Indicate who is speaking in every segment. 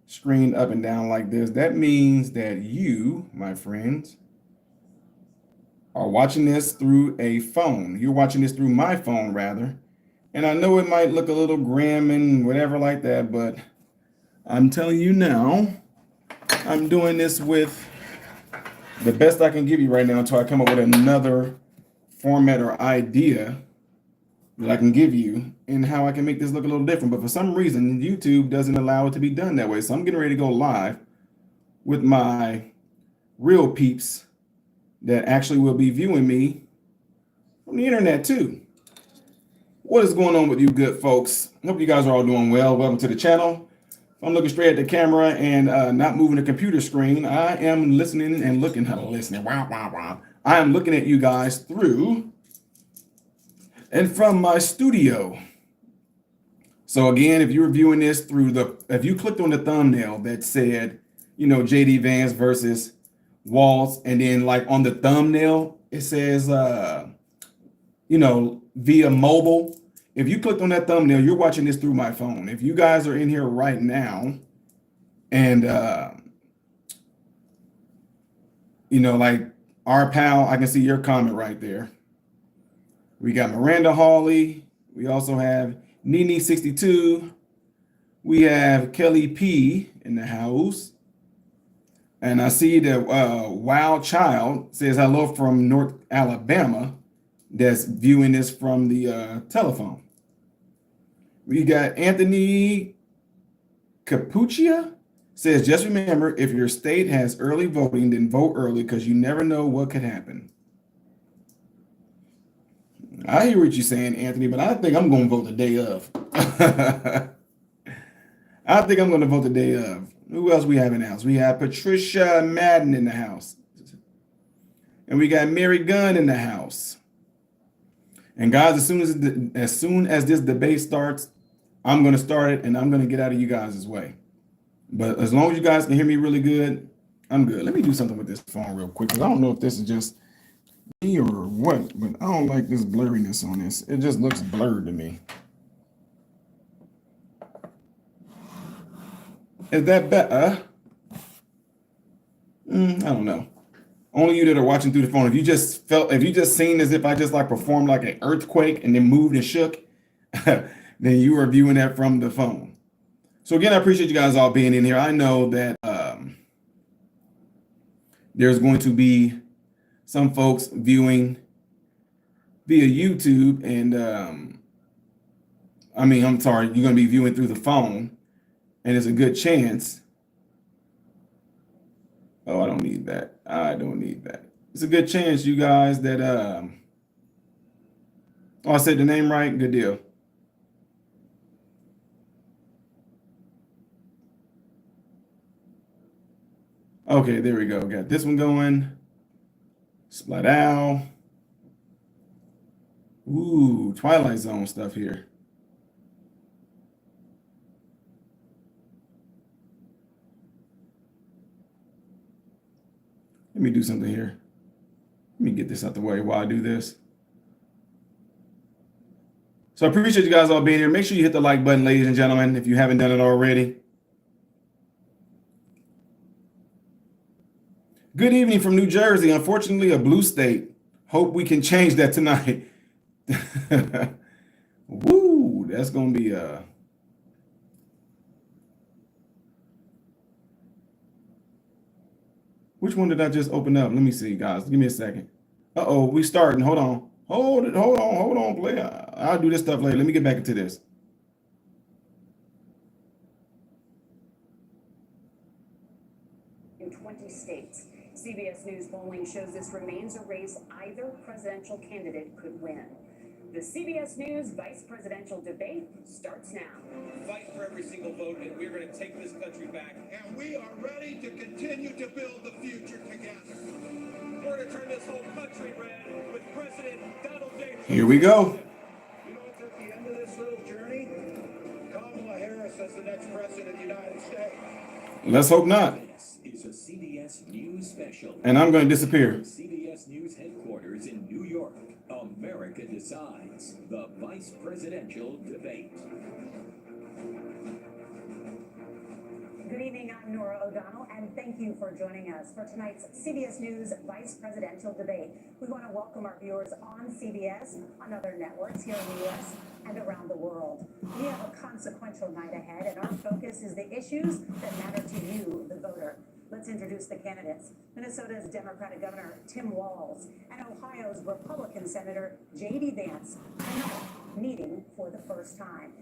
Speaker 1: screen up and down like this, that means that you, my friends, are watching this through a phone. You're watching this through my phone, rather. And I know it might look a little grim and whatever like that, but I'm telling you now, I'm doing this with the best I can give you right now until I come up with another format or idea that I can give you and how I can make this look a little different. But for some reason, YouTube doesn't allow it to be done that way. So I'm getting ready to go live with my real peeps that actually will be viewing me from the internet too. What is going on with you good folks? Hope you guys are all doing well. Welcome to the channel. I'm looking straight at the camera and not moving the computer screen. I am listening and looking. Listening. Wow, wow, wow. I am looking at you guys through and from my studio. So again, if you're viewing this through if you clicked on the thumbnail that said, JD Vance versus Walz, and then like on the thumbnail, it says, via mobile. If you clicked on that thumbnail, you're watching this through my phone. If you guys are in here right now and, like our pal, I can see your comment right there. We got Miranda Hawley. We also have Nene62. We have Kelly P in the house. And I see that Wild Child says hello from North Alabama that's viewing this from the telephone. We got Anthony Capuccia says, just remember, if your state has early voting, then vote early because you never know what could happen. I hear what you're saying, Anthony, but I think I'm going to vote the day of. I think I'm going to vote the day of. Who else we have in the house? We have Patricia Madden in the house. And we got Mary Gunn in the house. And guys, as soon as this debate starts, I'm going to start it and I'm going to get out of you guys' way. But as long as you guys can hear me really good, I'm good. Let me do something with this phone real quick because I don't know if this is just me or what, but I don't like this blurriness on this. It just looks blurred to me. Is that better? I don't know. Only you that are watching through the phone. If you just seen as if I just like performed like an earthquake and then moved and shook, then you are viewing that from the phone. So again, I appreciate you guys all being in here. I know that there's going to be some folks viewing via YouTube, and I'm sorry, you're going to be viewing through the phone, and there's a good chance. Oh, I don't need that. I don't need that. It's a good chance, you guys, that oh, I said the name right. Good deal. Okay, there we go. Got this one going. Splat Owl. Ooh, Twilight Zone stuff here. Let me do something here. Let me get this out the way while I do this. So I appreciate you guys all being here. Make sure you hit the like button, ladies and gentlemen, if you haven't done it already. Good evening from New Jersey. Unfortunately, a blue state. Hope we can change that tonight. Woo, that's going to be Which one did I just open up? Let me see, guys. Give me a second. Uh-oh, we starting. Hold on. Hold on, play. I'll do this stuff later. Let me get back into this.
Speaker 2: In 20 states. CBS News polling shows this remains a race either presidential candidate could win. The CBS News vice presidential debate starts now.
Speaker 3: Fight for every single vote, and we're going to take this country back.
Speaker 4: And we are ready to continue to build the future together.
Speaker 3: We're going to turn this whole country red with President Donald J. Trump.
Speaker 1: Here we go.
Speaker 4: You know what's at the end of this little journey? Kamala Harris as the next president of the United States.
Speaker 1: Let's hope not.
Speaker 5: This is a CBS News special.
Speaker 1: And I'm going to disappear.
Speaker 5: CBS News headquarters in New York. America decides the vice presidential debate.
Speaker 2: Good evening, I'm Nora O'Donnell, and thank you for joining us for tonight's CBS News Vice Presidential Debate. We want to welcome our viewers on CBS, on other networks here in the U.S. and around the world. We have a consequential night ahead, and our focus is the issues that matter to you, the voter. Let's introduce the candidates. Minnesota's Democratic Governor Tim Walz and Ohio's Republican Senator J.D. Vance are meeting for the first time.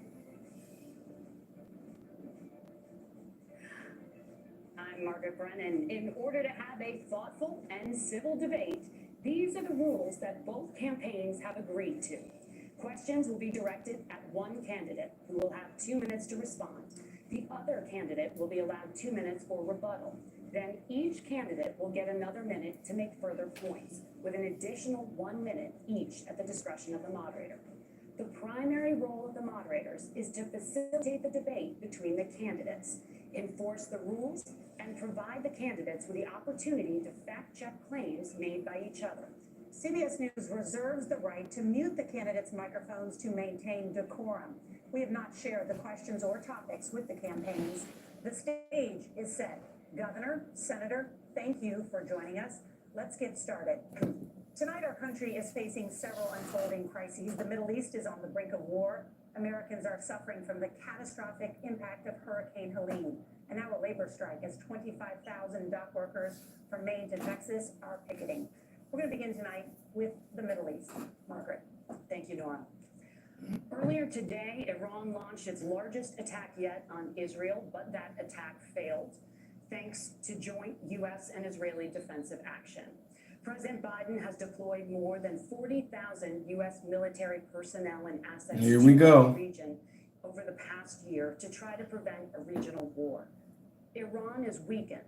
Speaker 2: I'm Margaret Brennan. In order to have a thoughtful and civil debate, these are the rules that both campaigns have agreed to. Questions will be directed at one candidate, who will have 2 minutes to respond. The other candidate will be allowed 2 minutes for rebuttal. Then each candidate will get another minute to make further points, with an additional 1 minute each at the discretion of the moderator. The primary role of the moderators is to facilitate the debate between the candidates, enforce the rules, and provide the candidates with the opportunity to fact-check claims made by each other. CBS News reserves the right to mute the candidates' microphones to maintain decorum. We have not shared the questions or topics with the campaigns. The stage is set. Governor, Senator, thank you for joining us. Let's get started. Tonight, our country is facing several unfolding crises. The Middle East is on the brink of war. Americans are suffering from the catastrophic impact of Hurricane Helene. And now a labor strike as 25,000 dock workers from Maine to Texas are picketing. We're going to begin tonight with the Middle East. Margaret.
Speaker 6: Thank you, Nora. Earlier today, Iran launched its largest attack yet on Israel, but that attack failed, thanks to joint U.S. and Israeli defensive action. President Biden has deployed more than 40,000 U.S. military personnel and assets
Speaker 1: Here we go.
Speaker 6: the region over the past year to try to prevent a regional war. Iran is weakened,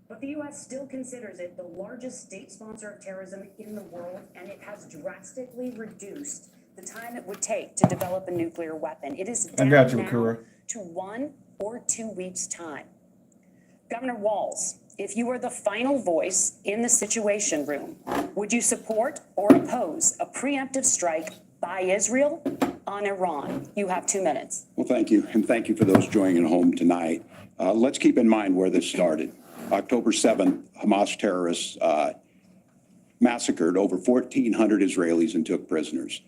Speaker 6: but the U.S. still considers it the largest state sponsor of terrorism in the world, and it has drastically reduced the time it would take to develop a nuclear weapon. It is down now to 1 or 2 weeks' time. Governor Walz, if you were the final voice in the Situation Room, would you support or oppose a preemptive strike by Israel on Iran? You have 2 minutes.
Speaker 7: Well, thank you. And thank you for those joining at home tonight. Let's keep in mind where this started. October 7th, Hamas terrorists massacred over 1,400 Israelis and took prisoners.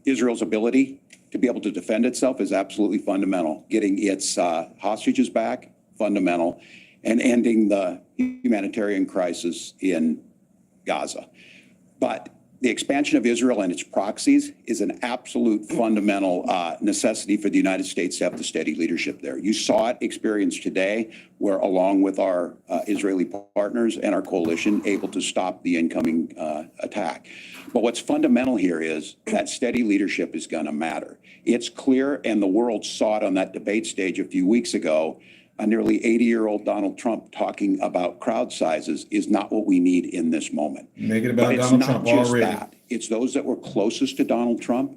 Speaker 7: Israel's ability to be able to defend itself is absolutely fundamental. Getting its hostages back, fundamental, and ending the humanitarian crisis in Gaza. But the expansion of Israel and its proxies is an absolute fundamental necessity for the United States to have the steady leadership there. You saw it experienced today, where along with our Israeli partners and our coalition, able to stop the incoming attack. But what's fundamental here is that steady leadership is going to matter. It's clear, and the world saw it on that debate stage a few weeks ago. A nearly 80-year-old Donald Trump talking about crowd sizes is not what we need in this moment.
Speaker 1: Make it about Donald Trump already.
Speaker 7: That. It's those that were closest to Donald Trump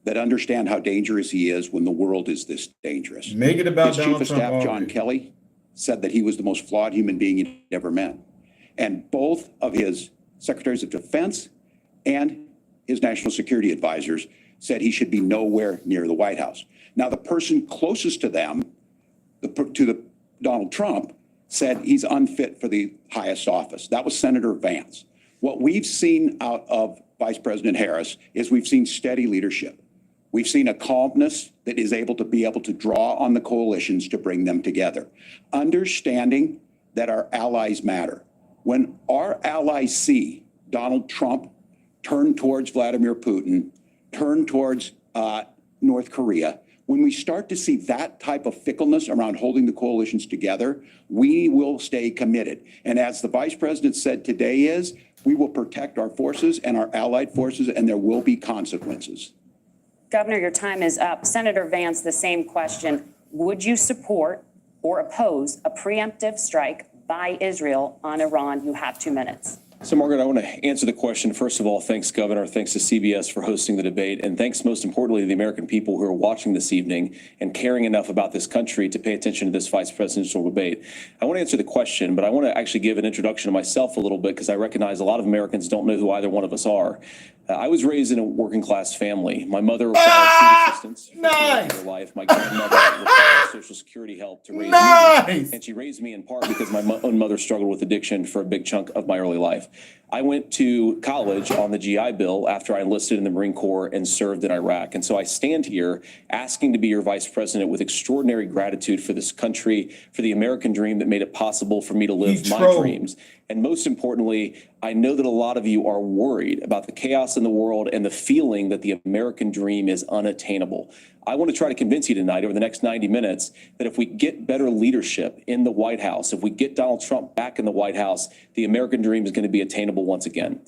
Speaker 7: that understand how dangerous he is when the world is this dangerous.
Speaker 1: Make it about
Speaker 7: His
Speaker 1: Donald
Speaker 7: Chief of
Speaker 1: Trump
Speaker 7: Staff, John
Speaker 1: already.
Speaker 7: Kelly, said that he was the most flawed human being he'd ever met. And both of his secretaries of defense and his national security advisors said he should be nowhere near the White House. Now, the person closest to them, Donald Trump, said he's unfit for the highest office. That was Senator Vance. What we've seen out of Vice President Harris is we've seen steady leadership. We've seen a calmness that is able to draw on the coalitions to bring them together, understanding that our allies matter. When our allies see Donald Trump turn towards Vladimir Putin, turn towards North Korea, when we start to see that type of fickleness around holding the coalitions together, we will stay committed. And as the vice president said today we will protect our forces and our allied forces, and there will be consequences.
Speaker 6: Governor, your time is up. Senator Vance, the same question. Would you support or oppose a preemptive strike by Israel on Iran? You have 2 minutes.
Speaker 8: So, Margaret, I want to answer the question. First of all, thanks, Governor. Thanks to CBS for hosting the debate. And thanks, most importantly, to the American people who are watching this evening and caring enough about this country to pay attention to this vice presidential debate. I want to answer the question, but I want to actually give an introduction to myself a little bit, because I recognize a lot of Americans don't know who either one of us are. I was raised in a working class family. My mother required food assistance for her life. My grandmother required Social Security help to raise me.
Speaker 1: Nice.
Speaker 8: And she raised me in part because my own mother struggled with addiction for a big chunk of my early life. I went to college on the GI Bill after I enlisted in the Marine Corps and served in Iraq. And so I stand here asking to be your vice president with extraordinary gratitude for this country, for the American dream that made it possible for me to live my dreams. And most importantly, I know that a lot of you are worried about the chaos in the world and the feeling that the American dream is unattainable. I want to try to convince you tonight over the next 90 minutes that if we get better leadership in the White House, if we get Donald Trump back in the White House, the American dream is going to be attainable once again.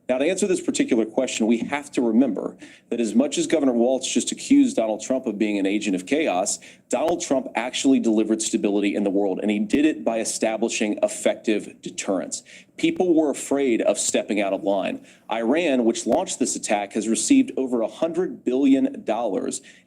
Speaker 8: Now, to answer this particular question, we have to remember that as much as Governor Walz just accused Donald Trump of being an agent of chaos, Donald Trump actually delivered stability in the world, and he did it by establishing effective deterrence. People were afraid of stepping out of line. Iran, which launched this attack, has received over $100 billion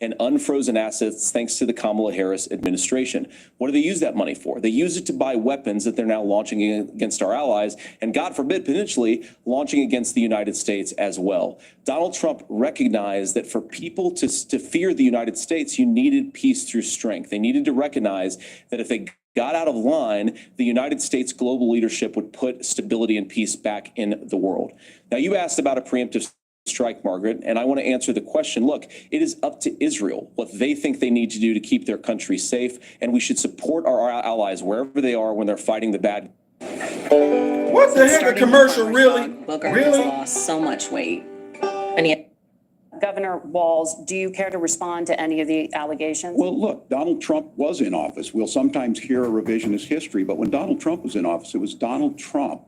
Speaker 8: in unfrozen assets thanks to the Kamala Harris administration. What do they use that money for? They use it to buy weapons that they're now launching against our allies, and God forbid, potentially launching against the United States as well. Donald Trump recognized that for people to fear the United States, you needed peace through strength. They needed to recognize that if they got out of line, the United States global leadership would put stability and peace back in the world. Now, you asked about a preemptive strike, Margaret, and I want to answer the question. Look, it is up to Israel what they think they need to do to keep their country safe, and we should support our allies wherever they are when they're fighting the bad.
Speaker 1: What the heck? A commercial, really?
Speaker 9: Booker
Speaker 1: Really?
Speaker 9: has lost so much weight. And he
Speaker 6: Governor Walz, do you care to respond to any of the allegations?
Speaker 7: Well, look, Donald Trump was in office. We'll sometimes hear a revisionist history, but when Donald Trump was in office, it was Donald Trump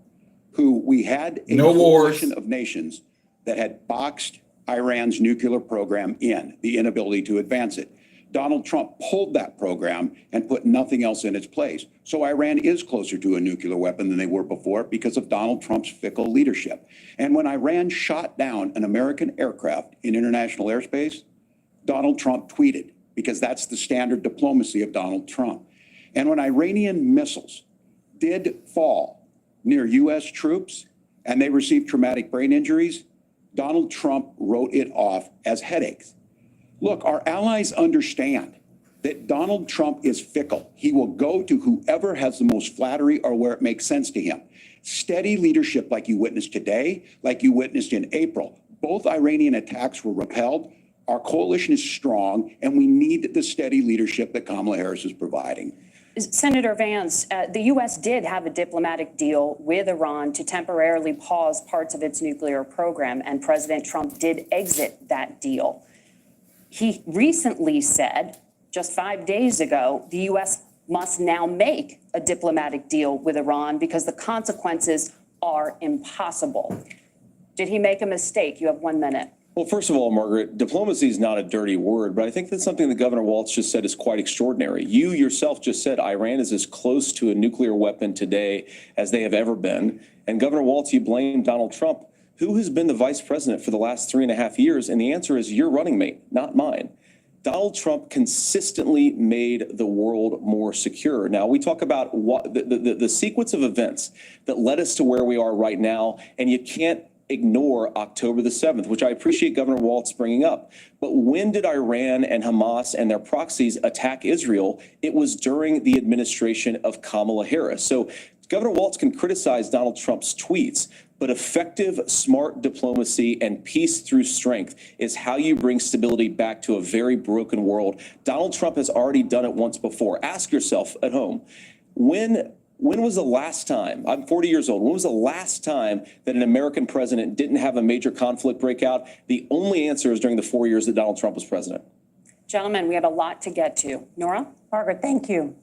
Speaker 7: who we had a coalition of nations that had boxed Iran's nuclear program in, the inability to advance it. Donald Trump pulled that program and put nothing else in its place. So Iran is closer to a nuclear weapon than they were before because of Donald Trump's fickle leadership. And when Iran shot down an American aircraft in international airspace, Donald Trump tweeted, because that's the standard diplomacy of Donald Trump. And when Iranian missiles did fall near U.S. troops and they received traumatic brain injuries, Donald Trump wrote it off as headaches. Look, our allies understand that Donald Trump is fickle. He will go to whoever has the most flattery or where it makes sense to him. Steady leadership like you witnessed today, like you witnessed in April. Both Iranian attacks were repelled. Our coalition is strong, and we need the steady leadership that Kamala Harris is providing.
Speaker 6: Senator Vance, the U.S. did have a diplomatic deal with Iran to temporarily pause parts of its nuclear program, and President Trump did exit that deal. He recently said, just 5 days ago, the U.S. must now make a diplomatic deal with Iran because the consequences are impossible. Did he make a mistake? You have 1 minute.
Speaker 8: Well, first of all, Margaret, diplomacy is not a dirty word, but I think that's something that Governor Walz just said is quite extraordinary. You yourself just said Iran is as close to a nuclear weapon today as they have ever been. And Governor Walz, you blame Donald Trump. Who has been the vice president for the last 3.5 years? And the answer is your running mate, not mine. Donald Trump consistently made the world more secure. Now, we talk about what the sequence of events that led us to where we are right now, and you can't ignore October the 7th, which I appreciate Governor Walz bringing up. But when did Iran and Hamas and their proxies attack Israel? It was during the administration of Kamala Harris. So Governor Walz can criticize Donald Trump's tweets, but effective, smart diplomacy and peace through strength is how you bring stability back to a very broken world. Donald Trump has already done it once before. Ask yourself at home, when was the last time, I'm 40 years old, when was the last time that an American president didn't have a major conflict break out? The only answer is during the 4 years that Donald Trump was president.
Speaker 6: Gentlemen, we have a lot to get to. Nora?
Speaker 10: Margaret, thank you.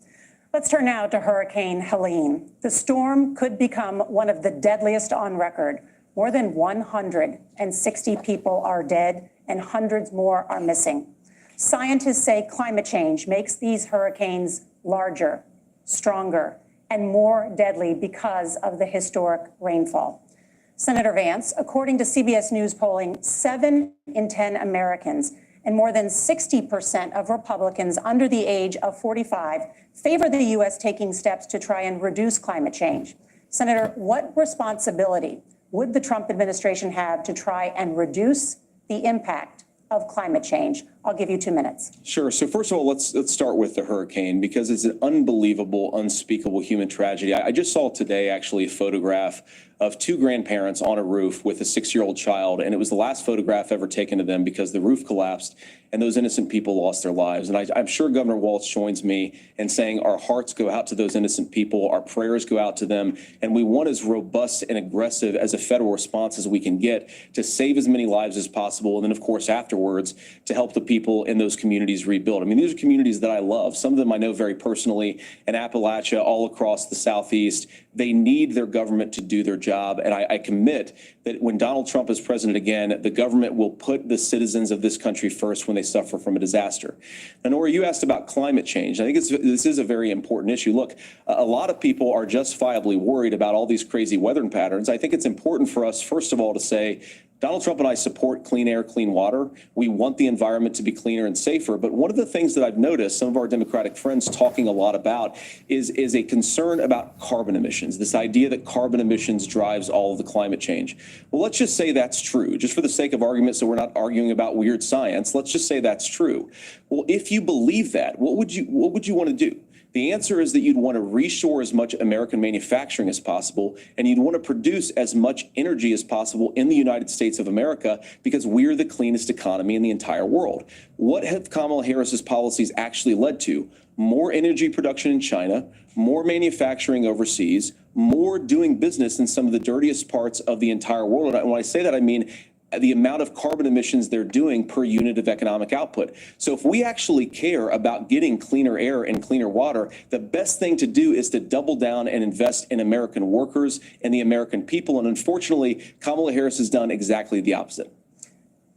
Speaker 10: Let's turn now to Hurricane Helene. The storm could become one of the deadliest on record. More than 160 people are dead and hundreds more are missing. Scientists say climate change makes these hurricanes larger, stronger, and more deadly because of the historic rainfall. Senator Vance, according to CBS News polling, 7 in 10 Americans and more than 60% of Republicans under the age of 45 favor the U.S. taking steps to try and reduce climate change. Senator, what responsibility would the Trump administration have to try and reduce the impact of climate change I'll give you 2 minutes.
Speaker 8: Sure. So first of all, let's start with the hurricane because it's an unbelievable, unspeakable human tragedy. I just saw today actually a photograph of two grandparents on a roof with a 6-year-old child, and it was the last photograph ever taken of them because the roof collapsed and those innocent people lost their lives. And I'm sure Governor Walz joins me in saying our hearts go out to those innocent people, our prayers go out to them, and we want as robust and aggressive as a federal response as we can get to save as many lives as possible, and then of course afterwards to help the people in those communities rebuild. I mean, these are communities that I love. Some of them I know very personally in Appalachia, all across the Southeast. They need their government to do their job. And I commit that when Donald Trump is president again, the government will put the citizens of this country first when they suffer from a disaster. And Nora, you asked about climate change. I think this is a very important issue. Look, a lot of people are justifiably worried about all these crazy weather patterns. I think it's important for us, first of all, to say, Donald Trump and I support clean air, clean water. We want the environment to be cleaner and safer. But one of the things that I've noticed some of our Democratic friends talking a lot about is a concern about carbon emissions, this idea that carbon emissions drives all of the climate change. Well, let's just say that's true, just for the sake of argument, so we're not arguing about weird science. Let's just say that's true. Well, if you believe that, what would you want to do? The answer is that you'd want to reshore as much American manufacturing as possible, and you'd want to produce as much energy as possible in the United States of America because we're the cleanest economy in the entire world. What have Kamala Harris's policies actually led to? More energy production in China, more manufacturing overseas, more doing business in some of the dirtiest parts of the entire world. And when I say that, I mean the amount of carbon emissions they're doing per unit of economic output. So if we actually care about getting cleaner air and cleaner water, the best thing to do is to double down and invest in American workers and the American people. And unfortunately, Kamala Harris has done exactly the opposite.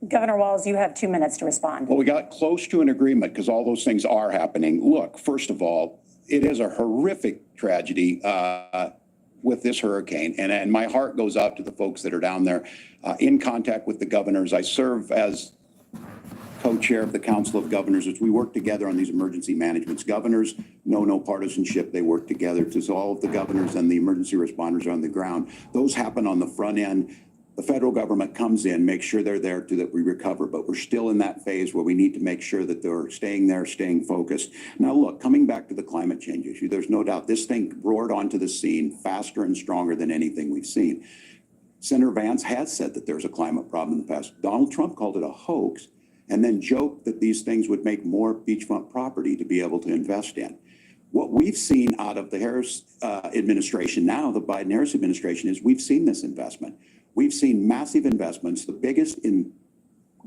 Speaker 10: Governor Walz, you have 2 minutes to respond.
Speaker 7: Well, we got close to an agreement because all those things are happening. Look, first of all, it is a horrific tragedy with this hurricane. And my heart goes out to the folks that are down there in contact with the governors. I serve as co-chair of the Council of Governors as we work together on these emergency managements. Governors know no partisanship. They work together. So all of the governors and the emergency responders are on the ground. Those happen on the front end. The federal government comes in, makes sure they're there so that we recover, but we're still in that phase where we need to make sure that they're staying there, staying focused. Now, look, coming back to the climate change issue, there's no doubt this thing roared onto the scene faster and stronger than anything we've seen. Senator Vance has said that there's a climate problem in the past. Donald Trump called it a hoax and then joked that these things would make more beachfront property to be able to invest in. What we've seen out of the Harris administration now, the Biden-Harris administration, is we've seen this investment. We've seen massive investments, the biggest in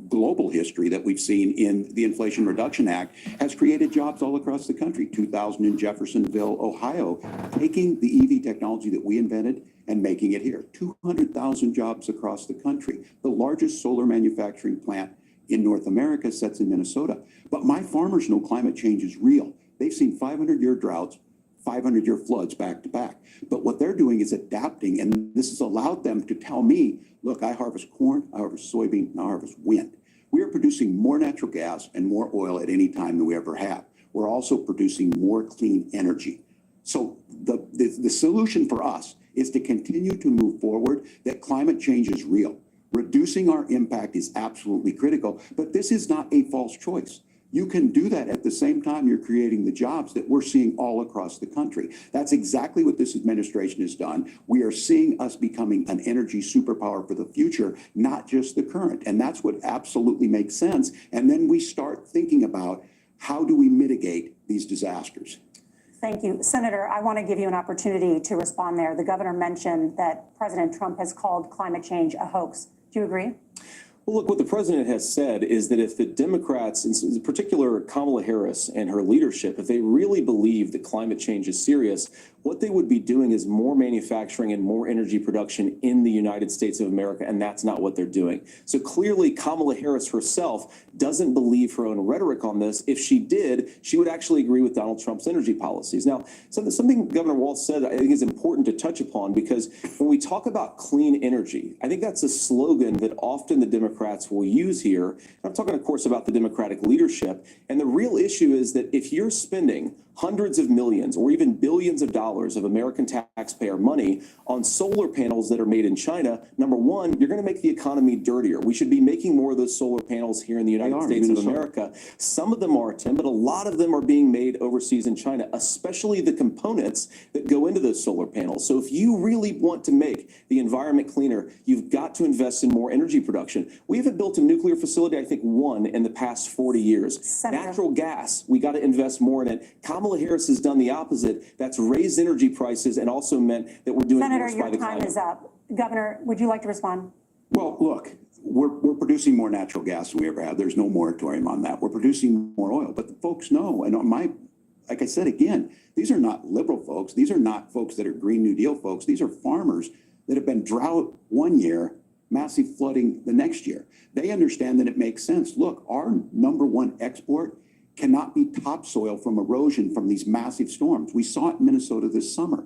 Speaker 7: global history that we've seen in the Inflation Reduction Act, has created jobs all across the country. 2,000 in Jeffersonville, Ohio, taking the EV technology that we invented and making it here. 200,000 jobs across the country. The largest solar manufacturing plant in North America sits in Minnesota. But my farmers know climate change is real. They've seen 500-year droughts, 500-year floods back to back. But what they're doing is adapting, and this has allowed them to tell me, look, I harvest corn, I harvest soybean, and I harvest wind. We are producing more natural gas and more oil at any time than we ever have. We're also producing more clean energy. So the solution for us is to continue to move forward, that climate change is real. Reducing our impact is absolutely critical, but this is not a false choice. You can do that at the same time you're creating the jobs that we're seeing all across the country. That's exactly what this administration has done. We are seeing us becoming an energy superpower for the future, not just the current. And that's what absolutely makes sense. And then we start thinking about how do we mitigate these disasters.
Speaker 10: Thank you. Senator, I want to give you an opportunity to respond there. The governor mentioned that President Trump has called climate change a hoax. Do you agree?
Speaker 8: Well, look, what the president has said is that if the Democrats, in particular Kamala Harris and her leadership, if they really believe that climate change is serious, what they would be doing is more manufacturing and more energy production in the United States of America, and that's not what they're doing. So clearly, Kamala Harris herself doesn't believe her own rhetoric on this. If she did, she would actually agree with Donald Trump's energy policies. Now, something Governor Walz said I think is important to touch upon, because when we talk about clean energy, I think that's a slogan that often the Democrats Democrats will use here. I'm talking, of course, about the Democratic leadership. And the real issue is that if you're spending hundreds of millions or even billions of dollars of American taxpayer money on solar panels that are made in China, number one, you're going to make the economy dirtier. We should be making more of those solar panels here in the United States of America. Some of them are, Tim, but a lot of them are being made overseas in China, especially the components that go into those solar panels. So if you really want to make the environment cleaner, you've got to invest in more energy production. We haven't built a nuclear facility, I think, one in the past 40 years.
Speaker 10: Senator.
Speaker 8: Natural gas, we got to invest more in it. Kamala Harris has done the opposite. That's raised energy prices and also meant that we're doing
Speaker 10: Senator,
Speaker 8: worse by
Speaker 10: your
Speaker 8: the
Speaker 10: time
Speaker 8: climate.
Speaker 10: is up. Governor, would you like to respond?
Speaker 7: Well, look, we're producing more natural gas than we ever have. There's no moratorium on that. We're producing more oil, but the folks know, and like I said, again, these are not liberal folks. These are not folks that are Green New Deal folks. These are farmers that have been drought one year, massive flooding the next year. They understand that it makes sense. Look, our number one export cannot be topsoil from erosion from these massive storms. We saw it in Minnesota this summer.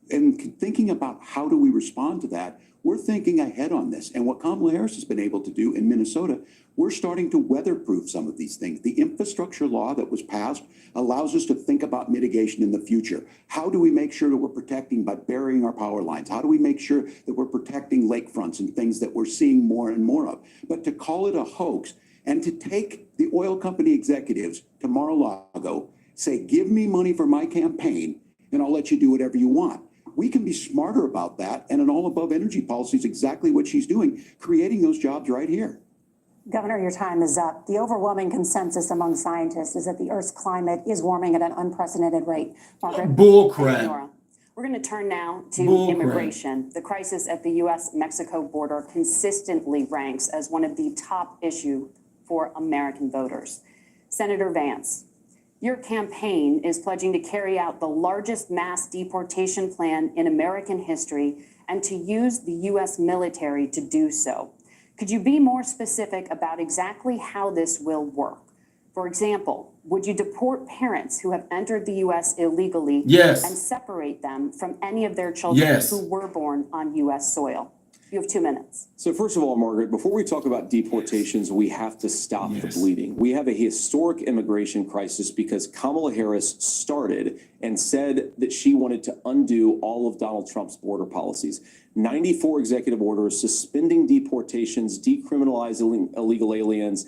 Speaker 7: And thinking about how do we respond to that, we're thinking ahead on this. And what Kamala Harris has been able to do in Minnesota, we're starting to weatherproof some of these things. The infrastructure law that was passed allows us to think about mitigation in the future. How do we make sure that we're protecting by burying our power lines? How do we make sure that we're protecting lakefronts and things that we're seeing more and more of? But to call it a hoax and to take the oil company executives to Mar-a-Lago, say, give me money for my campaign and I'll let you do whatever you want. We can be smarter about that, and an all-above energy policy is exactly what she's doing, creating those jobs right here.
Speaker 10: Governor, your time is up. The overwhelming consensus among scientists is that the Earth's climate is warming at an unprecedented rate. Margaret?
Speaker 1: Bull
Speaker 6: Thank you,
Speaker 1: crap.
Speaker 6: Nora. We're going to turn now to
Speaker 1: Bull crap.
Speaker 6: immigration. The crisis at the U.S.-Mexico border consistently ranks as one of the top issues for American voters. Senator Vance, your campaign is pledging to carry out the largest mass deportation plan in American history and to use the U.S. military to do so. Could you be more specific about exactly how this will work? For example, would you deport parents who have entered the U.S. illegally
Speaker 1: Yes.
Speaker 6: and separate them from any of their children
Speaker 1: Yes.
Speaker 6: who were born on U.S. soil? You have 2 minutes.
Speaker 8: So first of all, Margaret, before we talk about deportations, we have to stop the bleeding. We have a historic immigration crisis because Kamala Harris started and said that she wanted to undo all of Donald Trump's border policies. 94 executive orders suspending deportations, decriminalizing illegal aliens,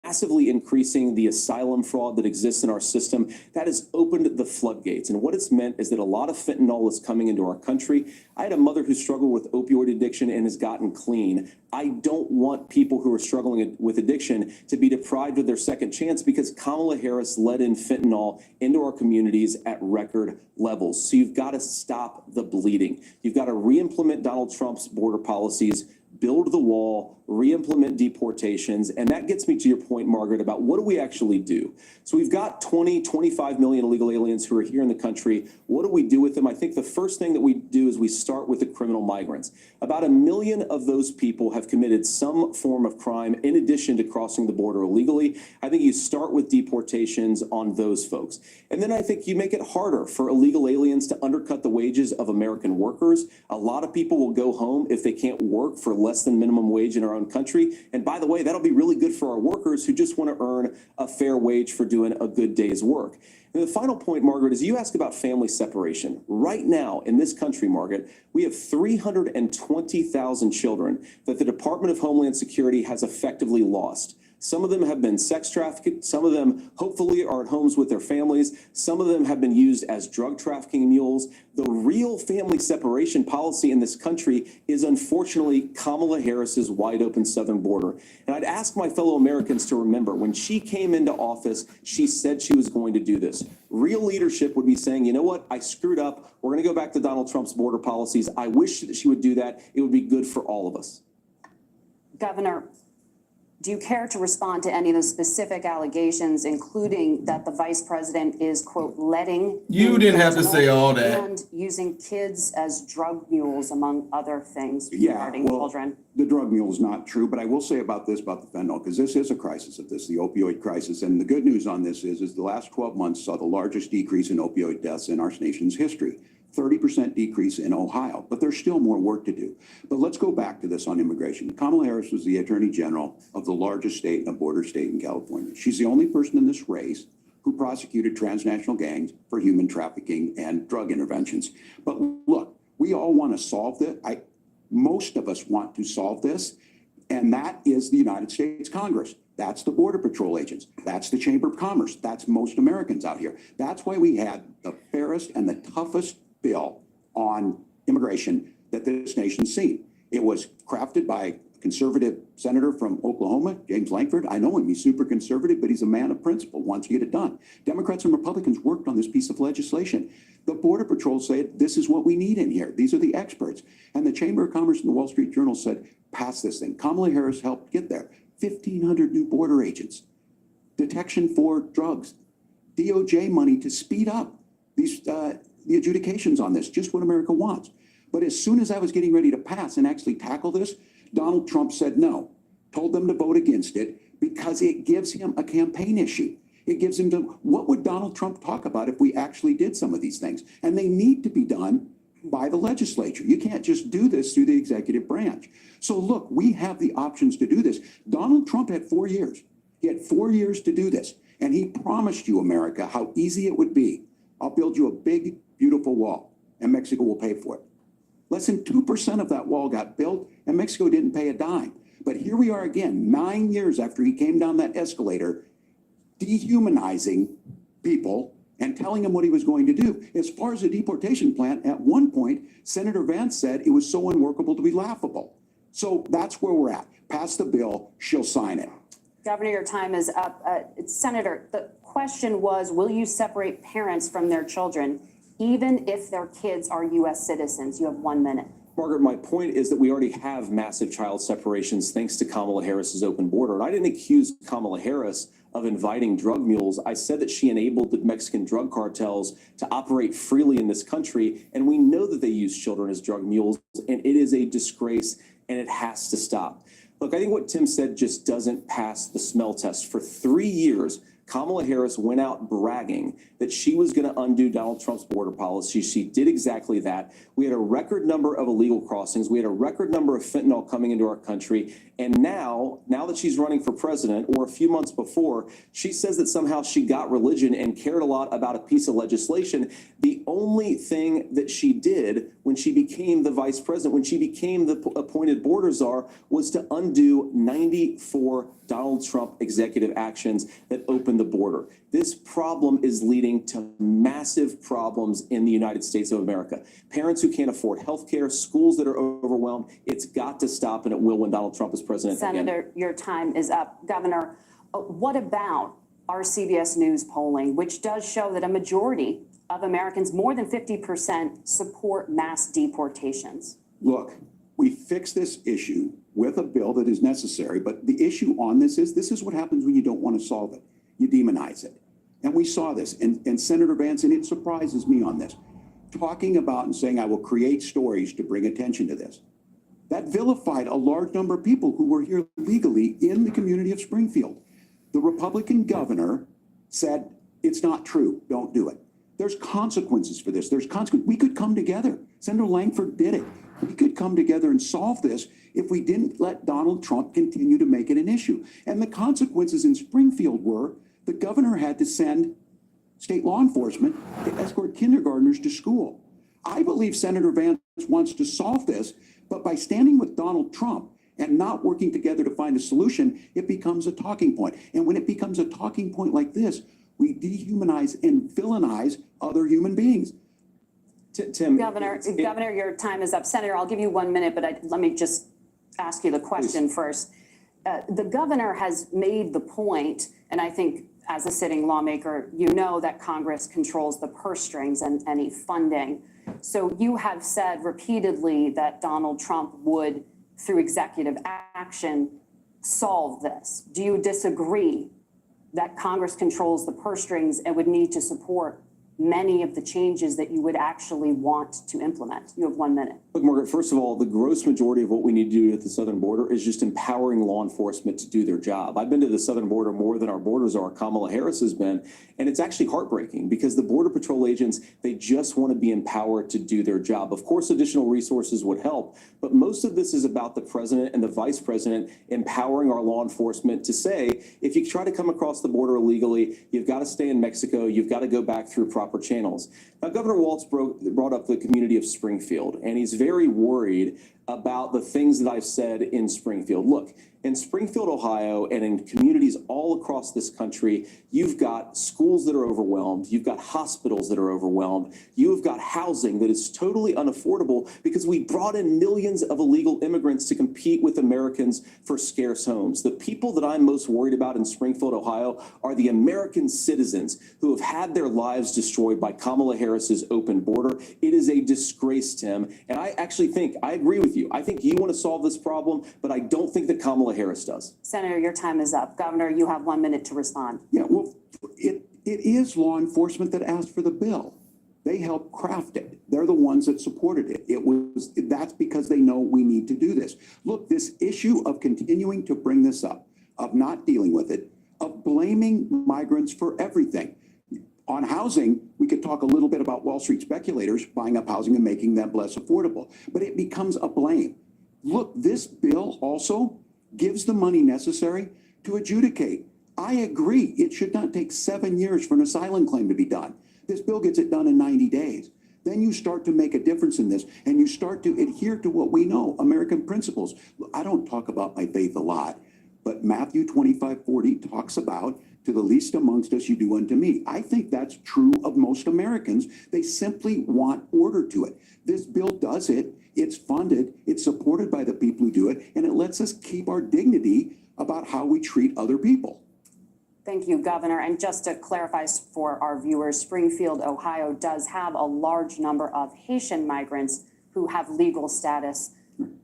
Speaker 8: massively increasing the asylum fraud that exists in our system. That has opened the floodgates. And what it's meant is that a lot of fentanyl is coming into our country. I had a mother who struggled with opioid addiction and has gotten clean. I don't want people who are struggling with addiction to be deprived of their second chance because Kamala Harris let in fentanyl into our communities at record levels. So you've got to stop the bleeding. You've got to re-implement Donald Trump's border policies, build the wall, re-implement deportations. And that gets me to your point, Margaret, about what do we actually do? So we've got 25 million illegal aliens who are here in the country. What do we do with them? I think the first thing that we do is we start with the criminal migrants. About 1 million of those people have committed some form of crime in addition to crossing the border illegally. I think you start with deportations on those folks. And then I think you make it harder for illegal aliens to undercut the wages of American workers. A lot of people will go home if they can't work for less than minimum wage in our own country. And by the way, that'll be really good for our workers who just want to earn a fair wage for doing a good day's work. And the final point, Margaret, is you ask about family separation. Right now in this country, Margaret, we have 320,000 children that the Department of Homeland Security has effectively lost. Some of them have been sex trafficked. Some of them hopefully are at homes with their families. Some of them have been used as drug trafficking mules. The real family separation policy in this country is unfortunately Kamala Harris's wide open southern border. And I'd ask my fellow Americans to remember when she came into office, she said she was going to do this. Real leadership would be saying, you know what, I screwed up. We're going to go back to Donald Trump's border policies. I wish that she would do that. It would be good for all of us.
Speaker 6: Governor, do you care to respond to any of the specific allegations, including that the vice president is, quote, letting...
Speaker 1: You didn't have to say all that.
Speaker 6: ...and using kids as drug mules, among other things regarding children?
Speaker 7: The drug mule is not true, but I will say about this, about the fentanyl, because this is a crisis of this, the opioid crisis. And the good news on this is the last 12 months saw the largest decrease in opioid deaths in our nation's history. 30% decrease in Ohio, but there's still more work to do. But let's go back to this on immigration. Kamala Harris was the Attorney General of the largest state and a border state in California. She's the only person in this race who prosecuted transnational gangs for human trafficking and drug interventions. But look, we all want to solve this. Most of us want to solve this, and that is the United States Congress. That's the Border Patrol agents. That's the Chamber of Commerce. That's most Americans out here. That's why we had the fairest and the toughest bill on immigration that this nation's seen. It was crafted by a conservative senator from Oklahoma, James Lankford. I know him, he's super conservative, but he's a man of principle, wants to get it done. Democrats and Republicans worked on this piece of legislation. The Border Patrol said, this is what we need in here. These are the experts. And the Chamber of Commerce and the Wall Street Journal said, pass this thing. Kamala Harris helped get there. 1,500 new border agents, detection for drugs, DOJ money to speed up these the adjudications on this, just what America wants. But as soon as I was getting ready to pass and actually tackle this, Donald Trump said no, told them to vote against it because it gives him a campaign issue. It gives him to, what would Donald Trump talk about if we actually did some of these things? And they need to be done by the legislature. You can't just do this through the executive branch. So look, we have the options to do this. Donald Trump had 4 years. He had 4 years to do this. And he promised you, America, how easy it would be. I'll build you a big, beautiful wall, and Mexico will pay for it. Less than 2% of that wall got built, and Mexico didn't pay a dime. But here we are again, 9 years after he came down that escalator, dehumanizing people and telling them what he was going to do. As far as the deportation plan, at one point, Senator Vance said it was so unworkable to be laughable. So that's where we're at. Pass the bill, she'll sign it.
Speaker 6: Governor, your time is up. Senator, the question was, will you separate parents from their children, even if their kids are U.S. citizens? You have 1 minute.
Speaker 8: Margaret, my point is that we already have massive child separations thanks to Kamala Harris's open border. And I didn't accuse Kamala Harris of inviting drug mules. I said that she enabled the Mexican drug cartels to operate freely in this country. And we know that they use children as drug mules, and it is a disgrace, and it has to stop. Look, I think what Tim said just doesn't pass the smell test. For 3 years, Kamala Harris went out bragging that she was going to undo Donald Trump's border policy. She did exactly that. We had a record number of illegal crossings. We had a record number of fentanyl coming into our country. And now that she's running for president, or a few months before, she says that somehow she got religion and cared a lot about a piece of legislation. The only thing that she did when she became the vice president, when she became the appointed border czar, was to undo 94 Donald Trump executive actions that opened the border. This problem is leading to massive problems in the United States of America. Parents who can't afford health care, schools that are overwhelmed. It's got to stop, and it will when Donald Trump is president.
Speaker 6: Senator,
Speaker 8: again.
Speaker 6: your time is up. Governor, what about our CBS News polling, which does show that a majority of Americans, more than 50%, support mass deportations?
Speaker 7: Look, we fix this issue with a bill that is necessary, but the issue on this is what happens when you don't want to solve it. You demonize it. And we saw this, and Senator Vance, and it surprises me on this, talking about and saying, I will create stories to bring attention to this. That vilified a large number of people who were here legally in the community of Springfield. The Republican governor said, it's not true, don't do it. There's consequences for this. There's consequences. We could come together. Senator Lankford did it. We could come together and solve this if we didn't let Donald Trump continue to make it an issue. And the consequences in Springfield were the governor had to send state law enforcement to escort kindergartners to school. I believe Senator Vance wants to solve this, but by standing with Donald Trump and not working together to find a solution, it becomes a talking point. And when it becomes a talking point like this, we dehumanize and villainize other human beings.
Speaker 8: Tim,
Speaker 6: Governor, your time is up. Senator, I'll give you 1 minute, but let me just ask you the question first. The governor has made the point, and I think as a sitting lawmaker, you know that Congress controls the purse strings and any funding. So you have said repeatedly that Donald Trump would, through executive action, solve this. Do you disagree that Congress controls the purse strings and would need to support
Speaker 2: many of the changes that you would actually want to implement? You have 1 minute.
Speaker 8: Look, Margaret, first of all, the gross majority of what we need to do at the southern border is just empowering law enforcement to do their job. I've been to the southern border more than our borders are. Kamala Harris has been, and it's actually heartbreaking because the Border Patrol agents, they just want to be empowered to do their job. Of course, additional resources would help, but most of this is about the president and the vice president empowering our law enforcement to say, if you try to come across the border illegally, you've got to stay in Mexico, you've got to go back through proper channels. Now, Governor Walz brought up the community of Springfield, and he's very worried about the things that I've said in Springfield. Look, in Springfield, Ohio, and in communities all across this country, you've got schools that are overwhelmed. You've got hospitals that are overwhelmed. You've got housing that is totally unaffordable because we brought in millions of illegal immigrants to compete with Americans for scarce homes. The people that I'm most worried about in Springfield, Ohio, are the American citizens who have had their lives destroyed by Kamala Harris's open border. It is a disgrace, Tim. And I actually think, I agree with you. I think you want to solve this problem, but I don't think that Kamala Harris does.
Speaker 2: Senator, your time is up. Governor, you have 1 minute to respond.
Speaker 7: Yeah, well, it is law enforcement that asked for the bill. They helped craft it. They're the ones that supported it. That's because they know we need to do this. Look, this issue of continuing to bring this up, of not dealing with it, of blaming migrants for everything. On housing, we could talk a little bit about Wall Street speculators buying up housing and making them less affordable, but it becomes a blame. Look, this bill also gives the money necessary to adjudicate. I agree, it should not take 7 years for an asylum claim to be done. This bill gets it done in 90 days. Then you start to make a difference in this, and you start to adhere to what we know, American principles. I don't talk about my faith a lot, but Matthew 25:40 talks about, to the least amongst us, you do unto me. I think that's true of most Americans. They simply want order to it. This bill does it. It's funded. It's supported by the people who do it. And it lets us keep our dignity about how we treat other people.
Speaker 2: Thank you, Governor. And just to clarify for our viewers, Springfield, Ohio does have a large number of Haitian migrants who have legal status,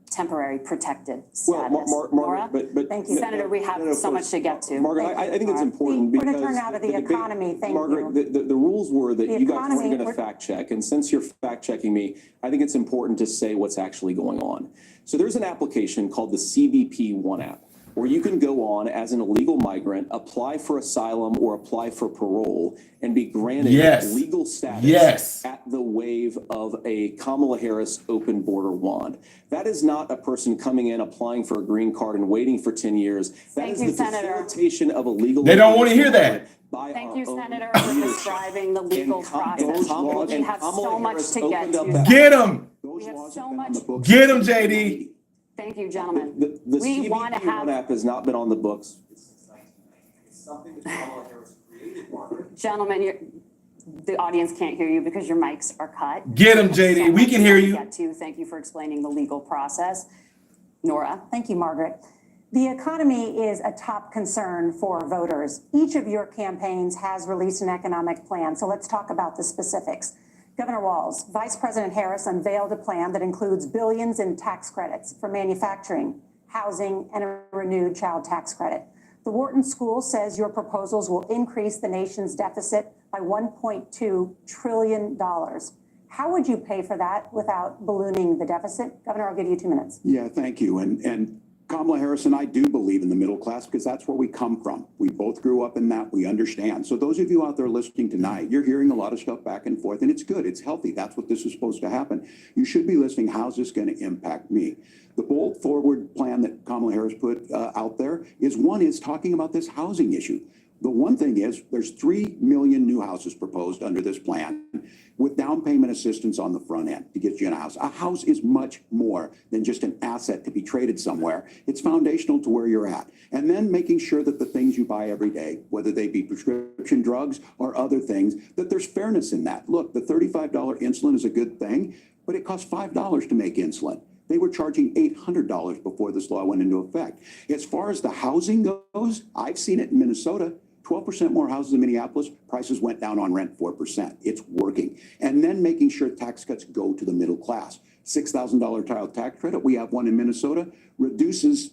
Speaker 2: temporary protected status.
Speaker 8: Well, Margaret, but
Speaker 2: thank you, Senator. We have so much to get to.
Speaker 8: Margaret, I think it's important because
Speaker 10: we're going to turn now to the economy. Thank
Speaker 8: Margaret,
Speaker 10: you.
Speaker 8: the rules were that you guys weren't going to fact check, and since you're fact checking me, I think it's important to say what's actually going on. So there's an application called the CBP One app, where you can go on as an illegal migrant, apply for asylum or apply for parole, and be granted legal status at the wave of a Kamala Harris open border wand. That is not a person coming in, applying for a green card and waiting for 10 years. That is the facilitation of illegal.
Speaker 1: They don't want to hear that.
Speaker 2: Thank you, Senator, for describing the legal process. We have so much to get to.
Speaker 1: Get him.
Speaker 2: We have so much.
Speaker 1: Get him, JD.
Speaker 2: Thank you, gentlemen.
Speaker 8: The CBP One app has not been on the books. It's something that Kamala Harris created, Margaret.
Speaker 2: Gentlemen, the audience can't hear you because your mics are cut.
Speaker 1: Get him, JD. We can hear you.
Speaker 2: Thank you for explaining the legal process. Nora.
Speaker 10: Thank you, Margaret. The economy is a top concern for voters. Each of your campaigns has released an economic plan, so let's talk about the specifics. Governor Walz, Vice President Harris unveiled a plan that includes billions in tax credits for manufacturing, housing, and a renewed child tax credit. The Wharton School says your proposals will increase the nation's deficit by $1.2 trillion. How would you pay for that without ballooning the deficit? Governor, I'll give you 2 minutes.
Speaker 7: Yeah, thank you. And Kamala Harris and I do believe in the middle class because that's where we come from. We both grew up in that. We understand. So those of you out there listening tonight, you're hearing a lot of stuff back and forth, and it's good. It's healthy. That's what this is supposed to happen. You should be listening. How's this going to impact me? The bold forward plan that Kamala Harris put out there is talking about this housing issue. The one thing is there's 3 million new houses proposed under this plan with down payment assistance on the front end to get you in a house. A house is much more than just an asset to be traded somewhere. It's foundational to where you're at. And then making sure that the things you buy every day, whether they be prescription drugs or other things, that there's fairness in that. Look, the $35 insulin is a good thing, but it costs $5 to make insulin. They were charging $800 before this law went into effect. As far as the housing goes, I've seen it in Minnesota. 12% more houses in Minneapolis, prices went down on rent 4%. It's working. And then making sure tax cuts go to the middle class. $6,000 child tax credit, we have one in Minnesota, reduces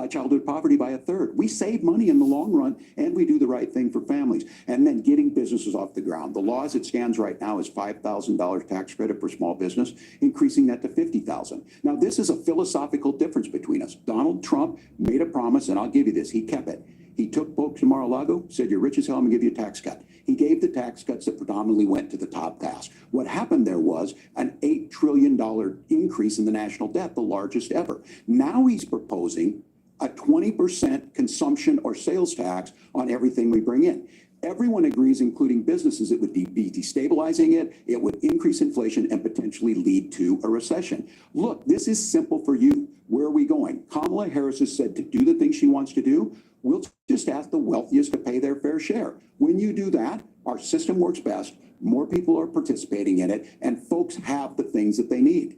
Speaker 7: childhood poverty by a third. We save money in the long run, and we do the right thing for families. And then getting businesses off the ground. The law as it stands right now is $5,000 tax credit for small business, increasing that to $50,000. Now, this is a philosophical difference between us. Donald Trump made a promise, and I'll give you this, he kept it. He took folks to Mar-a-Lago, said, you're rich as hell, I'm gonna give you a tax cut. He gave the tax cuts that predominantly went to the top class. What happened there was an $8 trillion increase in the national debt, the largest ever. Now he's proposing a 20% consumption or sales tax on everything we bring in. Everyone agrees, including businesses, it would be destabilizing it, it would increase inflation and potentially lead to a recession. Look, this is simple for you. Where are we going? Kamala Harris has said to do the things she wants to do. We'll just ask the wealthiest to pay their fair share. When you do that, our system works best, more people are participating in it, and folks have the things that they need.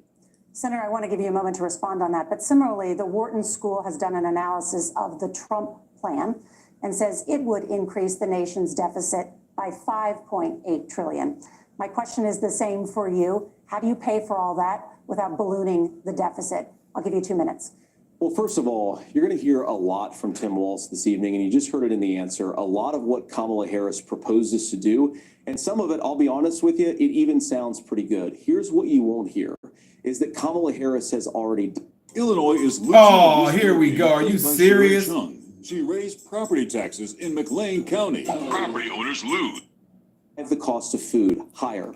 Speaker 10: Senator, I want to give you a moment to respond on that. But similarly, the Wharton School has done an analysis of the Trump plan and says it would increase the nation's deficit by $5.8 trillion. My question is the same for you. How do you pay for all that without ballooning the deficit? I'll give you 2 minutes.
Speaker 8: Well, first of all, you're going to hear a lot from Tim Walz this evening, and you just heard it in the answer, a lot of what Kamala Harris proposes to do. And some of it, I'll be honest with you, it even sounds pretty good. Here's what you won't hear, is that Kamala Harris has already...
Speaker 11: Illinois is losing.
Speaker 1: Oh, here we go. Are you serious?
Speaker 11: She raised property taxes in McLean County.
Speaker 12: Property owners lose.
Speaker 8: The cost of food higher.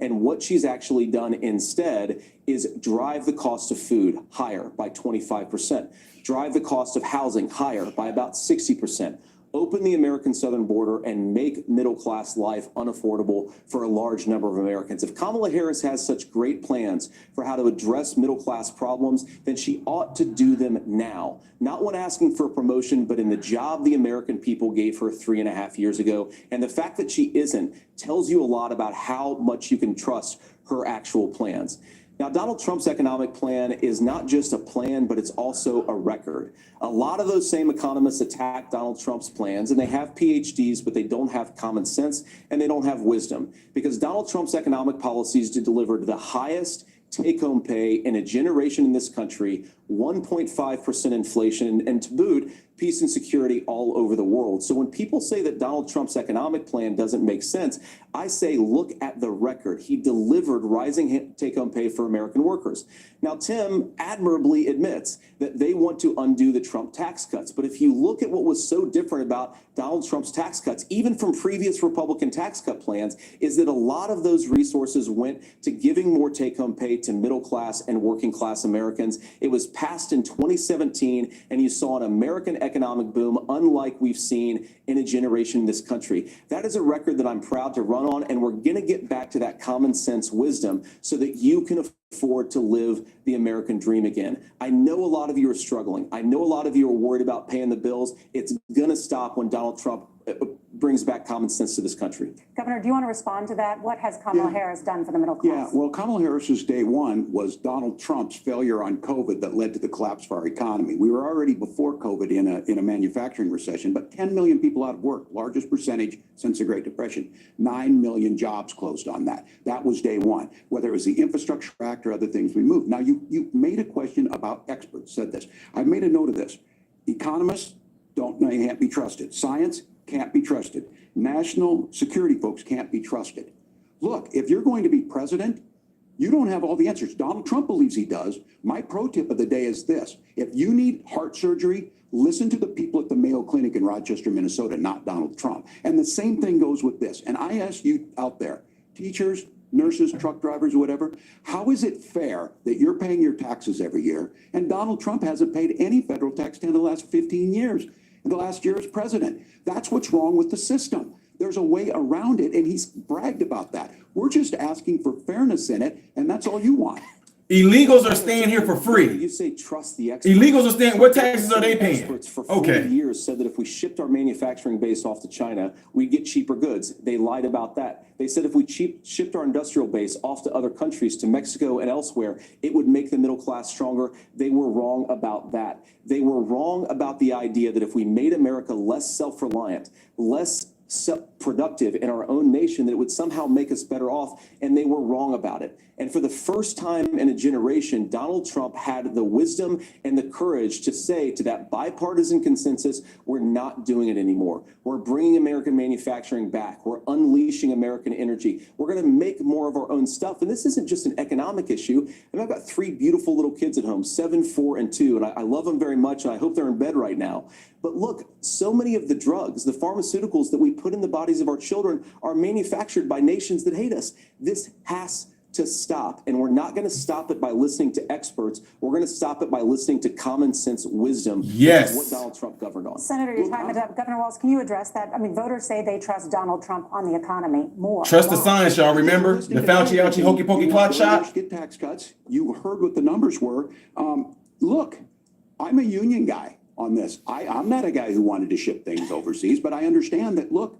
Speaker 8: And what she's actually done instead is drive the cost of food higher by 25%, drive the cost of housing higher by about 60%, open the American southern border and make middle-class life unaffordable for a large number of Americans. If Kamala Harris has such great plans for how to address middle-class problems, then she ought to do them now. Not when asking for a promotion, but in the job the American people gave her 3.5 years ago. And the fact that she isn't tells you a lot about how much you can trust her actual plans. Now, Donald Trump's economic plan is not just a plan, but it's also a record. A lot of those same economists attack Donald Trump's plans, and they have PhDs, but they don't have common sense and they don't have wisdom, because Donald Trump's economic policies delivered the highest take-home pay in a generation in this country, 1.5% inflation, and to boot, peace and security all over the world. So when people say that Donald Trump's economic plan doesn't make sense, I say look at the record. He delivered rising take-home pay for American workers. Now, Tim admirably admits that they want to undo the Trump tax cuts. But if you look at what was so different about Donald Trump's tax cuts, even from previous Republican tax cut plans, is that a lot of those resources went to giving more take-home pay to middle-class and working-class Americans. It was passed in 2017, and you saw an American economic boom unlike we've seen in a generation in this country. That is a record that I'm proud to run on, and we're going to get back to that common sense wisdom so that you can afford to live the American dream again. I know a lot of you are struggling. I know a lot of you are worried about paying the bills. It's going to stop when Donald Trump brings back common sense to this country.
Speaker 10: Governor, do you want to respond to that? What has Kamala Harris done for the middle class?
Speaker 7: Yeah, well, Kamala Harris's day one was Donald Trump's failure on COVID that led to the collapse of our economy. We were already before COVID in a manufacturing recession, but 10 million people out of work, largest percentage since the Great Depression. 9 million jobs closed on that. That was day one, whether it was the Infrastructure Act or other things we moved. Now, you made a question about experts, said this. I've made a note of this. Economists can't be trusted. Science can't be trusted. National security folks can't be trusted. Look, if you're going to be president, you don't have all the answers. Donald Trump believes he does. My pro tip of the day is this. If you need heart surgery, listen to the people at the Mayo Clinic in Rochester, Minnesota, not Donald Trump. And the same thing goes with this. And I ask you out there, teachers, nurses, truck drivers, whatever, how is it fair that you're paying your taxes every year and Donald Trump hasn't paid any federal tax in the last 15 years? The last year as president. That's what's wrong with the system. There's a way around it, and he's bragged about that. We're just asking for fairness in it, and that's all you want.
Speaker 1: Illegals are staying here for free.
Speaker 8: You say trust the experts.
Speaker 1: Illegals are staying. What taxes are they paying?
Speaker 8: Experts for 40 years said that if we shipped our manufacturing base off to China, we'd get cheaper goods. They lied about that. They said if we shipped our industrial base off to other countries, to Mexico and elsewhere, it would make the middle class stronger. They were wrong about that. They were wrong about the idea that if we made America less self-reliant, less productive in our own nation, that it would somehow make us better off, and they were wrong about it. And for the first time in a generation, Donald Trump had the wisdom and the courage to say to that bipartisan consensus, we're not doing it anymore. We're bringing American manufacturing back. We're unleashing American energy. We're going to make more of our own stuff. And this isn't just an economic issue. And I've got 3 beautiful little kids at home, 7, 4, and 2, and I love them very much, and I hope they're in bed right now. But look, so many of the drugs, the pharmaceuticals that we put in the bodies of our children are manufactured by nations that hate us. This has to stop, and we're not going to stop it by listening to experts. We're going to stop it by listening to common sense wisdom.
Speaker 1: Yes.
Speaker 8: Which is what Donald Trump governed on.
Speaker 10: Senator, your time is up. Governor Walz, can you address that? I mean, voters say they trust Donald Trump on the economy more.
Speaker 1: Trust the science, y'all. Remember the Fauci, ouchie, hokey pokey clock shot?
Speaker 7: Get tax cuts. You heard what the numbers were. Look, I'm a union guy on this. I'm not a guy who wanted to ship things overseas, but I understand that, look,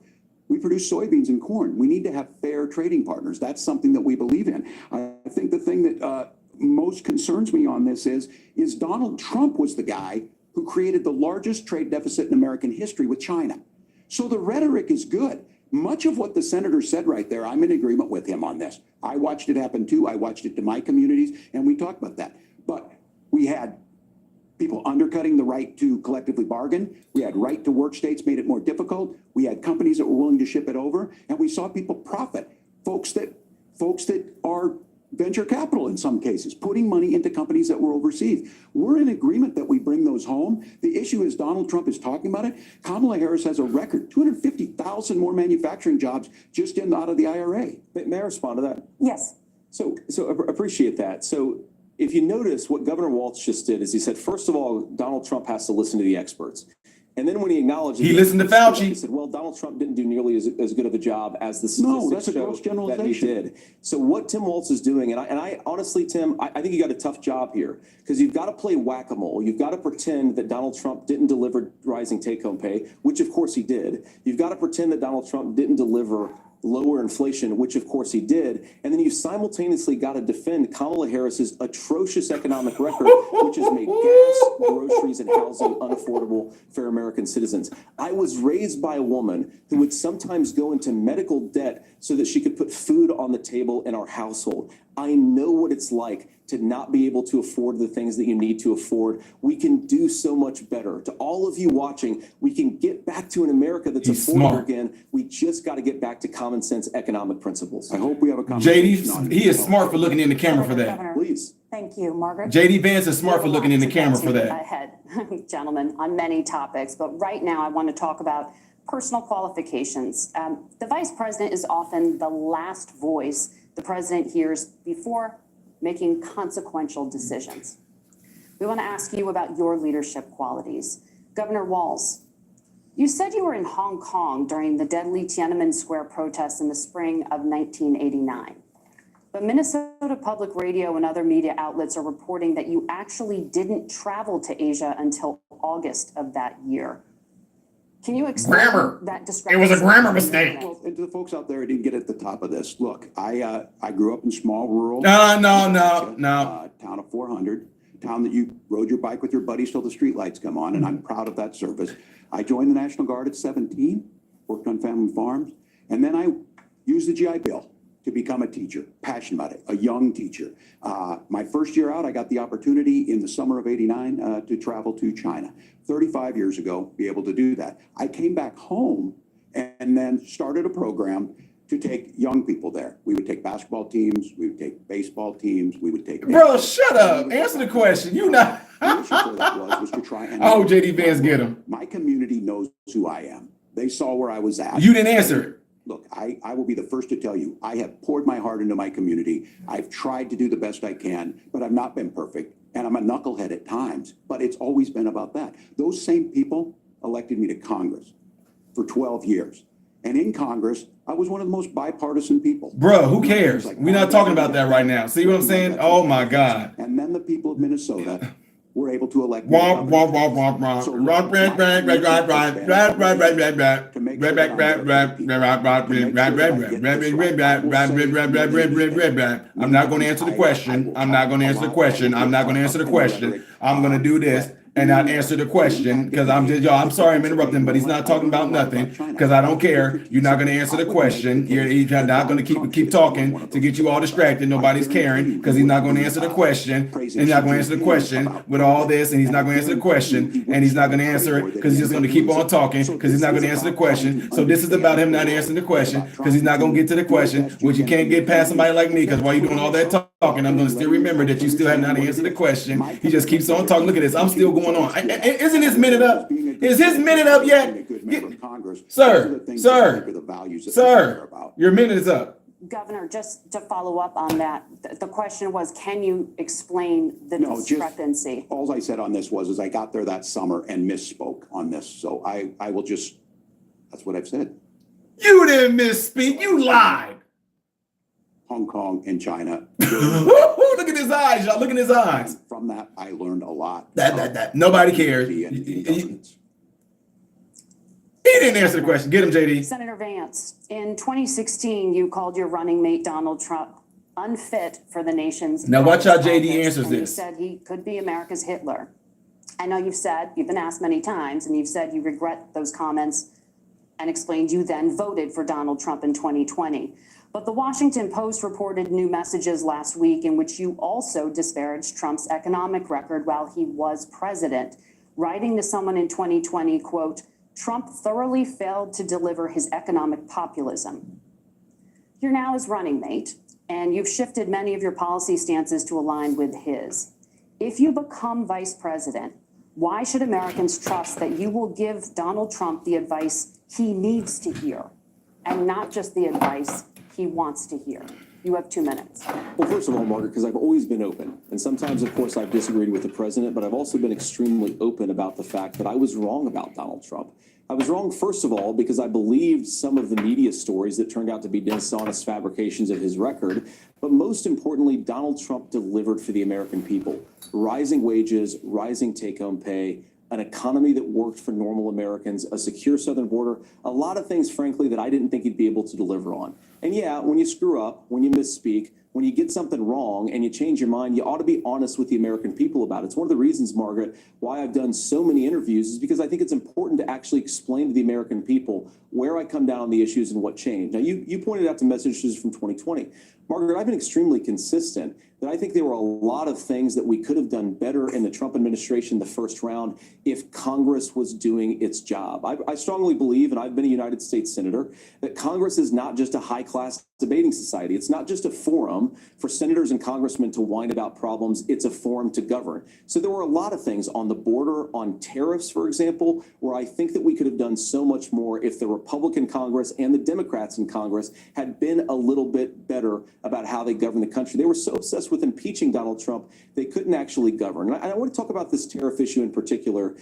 Speaker 7: we produce soybeans and corn. We need to have fair trading partners. That's something that we believe in. I think the thing that most concerns me on this is Donald Trump was the guy who created the largest trade deficit in American history with China. So the rhetoric is good. Much of what the senator said right there, I'm in agreement with him on this. I watched it happen too. I watched it to my communities, and we talked about that. But we had people undercutting the right to collectively bargain. We had right to work states made it more difficult. We had companies that were willing to ship it over, and we saw people profit. Folks that are venture capital in some cases, putting money into companies that were overseas. We're in agreement that we bring those home. The issue is Donald Trump is talking about it. Kamala Harris has a record, 250,000 more manufacturing jobs just in out of the IRA.
Speaker 8: May I respond to that?
Speaker 10: Yes.
Speaker 8: So appreciate that. So if you notice, what Governor Walz just did is he said, first of all, Donald Trump has to listen to the experts. And then when he acknowledged
Speaker 1: he listened to Fauci.
Speaker 8: He said, well, Donald Trump didn't do nearly as good of a job as the statistics show that he did. So what Tim Walz is doing, and I honestly, Tim, I think you got a tough job here, because you've got to play whack-a-mole. You've got to pretend that Donald Trump didn't deliver rising take-home pay, which of course he did. You've got to pretend that Donald Trump didn't deliver lower inflation, which of course he did. And then you simultaneously got to defend Kamala Harris's atrocious economic record, which has made gas, groceries, and housing unaffordable for American citizens. I was raised by a woman who would sometimes go into medical debt so that she could put food on the table in our household. I know what it's like to not be able to afford the things that you need to afford. We can do so much better. To all of you watching, we can get back to an America that's affordable again. We just got to get back to common sense economic principles.
Speaker 7: I hope we have a conversation.
Speaker 1: JD, he is smart for looking in the camera for that.
Speaker 10: Governor,
Speaker 8: Please.
Speaker 10: thank you, Margaret.
Speaker 1: JD Vance is smart for looking in the camera for that.
Speaker 6: Ahead, gentlemen, on many topics, but right now I want to talk about personal qualifications. The vice president is often the last voice the president hears before making consequential decisions. We want to ask you about your leadership qualities. Governor Walz, you said you were in Hong Kong during the deadly Tiananmen Square protests in the spring of 1989. But Minnesota Public Radio and other media outlets are reporting that you actually didn't travel to Asia until August of that year. Can you explain that discrepancy?
Speaker 1: It was a grammar mistake.
Speaker 7: Well, and to the folks out there who didn't get at the top of this, look, I grew up in small rural.
Speaker 1: No.
Speaker 7: Town of 400, town that you rode your bike with your buddies till the streetlights come on, and I'm proud of that service. I joined the National Guard at 17, worked on family farms, and then I used the GI Bill to become a teacher, passionate about it, a young teacher. My first year out, I got the opportunity in the summer of '89 to travel to China. 35 years ago, be able to do that. I came back home and then started a program to take young people there. We would take basketball teams, we would take baseball teams, we would take...
Speaker 1: Bro, shut up. Answer the question. You not...
Speaker 7: The issue for that was to try and...
Speaker 1: Oh, JD Vance, get him.
Speaker 7: My community knows who I am. They saw where I was at.
Speaker 1: You didn't answer it.
Speaker 7: Look, I will be the first to tell you, I have poured my heart into my community. I've tried to do the best I can, but I've not been perfect. And I'm a knucklehead at times, but it's always been about that. Those same people elected me to Congress for 12 years. And in Congress, I was one of the most bipartisan people.
Speaker 1: Bro, who cares? We're not talking about that right now. See what I'm saying? Oh, my God.
Speaker 7: And then the people of Minnesota were able to elect
Speaker 1: I'm not going to answer the question. I'm not going to answer the question. I'm not going to answer the question. I'm going to do this. and not answer the question, because I'm sorry I'm interrupting, but he's not talking about nothing, because I don't care. You're not going to answer the question. You're not going to keep talking to get you all distracted. Nobody's caring, because he's not going to answer the question. And he's not going to answer the question with all this, and he's not going to answer the question, and he's not going to answer it because he's just going to keep on talking, because he's not going to answer the question. So this is about him not answering the question, because he's not going to get to the question, which you can't get past somebody like me, because while you're doing all that talking, I'm going to still remember that you still have not answered the question. He just keeps on talking. Look at this. I'm still going on. Isn't his minute up? Is his minute up yet? Sir, your minute is up.
Speaker 6: Governor, just to follow up on that, the question was, can you explain the discrepancy?
Speaker 7: All I said on this was I got there that summer and misspoke on this. So I will just, that's what I've said.
Speaker 1: You didn't misspeak. You lied.
Speaker 7: Hong Kong and China.
Speaker 1: Look at his eyes, y'all. Look at his eyes.
Speaker 7: From that, I learned a lot.
Speaker 1: That nobody cares. He didn't answer the question. Get him, JD.
Speaker 6: Senator Vance, in 2016, you called your running mate Donald Trump unfit for the nation's.
Speaker 1: Now watch how JD answers this.
Speaker 6: You said he could be America's Hitler. I know you've been asked many times, and you've said you regret those comments and explained you then voted for Donald Trump in 2020. But the Washington Post reported new messages last week in which you also disparaged Trump's economic record while he was president, writing to someone in 2020, quote, Trump thoroughly failed to deliver his economic populism. You're now his running mate, and you've shifted many of your policy stances to align with his. If you become vice president, why should Americans trust that you will give Donald Trump the advice he needs to hear and not just the advice he wants to hear? You have 2 minutes.
Speaker 8: Well, first of all, Margaret, because I've always been open. And sometimes, of course, I've disagreed with the president, but I've also been extremely open about the fact that I was wrong about Donald Trump. I was wrong, first of all, because I believed some of the media stories that turned out to be dishonest fabrications of his record. But most importantly, Donald Trump delivered for the American people. Rising wages, rising take-home pay, an economy that worked for normal Americans, a secure southern border, a lot of things, frankly, that I didn't think he'd be able to deliver on. And yeah, when you screw up, when you misspeak, when you get something wrong and you change your mind, you ought to be honest with the American people about it. It's one of the reasons, Margaret, why I've done so many interviews is because I think it's important to actually explain to the American people where I come down on the issues and what changed. Now, you pointed out the messages from 2020. Margaret, I've been extremely consistent that I think there were a lot of things that we could have done better in the Trump administration the first round if Congress was doing its job. I strongly believe, and I've been a United States Senator, that Congress is not just a high-class debating society. It's not just a forum for senators and congressmen to whine about problems. It's a forum to govern. So there were a lot of things on the border, on tariffs, for example, where I think that we could have done so much more if the Republican Congress and the Democrats in Congress had been a little bit better about how they govern the country. They were so obsessed with impeaching Donald Trump, they couldn't actually govern. And I want to talk about this tariff issue in particular,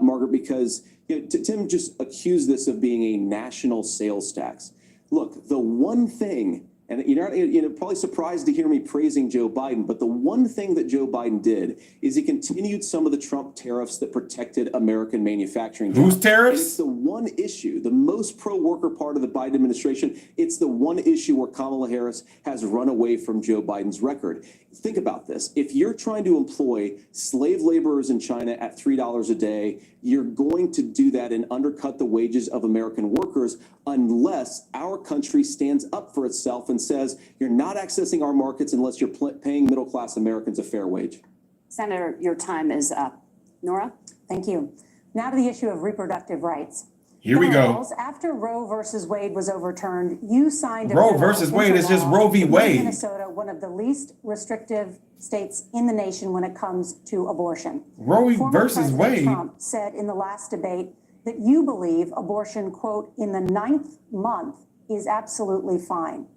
Speaker 8: Margaret, because Tim just accused this of being a national sales tax. Look, the one thing, and you're probably surprised to hear me praising Joe Biden, but the one thing that Joe Biden did is he continued some of the Trump tariffs that protected American manufacturing.
Speaker 1: Whose tariffs?
Speaker 8: And it's the one issue, the most pro-worker part of the Biden administration. It's the one issue where Kamala Harris has run away from Joe Biden's record. Think about this. If you're trying to employ slave laborers in China at $3 a day, you're going to do that and undercut the wages of American workers unless our country stands up for itself and says, you're not accessing our markets unless you're paying middle-class Americans a fair wage.
Speaker 6: Senator, your time is up. Nora?
Speaker 10: Thank you. Now to the issue of reproductive rights.
Speaker 1: Here we go.
Speaker 10: Walz, after Roe versus Wade was overturned, you signed a
Speaker 1: Roe versus Wade is just Roe v. Wade.
Speaker 10: Minnesota, one of the least restrictive states in the nation when it comes to abortion.
Speaker 1: Roe versus Wade.
Speaker 10: Trump said in the last debate that you believe abortion, quote, in the 9th month is absolutely fine.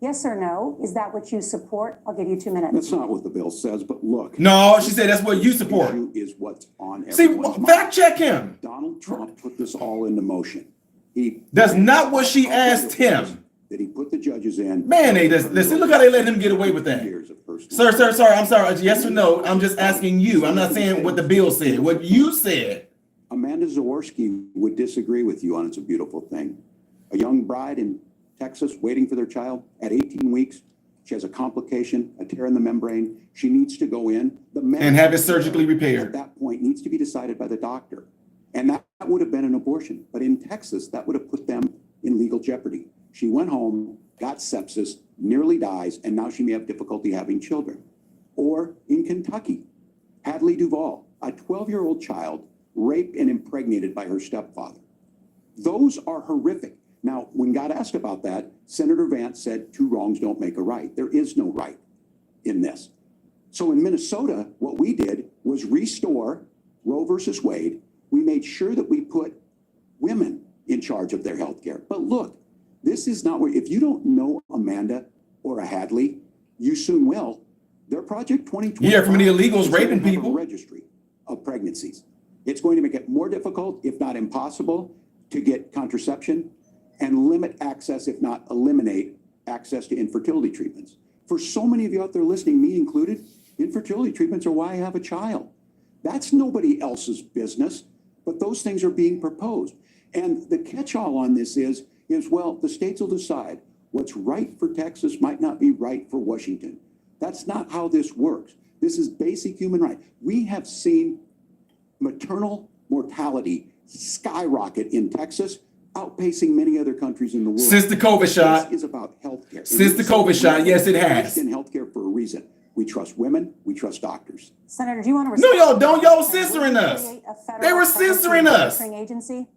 Speaker 10: Yes or no? Is that what you support? I'll give you 2 minutes.
Speaker 7: That's not what the bill says, but look.
Speaker 1: No, she said that's what you support.
Speaker 7: The issue is what's on
Speaker 1: See,
Speaker 7: everyone's mind.
Speaker 1: fact check him.
Speaker 7: Donald Trump put this all into motion.
Speaker 1: That's not what she asked him.
Speaker 7: That he put the judges in.
Speaker 1: Man, listen, look how they let him get away with that. Sir, sorry, I'm sorry. Yes or no? I'm just asking you. I'm not saying what the bill said. What you said.
Speaker 7: Amanda Zaworski would disagree with you on It's a Beautiful Thing. A young bride in Texas waiting for their child at 18 weeks, She has a complication, a tear in the membrane. She needs to go in.
Speaker 1: And have it surgically repaired.
Speaker 7: At that point needs to be decided by the doctor. And that would have been an abortion. But in Texas, that would have put them in legal jeopardy. She went home, got sepsis, nearly dies, and now she may have difficulty having children. Or in Kentucky, Hadley Duvall, a 12-year-old child raped and impregnated by her stepfather. Those are horrific. Now, when God asked about that, Senator Vance said, 2 wrongs don't make a right. There is no right in this. So in Minnesota, what we did was restore Roe versus Wade. We made sure that we put women in charge of their health care. But look, this is not where, if you don't know Amanda or a Hadley, you soon will. Their Project 2020.
Speaker 1: Yeah, from the illegals raping people.
Speaker 7: Registry of pregnancies. It's going to make it more difficult, if not impossible, to get contraception and limit access, if not eliminate access to infertility treatments. For so many of you out there listening, me included, infertility treatments are why I have a child. That's nobody else's business, but those things are being proposed. And the catch-all on this is, well, the states will decide what's right for Texas might not be right for Washington. That's not how this works. This is basic human right. We have seen maternal mortality skyrocket in Texas, outpacing many other countries in the world.
Speaker 1: Since the COVID shot.
Speaker 7: This is about healthcare.
Speaker 1: Since the COVID shot, yes, it has.
Speaker 7: In healthcare for a reason. We trust women. We trust doctors.
Speaker 10: Senator, do you want to
Speaker 1: No,
Speaker 10: respond?
Speaker 1: y'all don't. Y'all censoring us. They were censoring us.
Speaker 10: Agency?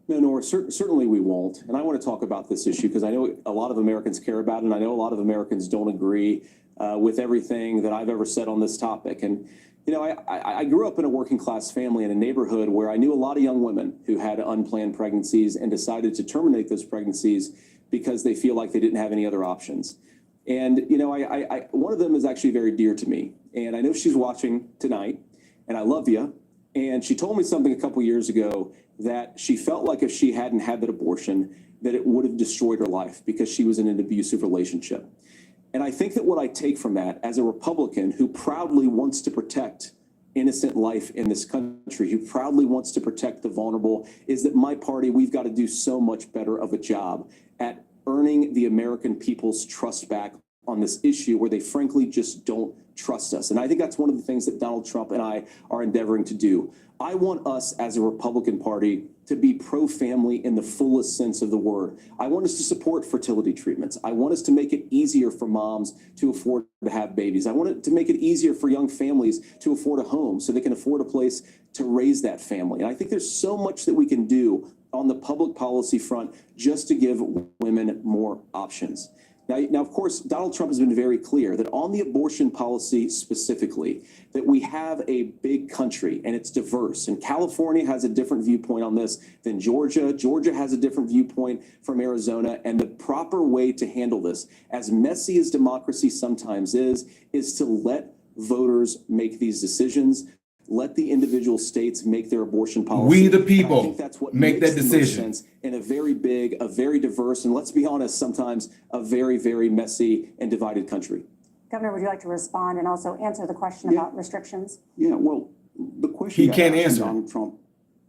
Speaker 8: No, Nora, certainly we won't. And I want to talk about this issue because I know a lot of Americans care about it, and I know a lot of Americans don't agree with everything that I've ever said on this topic. And, you know, I grew up in a working class family in a neighborhood where I knew a lot of young women who had unplanned pregnancies and decided to terminate those pregnancies because they feel like they didn't have any other options. And, you know, one of them is actually very dear to me. And I know she's watching tonight, and I love you. And she told me something a couple years ago that she felt like if she hadn't had that abortion, that it would have destroyed her life because she was in an abusive relationship. And I think that what I take from that as a Republican who proudly wants to protect innocent life in this country, who proudly wants to protect the vulnerable, is that my party, we've got to do so much better of a job at earning the American people's trust back on this issue where they frankly just don't trust us. And I think that's one of the things that Donald Trump and I are endeavoring to do. I want us as a Republican Party to be pro-family in the fullest sense of the word. I want us to support fertility treatments. I want us to make it easier for moms to afford to have babies. I want it to make it easier for young families to afford a home so they can afford a place to raise that family. And I think there's so much that we can do on the public policy front just to give women more options. Now, of course, Donald Trump has been very clear that on the abortion policy specifically, that we have a big country and it's diverse. And California has a different viewpoint on this than Georgia. Georgia has a different viewpoint from Arizona. And the proper way to handle this, as messy as democracy sometimes is to let voters make these decisions. Let the individual states make their abortion policy.
Speaker 1: We the people
Speaker 8: I think that's what
Speaker 1: make
Speaker 8: makes
Speaker 1: that
Speaker 8: the most
Speaker 1: decision.
Speaker 8: sense in a very big, a very diverse, and let's be honest, sometimes a very, very messy and divided country.
Speaker 10: Governor, would you like to respond and also answer the question about restrictions?
Speaker 7: Yeah, well, the question
Speaker 1: He can't answer.
Speaker 7: Donald Trump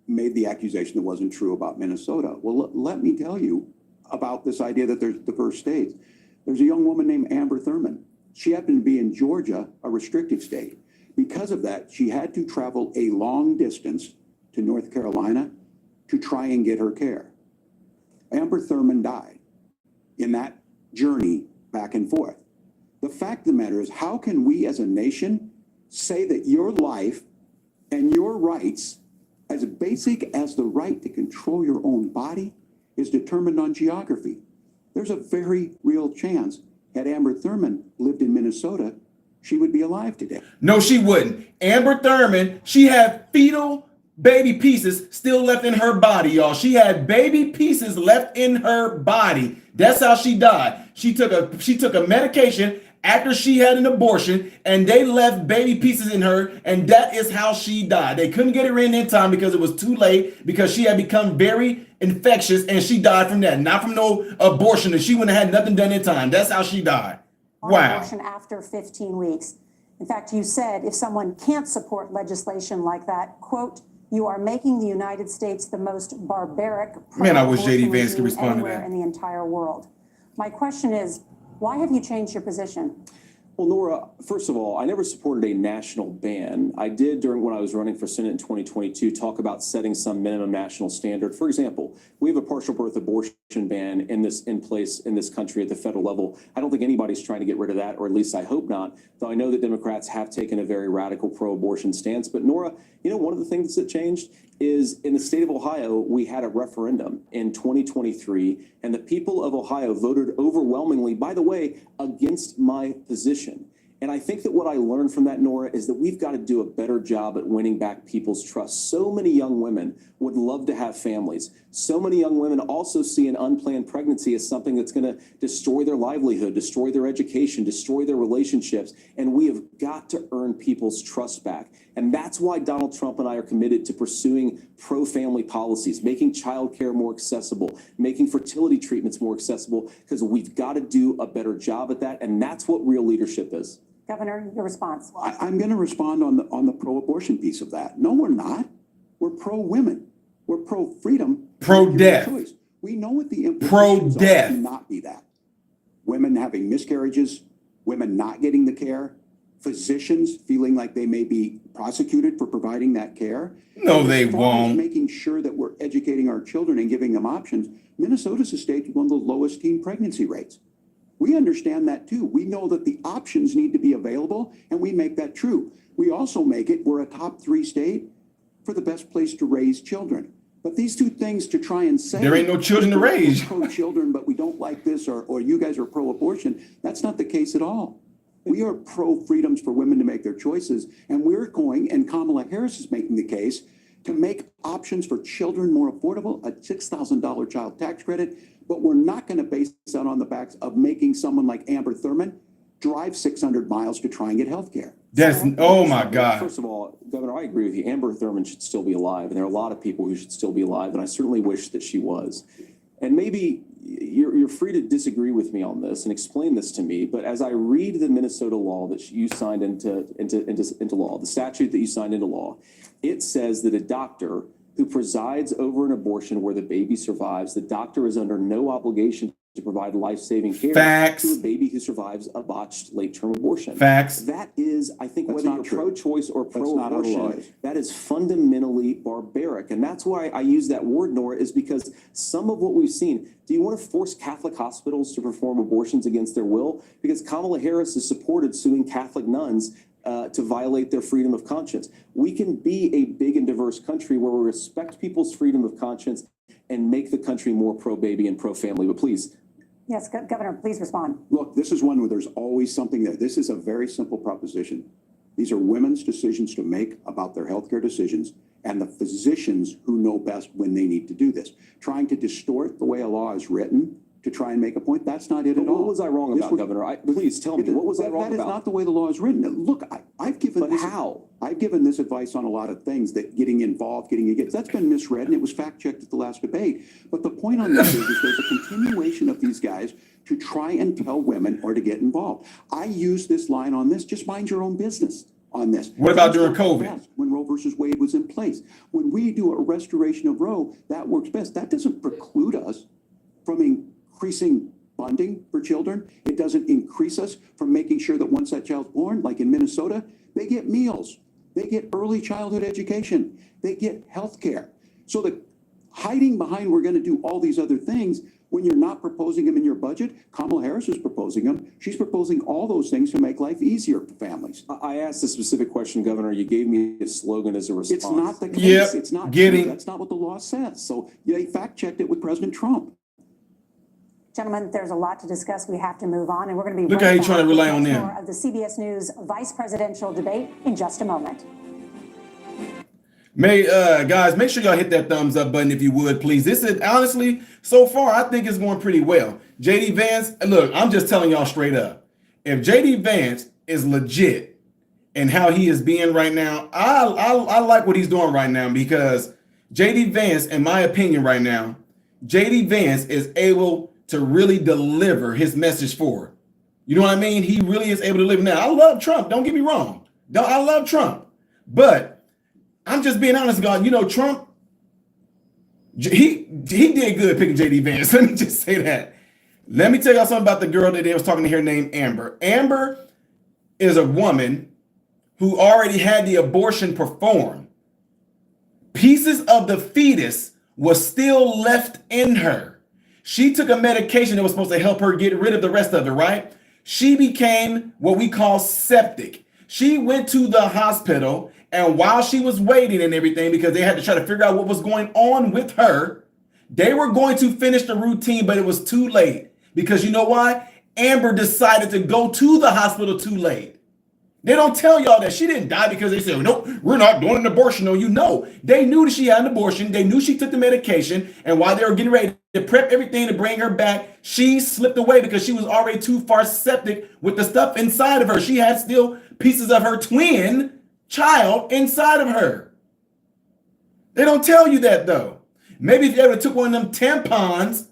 Speaker 7: made the accusation that wasn't true about Minnesota. Well, let me tell you about this idea that there's diverse states. There's a young woman named Amber Thurman. She happened to be in Georgia, a restricted state. Because of that, she had to travel a long distance to North Carolina to try and get her care. Amber Thurman died in that journey back and forth. The fact of the matter is, how can we as a nation say that your life and your rights, as basic as the right to control your own body, is determined on geography? There's a very real chance, had Amber Thurman lived in Minnesota, she would be alive today.
Speaker 1: No, she wouldn't. Amber Thurman, she had fetal baby pieces still left in her body, y'all. She had baby pieces left in her body. That's how she died. She took a medication after she had an abortion, and they left baby pieces in her, and that is how she died. They couldn't get her in time because it was too late, because she had become very infectious, and she died from that. Not from no abortion, and she wouldn't have had nothing done in time. That's how she died. Wow.
Speaker 10: Abortion after 15 weeks. In fact, you said if someone can't support legislation like that, quote, you are making the United States the most barbaric
Speaker 1: Man, I wish J.D. Vance could
Speaker 10: regime
Speaker 1: respond to
Speaker 10: anywhere
Speaker 1: that.
Speaker 10: in the entire world. My question is, Why have you changed your position?
Speaker 8: Well, Nora, first of all, I never supported a national ban. I did when I was running for Senate in 2022 talk about setting some minimum national standard. For example, we have a partial birth abortion ban in place in this country at the federal level. I don't think anybody's trying to get rid of that, or at least I hope not, though I know that Democrats have taken a very radical pro-abortion stance. But Nora, one of the things that changed is in the state of Ohio, we had a referendum in 2023, and the people of Ohio voted overwhelmingly, by the way, against my position. And I think that what I learned from that, Nora, is that we've got to do a better job at winning back people's trust. So many young women would love to have families. So many young women also see an unplanned pregnancy as something that's going to destroy their livelihood, destroy their education, destroy their relationships. And we have got to earn people's trust back. And that's why Donald Trump and I are committed to pursuing pro-family policies, making childcare more accessible, making fertility treatments more accessible, because we've got to do a better job at that. And that's what real leadership is.
Speaker 10: Governor, your response.
Speaker 7: I'm going to respond on the pro-abortion piece of that. No, we're not. We're pro-women. We're pro-freedom.
Speaker 1: Pro-death.
Speaker 7: We know what the implications are to not be that. Women having miscarriages, women not getting the care, physicians feeling like they may be prosecuted for providing that care.
Speaker 1: No, they won't.
Speaker 7: Making sure that we're educating our children and giving them options. Minnesota's a state with one of the lowest teen pregnancy rates. We understand that too. We know that the options need to be available, and we make that true. We also make it, we're a top 3 state for the best place to raise children. But these two things to try and say
Speaker 1: there ain't no children to raise.
Speaker 7: Pro-children, but we don't like this, or you guys are pro-abortion. That's not the case at all. We are pro-freedoms for women to make their choices, and we're going, and Kamala Harris is making the case, to make options for children more affordable, a $6,000 child tax credit, but we're not going to base that on the backs of making someone like Amber Thurman drive 600 miles to try and get health care.
Speaker 1: That's, oh my God.
Speaker 8: First of all, Governor, I agree with you. Amber Thurman should still be alive, and there are a lot of people who should still be alive, and I certainly wish that she was. And maybe you're free to disagree with me on this and explain this to me, but as I read the Minnesota law that you signed into law, the statute that you signed into law, it says that a doctor who presides over an abortion where the baby survives, the doctor is under no obligation to provide life-saving care to a baby who survives a botched late-term abortion.
Speaker 1: Facts.
Speaker 8: That is, I think, whether you're pro-choice or pro-abortion, that is fundamentally barbaric. And that's why I use that word, Nora, is because some of what we've seen, do you want to force Catholic hospitals to perform abortions against their will? Because Kamala Harris has supported suing Catholic nuns to violate their freedom of conscience. We can be a big and diverse country where we respect people's freedom of conscience and make the country more pro-baby and pro-family. But please.
Speaker 10: Yes, Governor, please respond.
Speaker 7: Look, this is one where there's always something there. This is a very simple proposition. These are women's decisions to make about their healthcare decisions, and the physicians who know best when they need to do this. Trying to distort the way a law is written to try and make a point, that's not it at all.
Speaker 8: What was I wrong about, Governor? Please tell me, what was I wrong about?
Speaker 7: That is not the way the law is written. Look, I've given I've given this advice on a lot of things, that getting involved, that's been misread, and it was fact-checked at the last debate. But the point on this is there's a continuation of these guys to try and tell women or to get involved. I use this line on this, just mind your own business on this.
Speaker 1: What about during COVID?
Speaker 7: When Roe versus Wade was in place. When we do a restoration of Roe, that works best. That doesn't preclude us from increasing funding for children. It doesn't increase us from making sure that once that child's born, like in Minnesota, they get meals, they get early childhood education, they get health care. So the hiding behind we're going to do all these other things when you're not proposing them in your budget, Kamala Harris is proposing them. She's proposing all those things to make life easier for families.
Speaker 8: I asked a specific question, Governor. You gave me a slogan as a response.
Speaker 7: It's not the case.
Speaker 1: Yep.
Speaker 7: It's not
Speaker 1: Getting.
Speaker 7: true. That's not what the law says. So they fact-checked it with President Trump.
Speaker 10: Gentlemen, there's a lot to discuss. We have to move on, and we're going to be
Speaker 1: Look how he's trying to rely on them.
Speaker 10: more of the CBS News vice presidential debate in just a moment.
Speaker 1: Guys, make sure y'all hit that thumbs up button if you would, please. This is honestly, so far, I think it's going pretty well. JD Vance, look, I'm just telling y'all straight up. If JD Vance is legit in how he is being right now, I like what he's doing right now, because JD Vance, in my opinion right now, JD Vance is able to really deliver his message forward. You know what I mean? He really is able to deliver. Now, I love Trump. Don't get me wrong. I love Trump. But I'm just being honest, God. You know, Trump, he did good picking JD Vance. Let me just say that. Let me tell y'all something about the girl that they was talking to here named Amber. Amber is a woman who already had the abortion performed. Pieces of the fetus was still left in her. She took a medication that was supposed to help her get rid of the rest of it, right? She became what we call septic. She went to the hospital, and while she was waiting and everything, because they had to try to figure out what was going on with her, they were going to finish the routine, but it was too late. Because you know why? Amber decided to go to the hospital too late. They don't tell y'all that she didn't die because they said, nope, we're not doing an abortion on you. No, they knew that she had an abortion. They knew she took the medication. And while they were getting ready to prep everything to bring her back, she slipped away because she was already too far septic with the stuff inside of her. She had still pieces of her twin child inside of her. They don't tell you that, though. Maybe if you ever took one of them tampons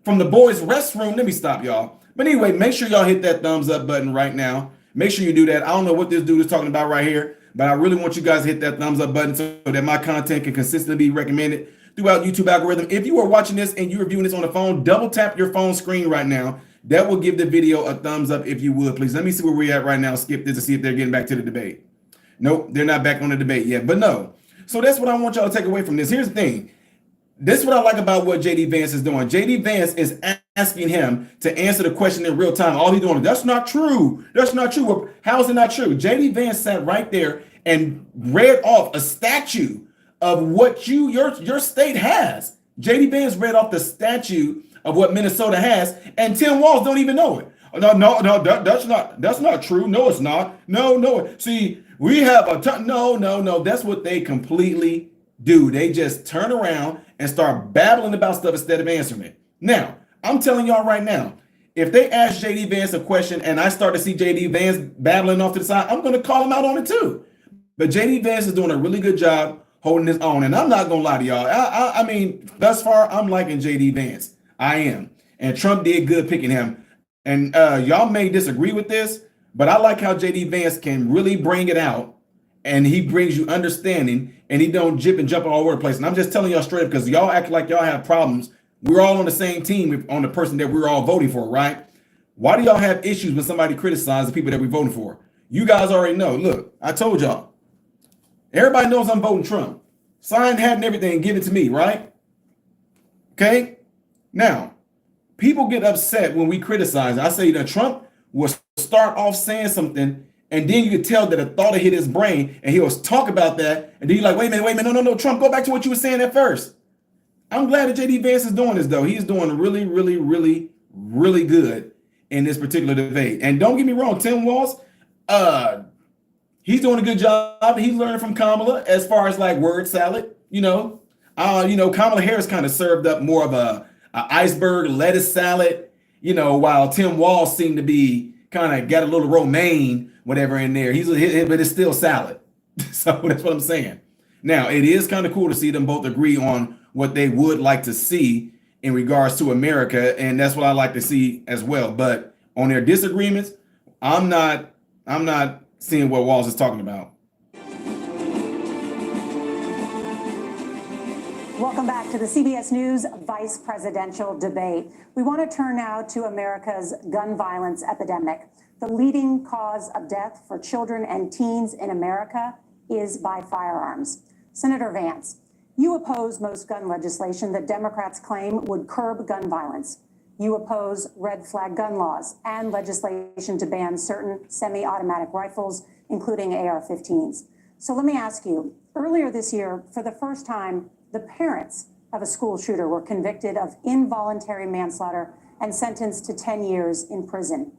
Speaker 1: from the boys' restroom. Let me stop, y'all. But anyway, make sure y'all hit that thumbs up button right now. Make sure you do that. I don't know what this dude is talking about right here, but I really want you guys to hit that thumbs up button so that my content can consistently be recommended throughout YouTube algorithm. If you are watching this and you're viewing this on the phone, double tap your phone screen right now. That will give the video a thumbs up if you would, please. Let me see where we're at right now. Skip this to see if they're getting back to the debate. Nope, they're not back on the debate yet, but no. So that's what I want y'all to take away from this. Here's the thing. This is what I like about what J.D. Vance is doing. J.D. Vance is asking him to answer the question in real time. All he's doing is, that's not true. That's not true. Well, how is it not true? J.D. Vance sat right there and read off a statute of what your state has. J.D. Vance read off the statute of what Minnesota has, and Tim Walz don't even know it. No, that's not true. No, it's not. No. See, we have no. That's what they completely do. They just turn around and start babbling about stuff instead of answering it. Now, I'm telling y'all right now, if they ask J.D. Vance a question and I start to see J.D. Vance babbling off to the side, I'm going to call him out on it too. But J.D. Vance is doing a really good job holding his own. And I'm not going to lie to y'all. I mean, thus far, I'm liking J.D. Vance. I am. And Trump did good picking him. And y'all may disagree with this, but I like how J.D. Vance can really bring it out. And he brings you understanding, and he don't jip and jump all over the place. And I'm just telling y'all straight up, because y'all act like y'all have problems. We're all on the same team on the person that we're all voting for, right? Why do y'all have issues when somebody criticizes the people that we're voting for? You guys already know. Look, I told y'all. Everybody knows I'm voting Trump. Sign, hat, and everything, give it to me, right? Okay? Now, people get upset when we criticize. I say that Trump will start off saying something, and then you can tell that a thought will hit his brain, and he'll talk about that. And then you're like, wait a minute, no, Trump, go back to what you were saying at first. I'm glad that J.D. Vance is doing this, though. He's doing really, really, really, really good in this particular debate. And don't get me wrong, Tim Walz, he's doing a good job. He's learning from Kamala as far as like word salad. Kamala Harris kind of served up more of a iceberg lettuce salad, while Tim Walz seemed to be kind of got a little romaine, whatever in there. But it's still salad. So that's what I'm saying. Now, it is kind of cool to see them both agree on what they would like to see in regards to America. And that's what I like to see as well. But on their disagreements, I'm not seeing what Walz is talking about.
Speaker 10: Welcome back to the CBS News Vice Presidential Debate. We want to turn now to America's gun violence epidemic. The leading cause of death for children and teens in America is by firearms. Senator Vance, you oppose most gun legislation that Democrats claim would curb gun violence. You oppose red flag gun laws and legislation to ban certain semi-automatic rifles, including AR-15s. So let me ask you, earlier this year, for the first time, the parents of a school shooter were convicted of involuntary manslaughter and sentenced to 10 years in prison.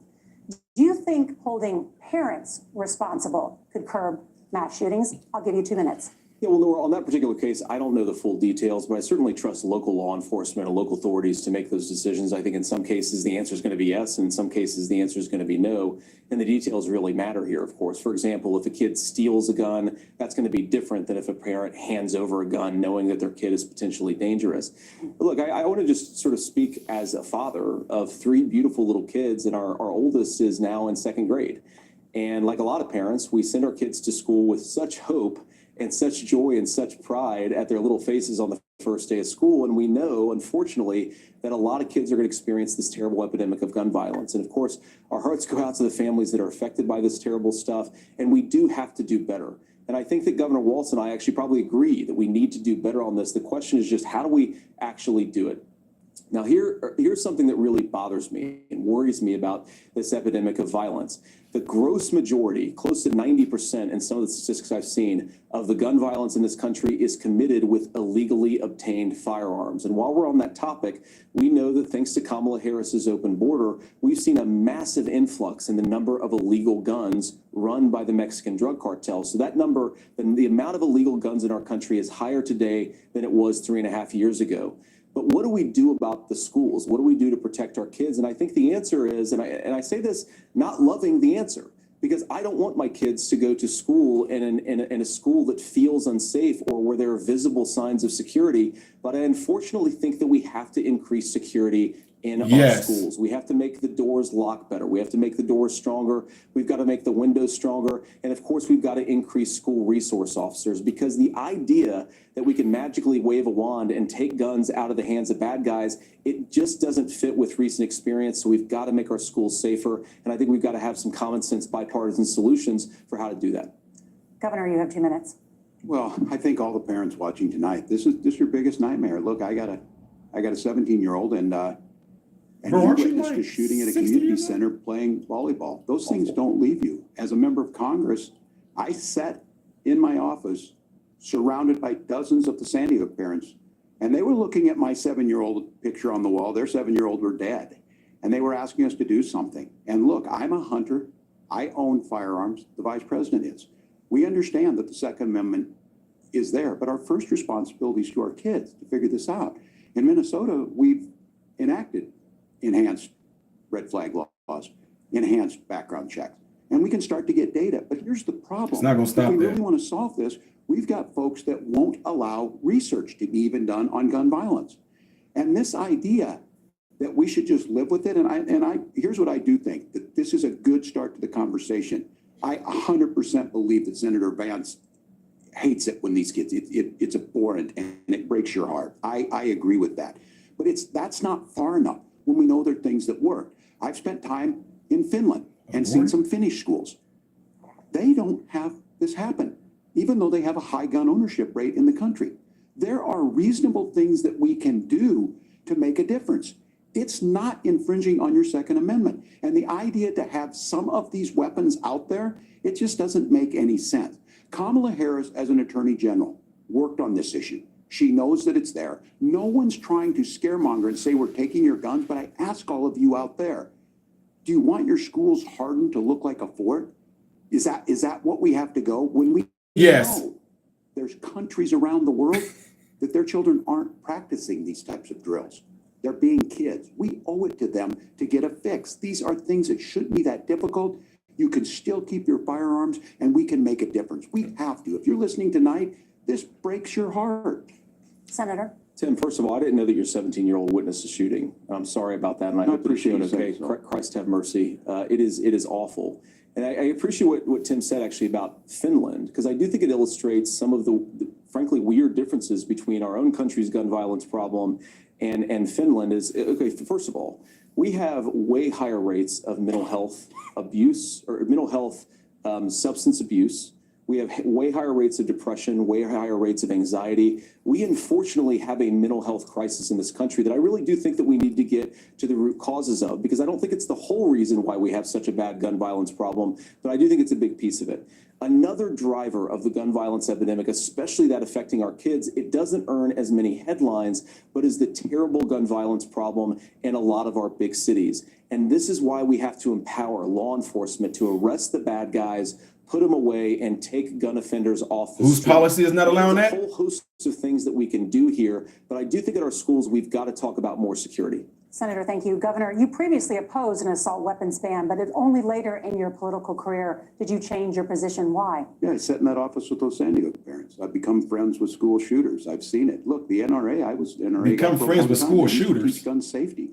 Speaker 10: Do you think holding parents responsible could curb mass shootings? I'll give you 2 minutes.
Speaker 8: Yeah, well, Laura, on that particular case, I don't know the full details, but I certainly trust local law enforcement and local authorities to make those decisions. I think in some cases the answer is going to be yes, and in some cases the answer is going to be no. And the details really matter here, of course. For example, if a kid steals a gun, that's going to be different than if a parent hands over a gun knowing that their kid is potentially dangerous. But look, I want to just sort of speak as a father of 3 beautiful little kids, and our oldest is now in 2nd grade. And like a lot of parents, we send our kids to school with such hope and such joy and such pride at their little faces on the first day of school. And we know, unfortunately, that a lot of kids are going to experience this terrible epidemic of gun violence. And of course, our hearts go out to the families that are affected by this terrible stuff. And we do have to do better. And I think that Governor Walz and I actually probably agree that we need to do better on this. The question is just, how do we actually do it? Now, here's something that really bothers me and worries me about this epidemic of violence. The gross majority, close to 90% in some of the statistics I've seen, of the gun violence in this country is committed with illegally obtained firearms. And while we're on that topic, we know that thanks to Kamala Harris's open border, we've seen a massive influx in the number of illegal guns run by the Mexican drug cartel. So that number, the amount of illegal guns in our country is higher today than it was 3.5 years ago. But what do we do about the schools? What do we do to protect our kids? And I think the answer is, and I say this not loving the answer, because I don't want my kids to go to school in a school that feels unsafe or where there are visible signs of security. But I unfortunately think that we have to increase security in our schools. We have to make the doors lock better. We have to make the doors stronger. We've got to make the windows stronger. And of course, we've got to increase school resource officers, because the idea that we can magically wave a wand and take guns out of the hands of bad guys, it just doesn't fit with recent experience. So we've got to make our schools safer. And I think we've got to have some common sense bipartisan solutions for how to do that.
Speaker 10: Governor, you have 2 minutes.
Speaker 7: Well, I think all the parents watching tonight, this is your biggest nightmare. Look, I got a 17-year-old and he witnessed a shooting at a community center playing volleyball. Those things don't leave you. As a member of Congress, I sat in my office surrounded by dozens of the Sandy Hook parents, and they were looking at my 7-year-old picture on the wall. Their 7-year-old were dead, and they were asking us to do something. And look, I'm a hunter. I own firearms. The vice president is. We understand that the Second Amendment is there, but our first responsibility is to our kids to figure this out. In Minnesota, we've enacted enhanced red flag laws, enhanced background checks, and we can start to get data. But here's the problem.
Speaker 1: It's not going to stop there.
Speaker 7: If we really want to solve this, we've got folks that won't allow research to be even done on gun violence. And this idea that we should just live with it, and I here's what I do think, that this is a good start to the conversation. I 100% believe that Senator Vance hates it when these kids, it's abhorrent and it breaks your heart. I agree with that. But that's not far enough when we know there are things that work. I've spent time in Finland and seen some Finnish schools. They don't have this happen, even though they have a high gun ownership rate in the country. There are reasonable things that we can do to make a difference. It's not infringing on your Second Amendment. And the idea to have some of these weapons out there, it just doesn't make any sense. Kamala Harris, as an attorney general, worked on this issue. She knows that it's there. No one's trying to scaremonger and say we're taking your guns, but I ask all of you out there, do you want your schools hardened to look like a fort? Is that what we have to go? When we know there's countries around the world that their children aren't practicing these types of drills. They're being kids. We owe it to them to get a fix. These are things that shouldn't be that difficult. You can still keep your firearms and we can make a difference. We have to. If you're listening tonight, this breaks your heart.
Speaker 10: Senator.
Speaker 8: Tim, first of all, I didn't know that your 17-year-old witnessed a shooting. I'm sorry about that, and I hope that you're doing okay. Christ have mercy. It is awful. And I appreciate what Tim said actually about Finland, because I do think it illustrates some of the frankly weird differences between our own country's gun violence problem and Finland. Is okay, first of all, we have way higher rates of mental health abuse or mental health substance abuse. We have way higher rates of depression, way higher rates of anxiety. We unfortunately have a mental health crisis in this country that I really do think that we need to get to the root causes of, because I don't think it's the whole reason why we have such a bad gun violence problem, but I do think it's a big piece of it. Another driver of the gun violence epidemic, especially that affecting our kids, it doesn't earn as many headlines, but is the terrible gun violence problem in a lot of our big cities. And this is why we have to empower law enforcement to arrest the bad guys, put them away, and take gun offenders off the street.
Speaker 1: Whose policy is not allowing that?
Speaker 8: There's a whole host of things that we can do here, but I do think at our schools, we've got to talk about more security.
Speaker 10: Senator, thank you. Governor, you previously opposed an assault weapons ban, but only later in your political career did you change your position. Why?
Speaker 7: Yeah, I sat in that office with those Sandy Hook parents. I've become friends with school shooters. I've seen it. Look, the NRA, I was NRA.
Speaker 1: Become friends with school shooters.
Speaker 7: Teach gun safety.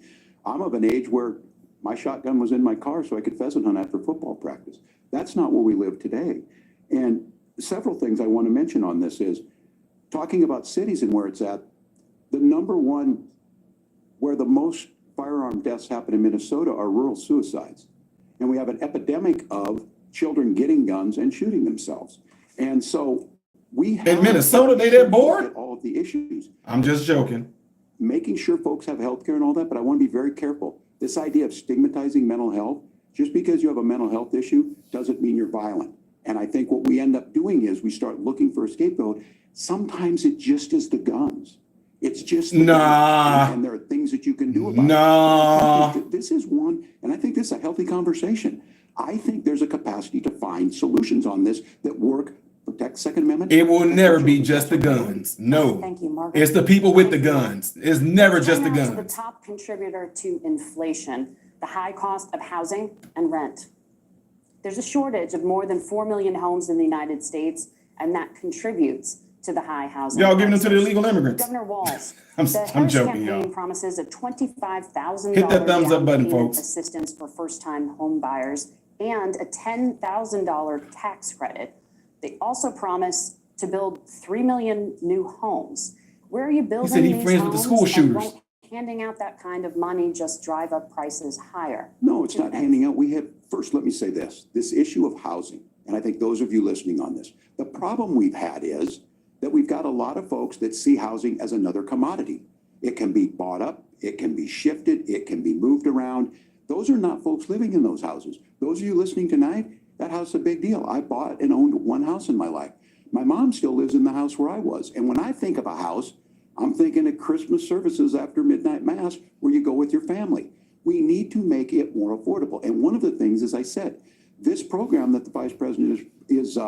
Speaker 7: I'm of an age where my shotgun was in my car so I could pheasant hunt after football practice. That's not where we live today. And several things I want to mention on this is talking about cities and where it's at. The number one, where the most firearm deaths happen in Minnesota are rural suicides. And we have an epidemic of children getting guns and shooting themselves. And so we have—
Speaker 1: In Minnesota, they that bored?
Speaker 7: All of the issues.
Speaker 1: I'm just joking.
Speaker 7: Making sure folks have health care and all that, but I want to be very careful. This idea of stigmatizing mental health, just because you have a mental health issue doesn't mean you're violent. And I think what we end up doing is we start looking for a scapegoat. Sometimes it just is the guns. It's just the guns. And there are things that you can do about it. This is one, and I think this is a healthy conversation. I think there's a capacity to find solutions on this that work, protect Second Amendment.
Speaker 1: It will never be just the guns. No.
Speaker 6: Thank you, Margaret.
Speaker 1: It's the people with the guns. It's never just the
Speaker 6: To the
Speaker 1: guns.
Speaker 6: top contributor to inflation, the high cost of housing and rent. There's a shortage of more than 4 million homes in the United States, and that contributes to the high housing.
Speaker 1: Y'all giving them to the illegal immigrants.
Speaker 6: Governor Walz,
Speaker 1: I'm
Speaker 6: the Harris
Speaker 1: joking,
Speaker 6: campaign
Speaker 1: y'all.
Speaker 6: promises a $25,000
Speaker 1: Hit that thumbs up button,
Speaker 6: down payment
Speaker 1: folks.
Speaker 6: assistance for first-time home buyers and a $10,000 tax credit. They also promise to build 3 million new homes. Where are you building
Speaker 1: said he
Speaker 6: these
Speaker 1: friends with the
Speaker 6: homes,
Speaker 1: school
Speaker 6: and
Speaker 1: shooters.
Speaker 6: won't handing out that kind of money just drive up prices higher?
Speaker 7: No, it's not handing out. First, let me say this issue of housing, and I think those of you listening on this, the problem we've had is that we've got a lot of folks that see housing as another commodity. It can be bought up, it can be shifted, it can be moved around. Those are not folks living in those houses. Those of you listening tonight, that house is a big deal. I bought and owned one house in my life. My mom still lives in the house where I was. And when I think of a house, I'm thinking of Christmas services after midnight mass where you go with your family. We need to make it more affordable. And one of the things, as I said, this program that the Vice President is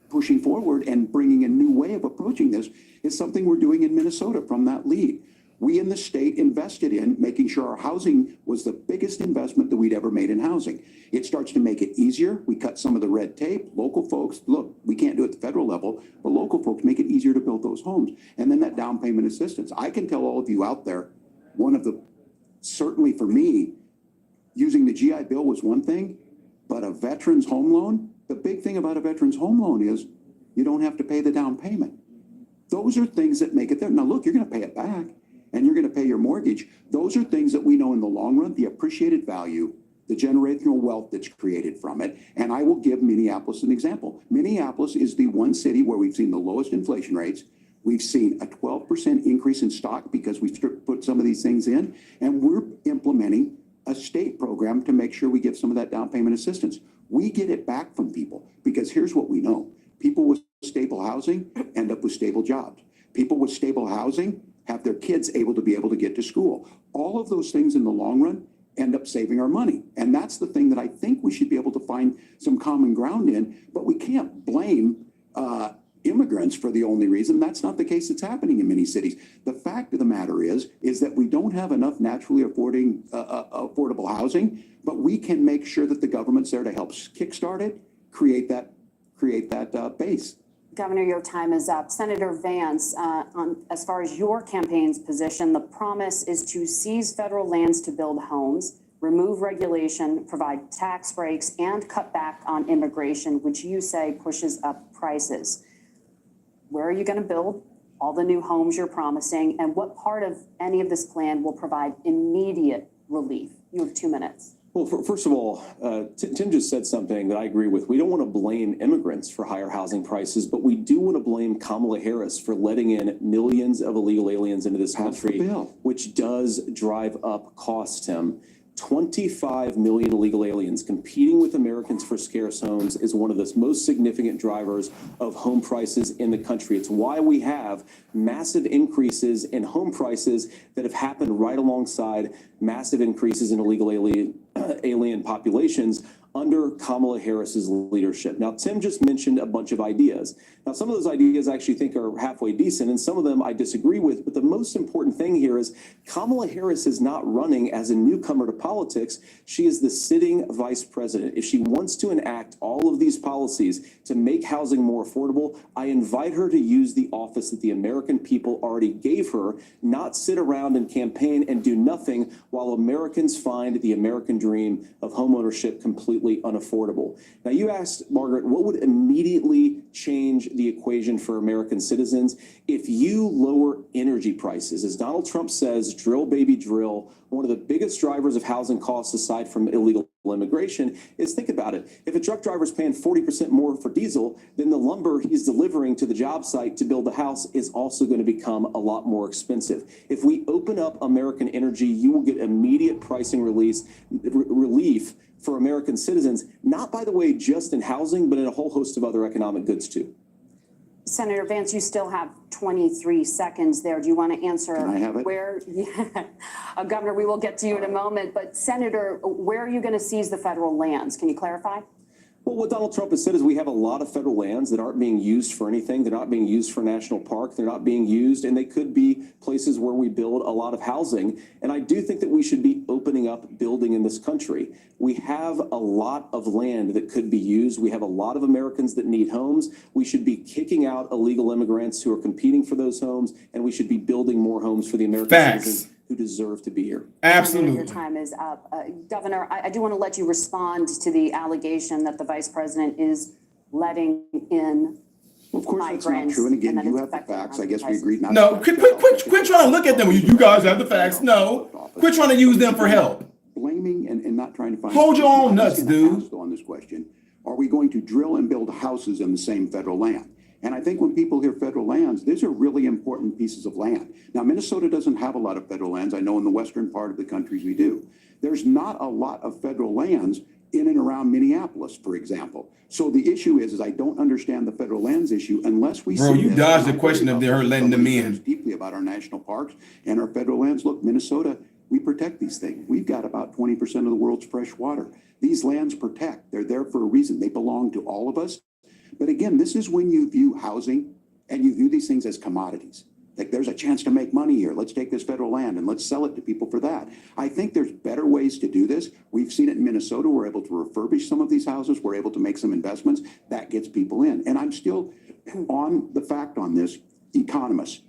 Speaker 7: pushing forward and bringing a new way of approaching this is something we're doing in Minnesota from that lead. We in the state invested in making sure our housing was the biggest investment that we'd ever made in housing. It starts to make it easier. We cut some of the red tape. Local folks, look, we can't do it at the federal level, but local folks make it easier to build those homes. And then that down payment assistance. I can tell all of you out there, certainly for me, using the GI Bill was one thing, but a veteran's home loan, the big thing about a veteran's home loan is you don't have to pay the down payment. Those are things that make it there. Now, look, you're going to pay it back and you're going to pay your mortgage. Those are things that we know in the long run, the appreciated value, the generational wealth that's created from it. And I will give Minneapolis an example. Minneapolis is the one city where we've seen the lowest inflation rates. We've seen a 12% increase in stock because we put some of these things in, and we're implementing a state program to make sure we give some of that down payment assistance. We get it back from people because here's what we know. People with stable housing end up with stable jobs. People with stable housing have their kids able to get to school. All of those things in the long run end up saving our money. And that's the thing that I think we should be able to find some common ground in, but we can't blame immigrants for the only reason. That's not the case that's happening in many cities. The fact of the matter is that we don't have enough naturally affordable housing, but we can make sure that the government's there to help kickstart it, create that base.
Speaker 6: Governor, your time is up. Senator Vance, as far as your campaign's position, the promise is to seize federal lands to build homes, remove regulation, provide tax breaks, and cut back on immigration, which you say pushes up prices. Where are you going to build all the new homes you're promising, and what part of any of this plan will provide immediate relief? You have 2 minutes.
Speaker 8: Well, first of all, Tim just said something that I agree with. We don't want to blame immigrants for higher housing prices, but we do want to blame Kamala Harris for letting in millions of illegal aliens into this country, which does drive up costs, Tim. 25 million illegal aliens competing with Americans for scarce homes is one of the most significant drivers of home prices in the country. It's why we have massive increases in home prices that have happened right alongside massive increases in illegal alien populations under Kamala Harris's leadership. Now, Tim just mentioned a bunch of ideas. Now, some of those ideas I actually think are halfway decent, and some of them I disagree with. But the most important thing here is Kamala Harris is not running as a newcomer to politics. She is the sitting vice president. If she wants to enact all of these policies to make housing more affordable, I invite her to use the office that the American people already gave her, not sit around and campaign and do nothing while Americans find the American dream of homeownership completely absolutely unaffordable. Now, you asked, Margaret, what would immediately change the equation for American citizens? If you lower energy prices, as Donald Trump says, drill, baby, drill, one of the biggest drivers of housing costs aside from illegal immigration is, think about it. If a truck driver is paying 40% more for diesel, then the lumber he's delivering to the job site to build the house is also going to become a lot more expensive. If we open up American energy, you will get immediate pricing relief for American citizens, not, by the way, just in housing, but in a whole host of other economic goods too.
Speaker 2: Senator Vance, you still have 23 seconds there. Do you want to answer?
Speaker 7: Can I have it?
Speaker 2: Where, yeah. Governor, we will get to you in a moment, but Senator, where are you going to seize the federal lands? Can you clarify?
Speaker 8: Well, what Donald Trump has said is we have a lot of federal lands that aren't being used for anything. They're not being used for national park. They're not being used, and they could be places where we build a lot of housing. And I do think that we should be opening up building in this country. We have a lot of land that could be used. We have a lot of Americans that need homes. We should be kicking out illegal immigrants who are competing for those homes, and we should be building more homes for the American citizens who deserve to be here.
Speaker 1: Absolutely.
Speaker 2: Your time is up. Governor, I do want to let you respond to the allegation that the vice president is letting in
Speaker 7: Of course, that's not
Speaker 2: migrants,
Speaker 7: true. And again,
Speaker 2: that
Speaker 7: you
Speaker 2: it's
Speaker 7: have the
Speaker 2: affecting
Speaker 7: facts. I
Speaker 2: housing
Speaker 7: guess we
Speaker 2: prices.
Speaker 7: agreed not
Speaker 1: No,
Speaker 7: to.
Speaker 1: quit trying to look at them. You guys have the facts. No, quit trying to use them for help.
Speaker 7: Blaming and not trying to find.
Speaker 1: Hold your own
Speaker 7: I'm
Speaker 1: nuts,
Speaker 7: just gonna
Speaker 1: dude.
Speaker 7: ask, though, on this question, are we going to drill and build houses in the same federal land? And I think when people hear federal lands, these are really important pieces of land. Now, Minnesota doesn't have a lot of federal lands. I know in the western part of the country we do. There's not a lot of federal lands in and around Minneapolis, for example. So the issue is I don't understand the federal lands issue unless we.
Speaker 1: Bro,
Speaker 7: see
Speaker 1: you
Speaker 7: this,
Speaker 1: dodged
Speaker 7: and
Speaker 1: the
Speaker 7: I
Speaker 1: question
Speaker 7: worry
Speaker 1: of
Speaker 7: about
Speaker 1: her letting them
Speaker 7: somebody who
Speaker 1: in.
Speaker 7: cares deeply about our national parks and our federal lands. Look, Minnesota, we protect these things. We've got about 20% of the world's fresh water. These lands protect. They're there for a reason. They belong to all of us. But again, this is when you view housing and you view these things as commodities. Like, there's a chance to make money here. Let's take this federal land and let's sell it to people for that. I think there's better ways to do this. We've seen it in Minnesota. We're able to refurbish some of these houses. We're able to make some investments. That gets people in. And I'm still on the fact on this. Economists,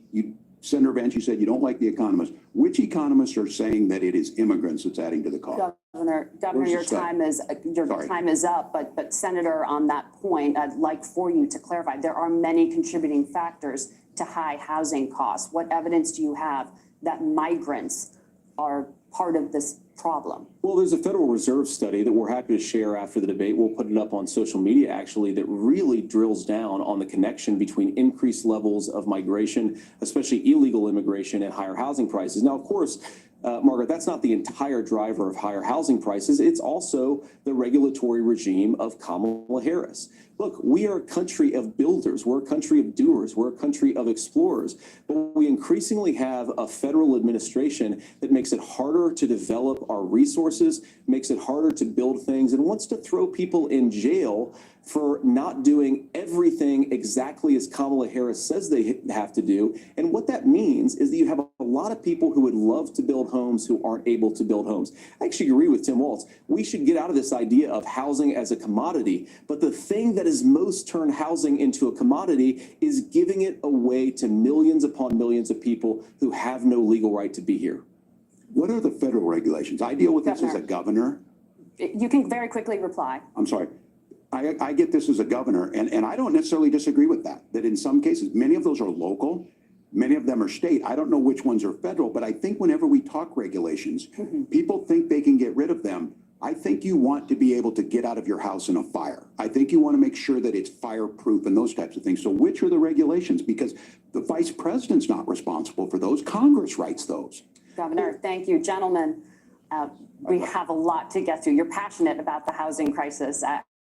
Speaker 7: Senator Vance, you said you don't like the economists. Which economists are saying that it is immigrants that's adding to the cost?
Speaker 2: Governor,
Speaker 7: Where's
Speaker 2: your
Speaker 7: the study?
Speaker 2: time is up, but Senator, on that point, I'd like for you to clarify. There are many contributing factors to high housing costs. What evidence do you have that migrants are part of this problem?
Speaker 8: Well, there's a Federal Reserve study that we're happy to share after the debate. We'll put it up on social media, actually, that really drills down on the connection between increased levels of migration, especially illegal immigration, and higher housing prices. Now, of course, Margaret, that's not the entire driver of higher housing prices. It's also the regulatory regime of Kamala Harris. Look, we are a country of builders. We're a country of doers. We're a country of explorers. But we increasingly have a federal administration that makes it harder to develop our resources, makes it harder to build things, and wants to throw people in jail for not doing everything exactly as Kamala Harris says they have to do. And what that means is that you have a lot of people who would love to build homes who aren't able to build homes. I actually agree with Tim Walz. We should get out of this idea of housing as a commodity. But the thing that has most turned housing into a commodity is giving it away to millions upon millions of people who have no legal right to be here.
Speaker 7: What are the federal regulations? I deal with this as a governor.
Speaker 2: You can very quickly reply.
Speaker 7: I'm sorry. I get this as a governor, and I don't necessarily disagree with that in some cases, many of those are local, many of them are state. I don't know which ones are federal, but I think whenever we talk regulations, people think they can get rid of them. I think you want to be able to get out of your house in a fire. I think you want to make sure that it's fireproof and those types of things. So which are the regulations? Because the vice president's not responsible for those. Congress writes those.
Speaker 2: Governor, thank you. Gentlemen, we have a lot to get to. You're passionate about the housing crisis,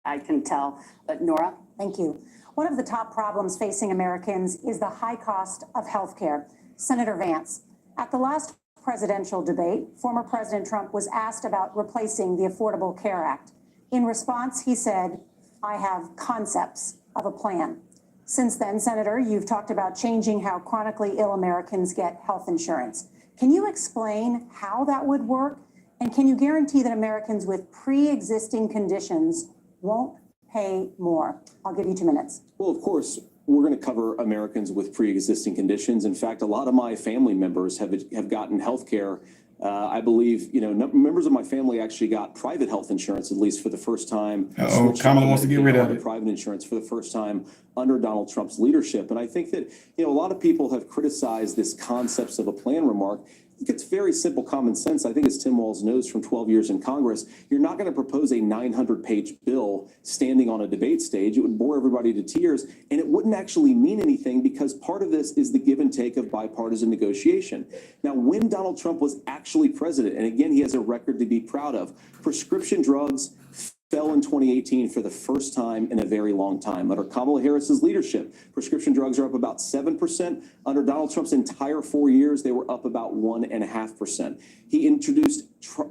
Speaker 2: I can tell. But Nora?
Speaker 10: Thank you. One of the top problems facing Americans is the high cost of health care. Senator Vance, at the last presidential debate, former President Trump was asked about replacing the Affordable Care Act. In response, he said, "I have concepts of a plan." Since then, Senator, you've talked about changing how chronically ill Americans get health insurance. Can you explain how that would work? And can you guarantee that Americans with pre-existing conditions won't pay more? I'll give you 2 minutes.
Speaker 8: Well, of course, we're going to cover Americans with pre-existing conditions. In fact, a lot of my family members have gotten health care I believe, members of my family actually got private health insurance, at least for the first time.
Speaker 1: Kamala wants to get rid of it.
Speaker 8: Private insurance for the first time under Donald Trump's leadership. And I think that, a lot of people have criticized this concepts of a plan remark. I think it's very simple common sense. I think as Tim Walz knows from 12 years in Congress, you're not going to propose a 900-page bill standing on a debate stage. It would bore everybody to tears, and it wouldn't actually mean anything because part of this is the give and take of bipartisan negotiation. Now, when Donald Trump was actually president, and again, he has a record to be proud of, prescription drugs fell in 2018 for the first time in a very long time. Under Kamala Harris's leadership, prescription drugs are up about 7%. Under Donald Trump's entire 4 years, they were up about 1.5%. He introduced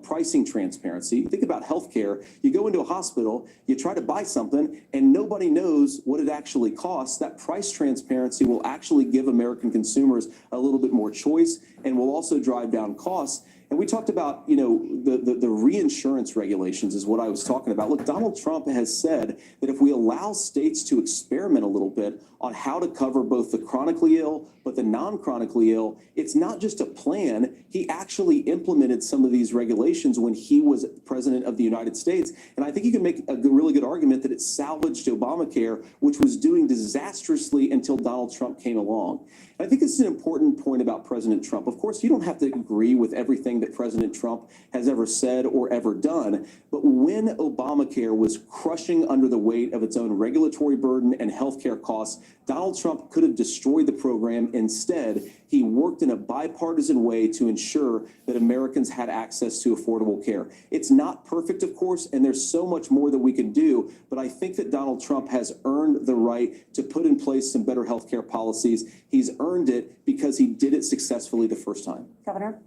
Speaker 8: pricing transparency. Think about healthcare. You go into a hospital, you try to buy something, and nobody knows what it actually costs. That price transparency will actually give American consumers a little bit more choice and will also drive down costs. And we talked about, the reinsurance regulations is what I was talking about. Look, Donald Trump has said that if we allow states to experiment a little bit on how to cover both the chronically ill, but the non-chronically ill, it's not just a plan. He actually implemented some of these regulations when he was president of the United States. And I think you can make a really good argument that it salvaged Obamacare, which was doing disastrously until Donald Trump came along. And I think this is an important point about President Trump. Of course, you don't have to agree with everything that President Trump has ever said or ever done. But when Obamacare was crushing under the weight of its own regulatory burden and healthcare costs, Donald Trump could have destroyed the program. Instead, he worked in a bipartisan way to ensure that Americans had access to affordable care. It's not perfect, of course, and there's so much more that we can do. But I think that Donald Trump has earned the right to put in place some better healthcare policies. He's earned it because he did it successfully the first time.
Speaker 10: Governor?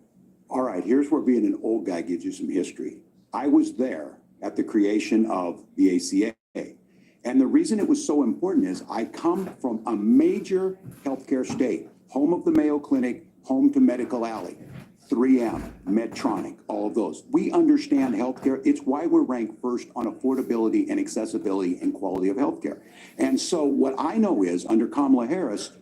Speaker 7: All right, here's where being an old guy gives you some history. I was there at the creation of the ACA. And the reason it was so important is I come from a major healthcare state, home of the Mayo Clinic, home to Medical Alley, 3M, Medtronic, all of those. We understand healthcare. It's why we're ranked first on affordability and accessibility and quality of healthcare. And so what I know is under Kamala Harris,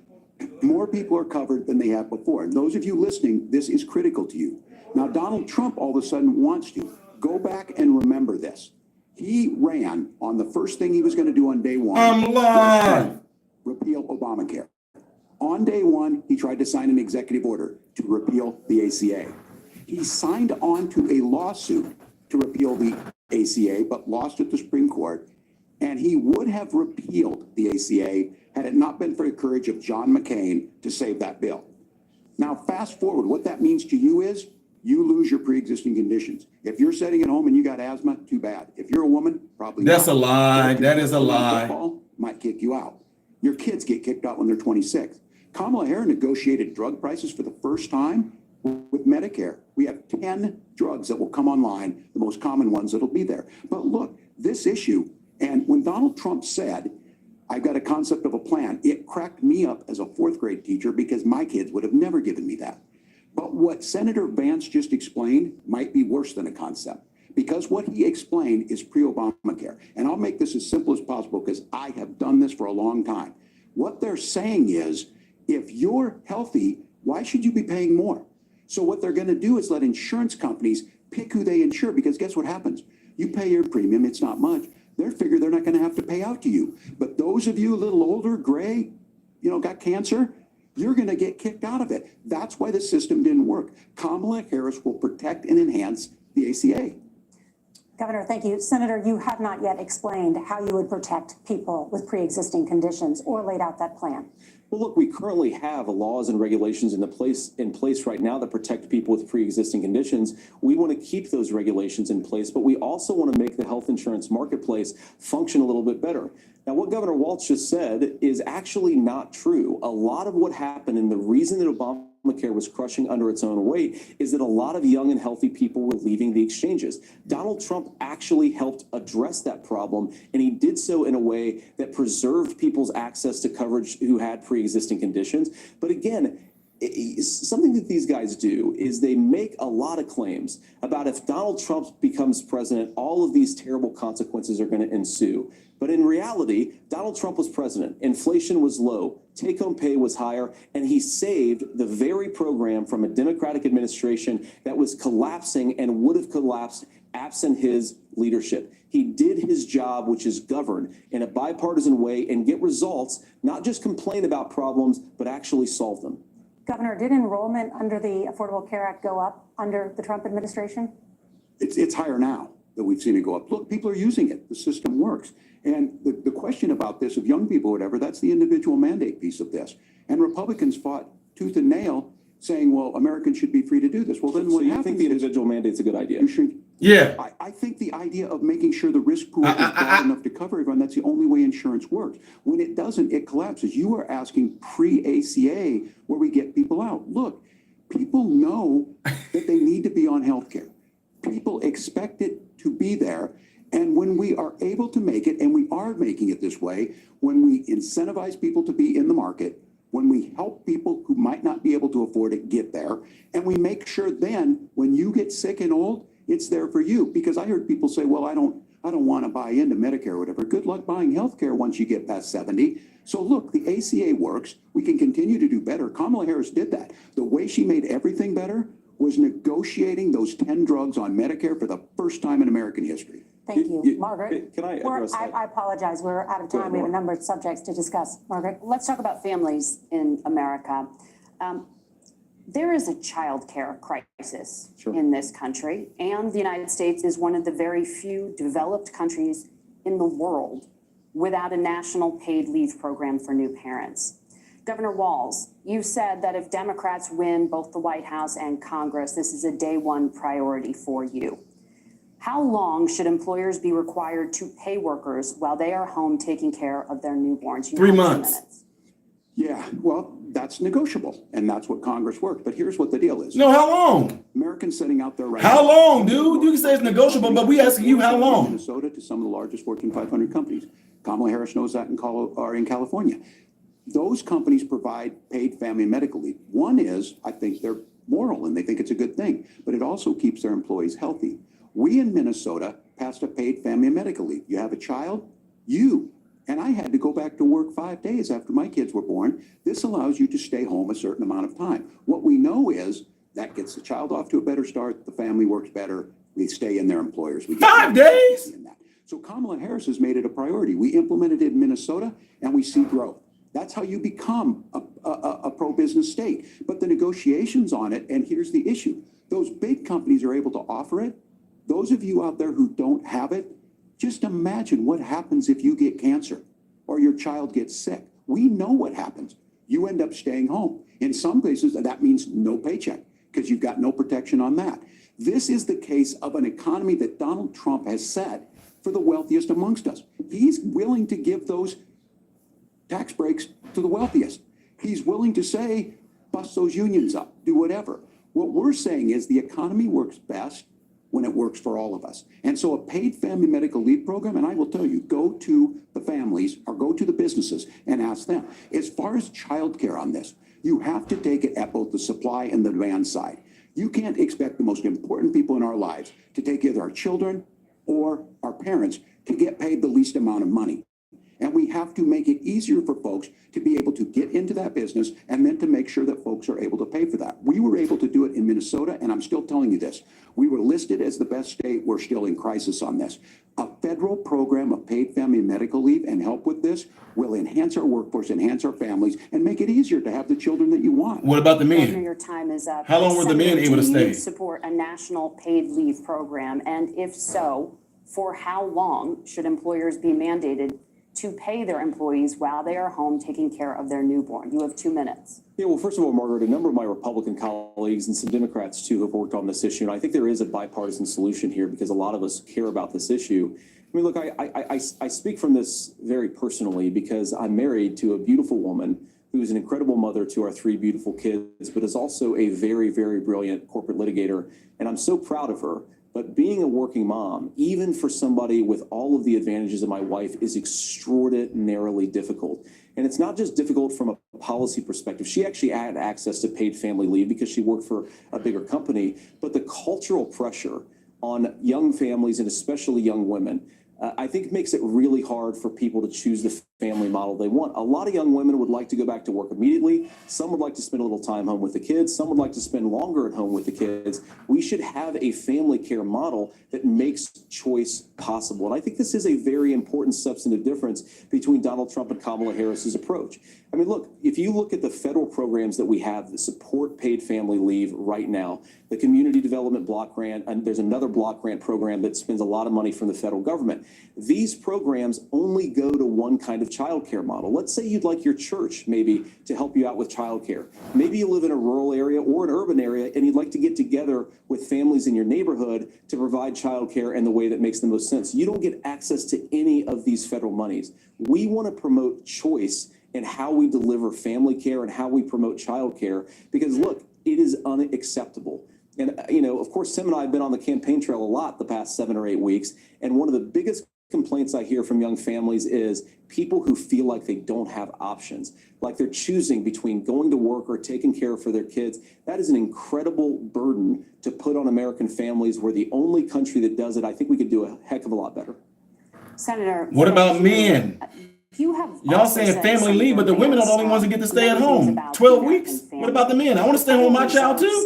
Speaker 7: more people are covered than they have before. And those of you listening, this is critical to you. Now, Donald Trump all of a sudden wants to go back and remember this. He ran on the first thing he was going to do on day one.
Speaker 1: I'm live.
Speaker 7: Repeal Obamacare. On day one, he tried to sign an executive order to repeal the ACA. He signed on to a lawsuit to repeal the ACA, but lost at the Supreme Court. And he would have repealed the ACA had it not been for the courage of John McCain to save that bill. Now, fast forward, what that means to you is you lose your pre-existing conditions. If you're sitting at home and you got asthma, too bad. If you're a woman, probably
Speaker 1: That's
Speaker 7: not.
Speaker 1: a lie. That is a lie.
Speaker 7: Football might kick you out. Your kids get kicked out when they're 26. Kamala Harris negotiated drug prices for the first time with Medicare. We have 10 drugs that will come online, the most common ones that'll be there. But look, this issue, and when Donald Trump said, I've got a concept of a plan, it cracked me up as a fourth grade teacher because my kids would have never given me that. But what Senator Vance just explained might be worse than a concept, because what he explained is pre-Obamacare. And I'll make this as simple as possible because I have done this for a long time. What they're saying is, if you're healthy, why should you be paying more? So what they're going to do is let insurance companies pick who they insure, because guess what happens? You pay your premium, it's not much. They figure they're not going to have to pay out to you. But those of you a little older, gray, got cancer, you're going to get kicked out of it. That's why the system didn't work. Kamala Harris will protect and enhance the ACA.
Speaker 10: Governor, thank you. Senator, you have not yet explained how you would protect people with pre-existing conditions or laid out that plan.
Speaker 8: Well, look, we currently have laws and regulations in place right now that protect people with pre-existing conditions. We want to keep those regulations in place, but we also want to make the health insurance marketplace function a little bit better. Now, what Governor Walz just said is actually not true. A lot of what happened, and the reason that Obamacare was crushing under its own weight, is that a lot of young and healthy people were leaving the exchanges. Donald Trump actually helped address that problem, and he did so in a way that preserved people's access to coverage who had pre-existing conditions. But again, something that these guys do is they make a lot of claims about if Donald Trump becomes president, all of these terrible consequences are going to ensue. But in reality, Donald Trump was president. Inflation was low, take-home pay was higher, and he saved the very program from a Democratic administration that was collapsing and would have collapsed absent his leadership. He did his job, which is govern in a bipartisan way and get results, not just complain about problems, but actually solve them.
Speaker 10: Governor, did enrollment under the Affordable Care Act go up under the Trump administration?
Speaker 7: It's higher now that we've seen it go up. Look, people are using it. The system works. And the question about this, of young people, whatever, that's the individual mandate piece of this. And Republicans fought tooth and nail saying, well, Americans should be free to do this. Well, then
Speaker 8: So
Speaker 7: what
Speaker 8: you
Speaker 7: happens
Speaker 8: think the
Speaker 7: is
Speaker 8: individual mandate's a good idea?
Speaker 7: you should.
Speaker 1: Yeah.
Speaker 7: I think the idea of making sure the risk pool is broad enough to cover everyone, that's the only way insurance works. When it doesn't, it collapses. You are asking pre-ACA where we get people out. Look, people know that they need to be on health care. People expect it to be there. And when we are able to make it, and we are making it this way, when we incentivize people to be in the market, when we help people who might not be able to afford it get there, and we make sure then when you get sick and old, it's there for you. Because I heard people say, well, I don't want to buy into Medicare or whatever. Good luck buying health care once you get past 70. So look, the ACA works. We can continue to do better. Kamala Harris did that. The way she made everything better was negotiating those 10 drugs on Medicare for the first time in American history.
Speaker 10: Thank you. Margaret?
Speaker 8: Can I address that?
Speaker 10: I apologize. We're out of time. We have a number of subjects to discuss. Margaret?
Speaker 6: Let's talk about families in America. There is a child care crisis in this country, and the United States is one of the very few developed countries in the world without a national paid leave program for new parents. Governor Walz, you said that if Democrats win both the White House and Congress, this is a day one priority for you. How long should employers be required to pay workers while they are home taking care of their newborns?
Speaker 1: 3 months.
Speaker 7: Yeah, well, that's negotiable, and that's what Congress worked. But here's what the deal is.
Speaker 1: No, how long?
Speaker 7: Americans sitting out there right
Speaker 1: How
Speaker 7: now.
Speaker 1: long, dude? You can say it's negotiable, but we asking you how long?
Speaker 7: Minnesota to some of the largest Fortune 500 companies. Kamala Harris knows that in California. Those companies provide paid family and medical leave. One is, I think they're moral and they think it's a good thing, but it also keeps their employees healthy. We in Minnesota passed a paid family and medical leave. You have a child, and I had to go back to work 5 days after my kids were born. This allows you to stay home a certain amount of time. What we know is that gets the child off to a better start. The family works better. We stay in their employers. We get
Speaker 1: 5 days?
Speaker 7: in that. So Kamala Harris has made it a priority. We implemented it in Minnesota and we see growth. That's how you become a pro-business state. But the negotiations on it, and here's the issue. Those big companies are able to offer it. Those of you out there who don't have it, just imagine what happens if you get cancer or your child gets sick. We know what happens. You end up staying home. In some cases, that means no paycheck because you've got no protection on that. This is the case of an economy that Donald Trump has set for the wealthiest amongst us. He's willing to give those tax breaks to the wealthiest. He's willing to say, bust those unions up, do whatever. What we're saying is the economy works best when it works for all of us. And so a paid family medical leave program, and I will tell you, go to the families or go to the businesses and ask them. As far as childcare on this, you have to take it at both the supply and the demand side. You can't expect the most important people in our lives to take either our children or our parents to get paid the least amount of money. And we have to make it easier for folks to be able to get into that business and then to make sure that folks are able to pay for that. We were able to do it in Minnesota, and I'm still telling you this. We were listed as the best state. We're still in crisis on this. A federal program of paid family and medical leave and help with this will enhance our workforce, enhance our families, and make it easier to have the children that you want.
Speaker 1: What about the
Speaker 6: Governor,
Speaker 1: men?
Speaker 6: your time is up.
Speaker 1: How long were the men able to
Speaker 6: Do
Speaker 1: stay?
Speaker 6: you support a national paid leave program? And if so, for how long should employers be mandated to pay their employees while they are home taking care of their newborn? You have 2 minutes.
Speaker 8: Yeah, well, first of all, Margaret, a number of my Republican colleagues and some Democrats, too, have worked on this issue. And I think there is a bipartisan solution here because a lot of us care about this issue. I mean, look, I speak from this very personally because I'm married to a beautiful woman who is an incredible mother to our 3 beautiful kids, but is also a very, very brilliant corporate litigator. And I'm so proud of her. But being a working mom, even for somebody with all of the advantages of my wife, is extraordinarily difficult. And it's not just difficult from a policy perspective. She actually had access to paid family leave because she worked for a bigger company. But the cultural pressure on young families and especially young women, I think makes it really hard for people to choose the family model they want. A lot of young women would like to go back to work immediately. Some would like to spend a little time home with the kids. Some would like to spend longer at home with the kids. We should have a family care model that makes choice possible. And I think this is a very important substantive difference between Donald Trump and Kamala Harris's approach. I mean, look, if you look at the federal programs that we have that support paid family leave right now, the Community Development Block Grant, and there's another block grant program that spends a lot of money from the federal government. These programs only go to one kind of childcare model. Let's say you'd like your church maybe to help you out with childcare. Maybe you live in a rural area or an urban area and you'd like to get together with families in your neighborhood to provide childcare in the way that makes the most sense. You don't get access to any of these federal monies. We want to promote choice in how we deliver family care and how we promote childcare, because look, it is unacceptable. And, you know, of course, Tim and I have been on the campaign trail a lot the past 7 or 8 weeks. And one of the biggest complaints I hear from young families is people who feel like they don't have options, like they're choosing between going to work or taking care for their kids. That is an incredible burden to put on American families. We're the only country that does it. I think we could do a heck of a lot better.
Speaker 9: Senator,
Speaker 1: What about men? Y'all saying family leave, but the women are the only ones that get to stay at home 12 weeks. What about the men? I want to stay home with my child too.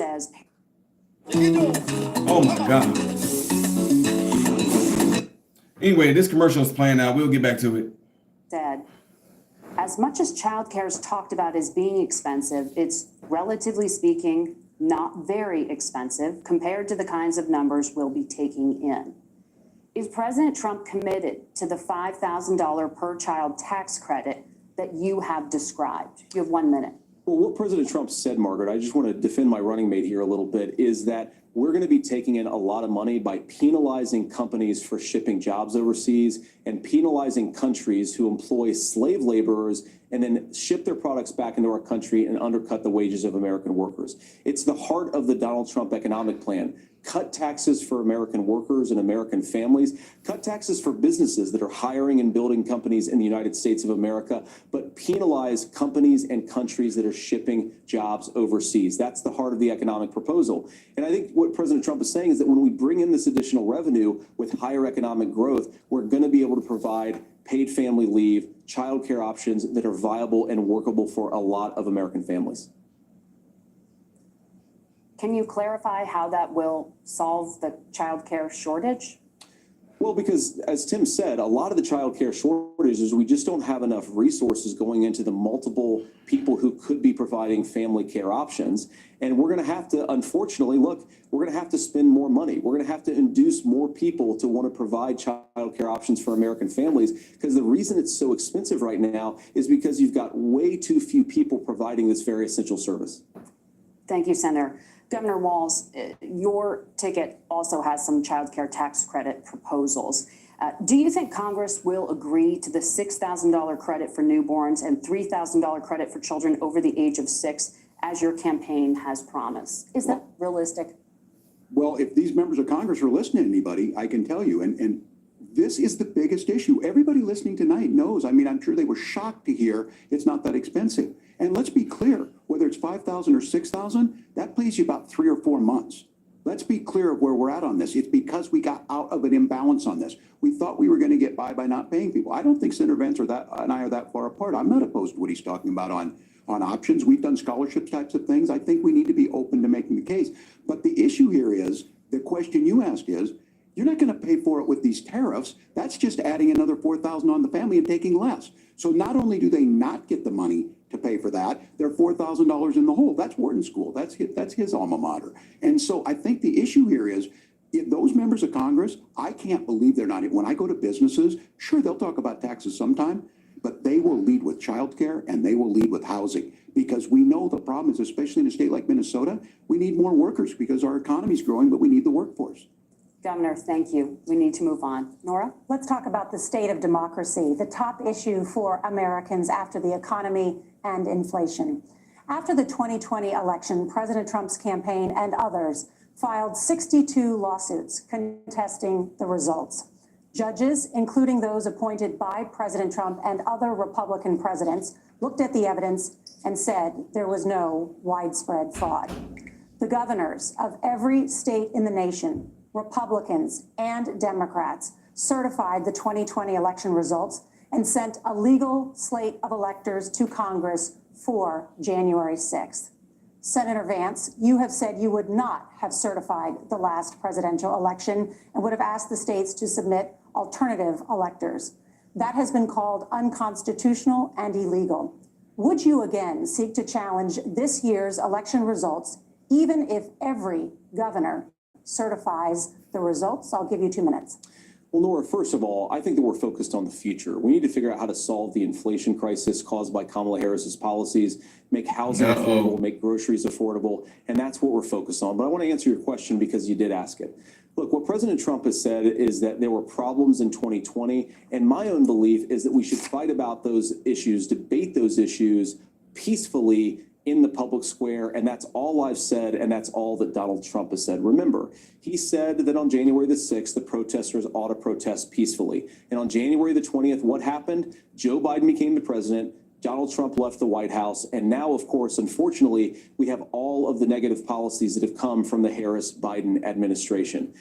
Speaker 1: Oh my God. Anyway, this commercial is playing out. We'll get back to it.
Speaker 2: Said, as much as childcare is talked about as being expensive, it's relatively speaking not very expensive compared to the kinds of numbers we'll be taking in. Is President Trump committed to the $5,000 per child tax credit that you have described? You have 1 minute.
Speaker 8: Well, what President Trump said, Margaret, I just want to defend my running mate here a little bit, is that we're going to be taking in a lot of money by penalizing companies for shipping jobs overseas and penalizing countries who employ slave laborers and then ship their products back into our country and undercut the wages of American workers. It's the heart of the Donald Trump economic plan. Cut taxes for American workers and American families. Cut taxes for businesses that are hiring and building companies in the United States of America, but penalize companies and countries that are shipping jobs overseas. That's the heart of the economic proposal. And I think what President Trump is saying is that when we bring in this additional revenue with higher economic growth, we're going to be able to provide paid family leave, childcare options that are viable and workable for a lot of American families.
Speaker 2: Can you clarify how that will solve the childcare shortage?
Speaker 8: Well, because as Tim said, a lot of the childcare shortages, we just don't have enough resources going into the multiple people who could be providing family care options. And we're going to have to, unfortunately, look, we're going to have to spend more money. We're going to have to induce more people to want to provide childcare options for American families, because the reason it's so expensive right now is because you've got way too few people providing this very essential service.
Speaker 2: Thank you, Senator. Governor Walz, your ticket also has some child care tax credit proposals. Do you think Congress will agree to the $6,000 credit for newborns and $3,000 credit for children over the age of 6, as your campaign has promised? Is that realistic?
Speaker 12: Well, if these members of Congress are listening to anybody, I can tell you, and this is the biggest issue. Everybody listening tonight knows. I mean, I'm sure they were shocked to hear it's not that expensive. And let's be clear, whether it's 5,000 or 6,000, that pays you about 3 or 4 months. Let's be clear of where we're at on this. It's because we got out of an imbalance on this. We thought we were going to get by not paying people. I don't think Senator Vance and I are that far apart. I'm not opposed to what he's talking about on options. We've done scholarship types of things. I think we need to be open to making the case. But the issue here is, the question you asked is, you're not going to pay for it with these tariffs. That's just adding another $4,000 on the family and taking less. So not only do they not get the money to pay for that, they're $4,000 in the hole. That's Wharton School. That's his alma mater. And so I think the issue here is, those members of Congress, I can't believe they're not. When I go to businesses, sure, they'll talk about taxes sometime, but they will lead with childcare and they will lead with housing, because we know the problem is, especially in a state like Minnesota, we need more workers because our economy is growing, but we need the workforce.
Speaker 2: Governor, thank you. We need to move on. Nora?
Speaker 10: Let's talk about the state of democracy, the top issue for Americans after the economy and inflation. After the 2020 election, President Trump's campaign and others filed 62 lawsuits contesting the results. Judges, including those appointed by President Trump and other Republican presidents, looked at the evidence and said there was no widespread fraud. The governors of every state in the nation, Republicans and Democrats, certified the 2020 election results and sent a legal slate of electors to Congress for January 6th. Senator Vance, you have said you would not have certified the last presidential election and would have asked the states to submit alternative electors. That has been called unconstitutional and illegal. Would you again seek to challenge this year's election results, even if every governor certifies the results? I'll give you 2 minutes.
Speaker 8: Well, Nora, first of all, I think that we're focused on the future. We need to figure out how to solve the inflation crisis caused by Kamala Harris's policies, make housing affordable, make groceries affordable, and that's what we're focused on. But I want to answer your question because you did ask it. Look, what President Trump has said is that there were problems in 2020, and my own belief is that we should fight about those issues, debate those issues peacefully in the public square, and that's all I've said, and that's all that Donald Trump has said. Remember, he said that on January the 6th, the protesters ought to protest peacefully. And on January the 20th, what happened? Joe Biden became the president, Donald Trump left the White House, and now, of course, unfortunately, we have all of the negative policies that have come from the Harris-Biden administration.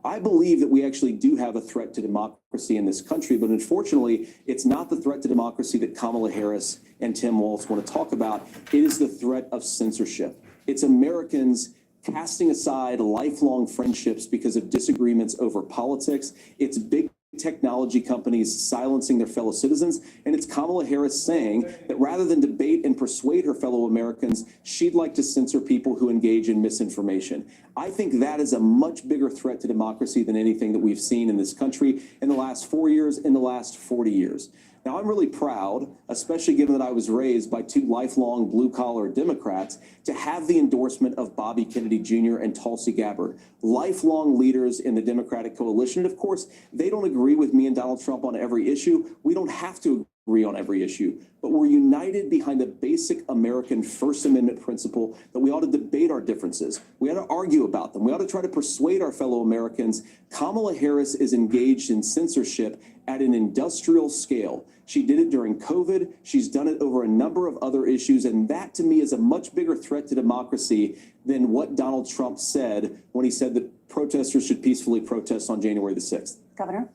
Speaker 8: I believe that we actually do have a threat to democracy in this country, but unfortunately, it's not the threat to democracy that Kamala Harris and Tim Walz want to talk about. It is the threat of censorship. It's Americans casting aside lifelong friendships because of disagreements over politics. It's big technology companies silencing their fellow citizens, and it's Kamala Harris saying that rather than debate and persuade her fellow Americans, she'd like to censor people who engage in misinformation. I think that is a much bigger threat to democracy than anything that we've seen in this country in the last 4 years, in the last 40 years. Now, I'm really proud, especially given that I was raised by two lifelong blue-collar Democrats, to have the endorsement of Bobby Kennedy Jr. and Tulsi Gabbard, lifelong leaders in the Democratic coalition. And of course, they don't agree with me and Donald Trump on every issue. We don't have to agree on every issue, but we're united behind the basic American First Amendment principle that we ought to debate our differences. We ought to argue about them. We ought to try to persuade our fellow Americans. Kamala Harris is engaged in censorship at an industrial scale. She did it during COVID. She's done it over a number of other issues. And that, to me, is a much bigger threat to democracy than what Donald Trump said when he said that protesters should peacefully protest on January the 6th.
Speaker 10: Governor?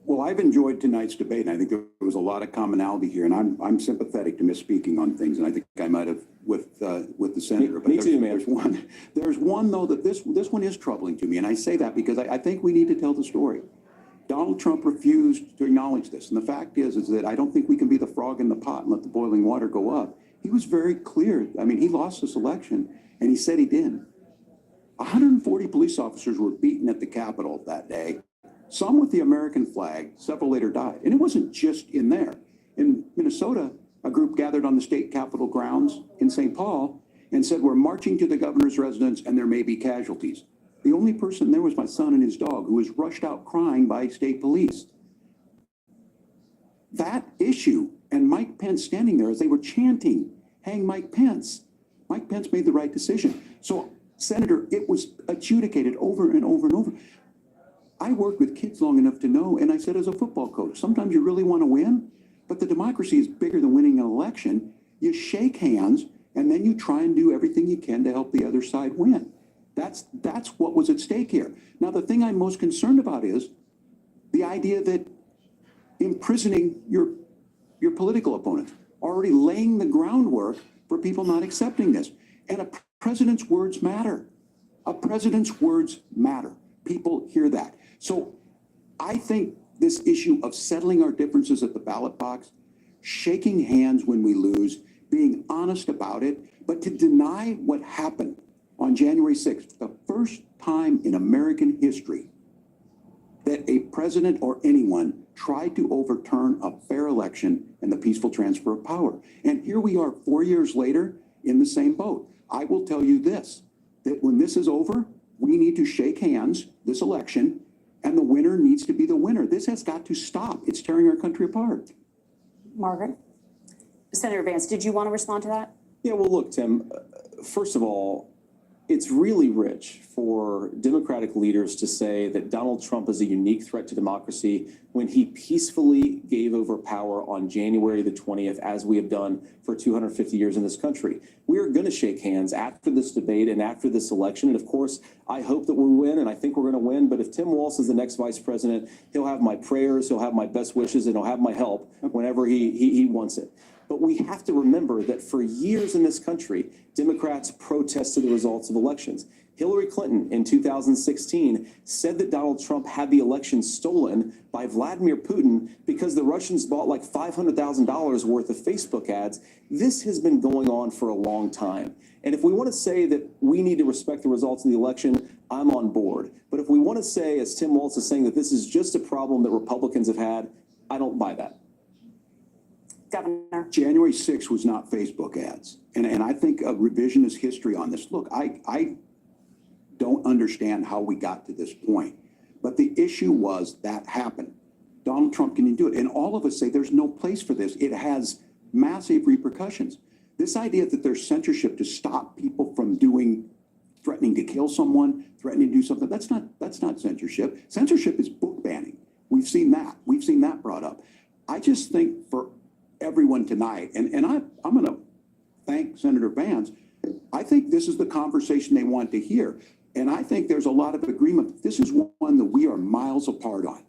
Speaker 12: Well, I've enjoyed tonight's debate, and I think there was a lot of commonality here, and I'm sympathetic to misspeaking on things, and I think I might have with the senator.
Speaker 8: Me too, man.
Speaker 12: There's one though that this one is troubling to me, and I say that because I think we need to tell the story. Donald Trump refused to acknowledge this, and the fact is that I don't think we can be the frog in the pot and let the boiling water go up. He was very clear. I mean, he lost this election, and he said he did. 140 police officers were beaten at the Capitol that day. Some with the American flag, several later died. And it wasn't just in there. In Minnesota, a group gathered on the state capitol grounds in St. Paul and said, we're marching to the governor's residence and there may be casualties. The only person there was my son and his dog, who was rushed out crying by state police. That issue and Mike Pence standing there as they were chanting, hang Mike Pence. Mike Pence made the right decision. So, Senator, it was adjudicated over and over and over. I worked with kids long enough to know, and I said as a football coach, sometimes you really want to win, but the democracy is bigger than winning an election. You shake hands, and then you try and do everything you can to help the other side win. That's what was at stake here. Now, the thing I'm most concerned about is the idea that imprisoning your political opponents, already laying the groundwork for people not accepting this. And a president's words matter. A president's words matter. People hear that. So I think this issue of settling our differences at the ballot box, shaking hands when we lose, being honest about it, but to deny what happened on January 6th, the first time in American history that a president or anyone tried to overturn a fair election and the peaceful transfer of power. And here we are 4 years later in the same boat. I will tell you this, that when this is over, we need to shake hands this election, and the winner needs to be the winner. This has got to stop. It's tearing our country apart.
Speaker 10: Margaret? Senator Vance, did you want to respond to that?
Speaker 8: Yeah, well, look, Tim, first of all, It's really rich for Democratic leaders to say that Donald Trump is a unique threat to democracy when he peacefully gave over power on January the 20th, as we have done for 250 years in this country. We are going to shake hands after this debate and after this election. And of course, I hope that we win, and I think we're going to win. But if Tim Walz is the next vice president, he'll have my prayers, he'll have my best wishes, and he'll have my help whenever he wants it. But we have to remember that for years in this country, Democrats protested the results of elections. Hillary Clinton in 2016 said that Donald Trump had the election stolen by Vladimir Putin because the Russians bought like $500,000 worth of Facebook ads. This has been going on for a long time. And if we want to say that we need to respect the results of the election, I'm on board. But if we want to say, as Tim Walz is saying, that this is just a problem that Republicans have had, I don't buy that.
Speaker 10: Governor.
Speaker 12: January 6th was not Facebook ads. And I think a revisionist history on this. Look, I don't understand how we got to this point. But the issue was that happened. Donald Trump can do it. And all of us say there's no place for this. It has massive repercussions. This idea that there's censorship to stop people from threatening to kill someone, threatening to do something, that's not censorship. Censorship is book banning. We've seen that. We've seen that brought up. I just think for everyone tonight, and I'm going to thank Senator Vance. I think this is the conversation they want to hear. And I think there's a lot of agreement. This is one that we are miles apart on.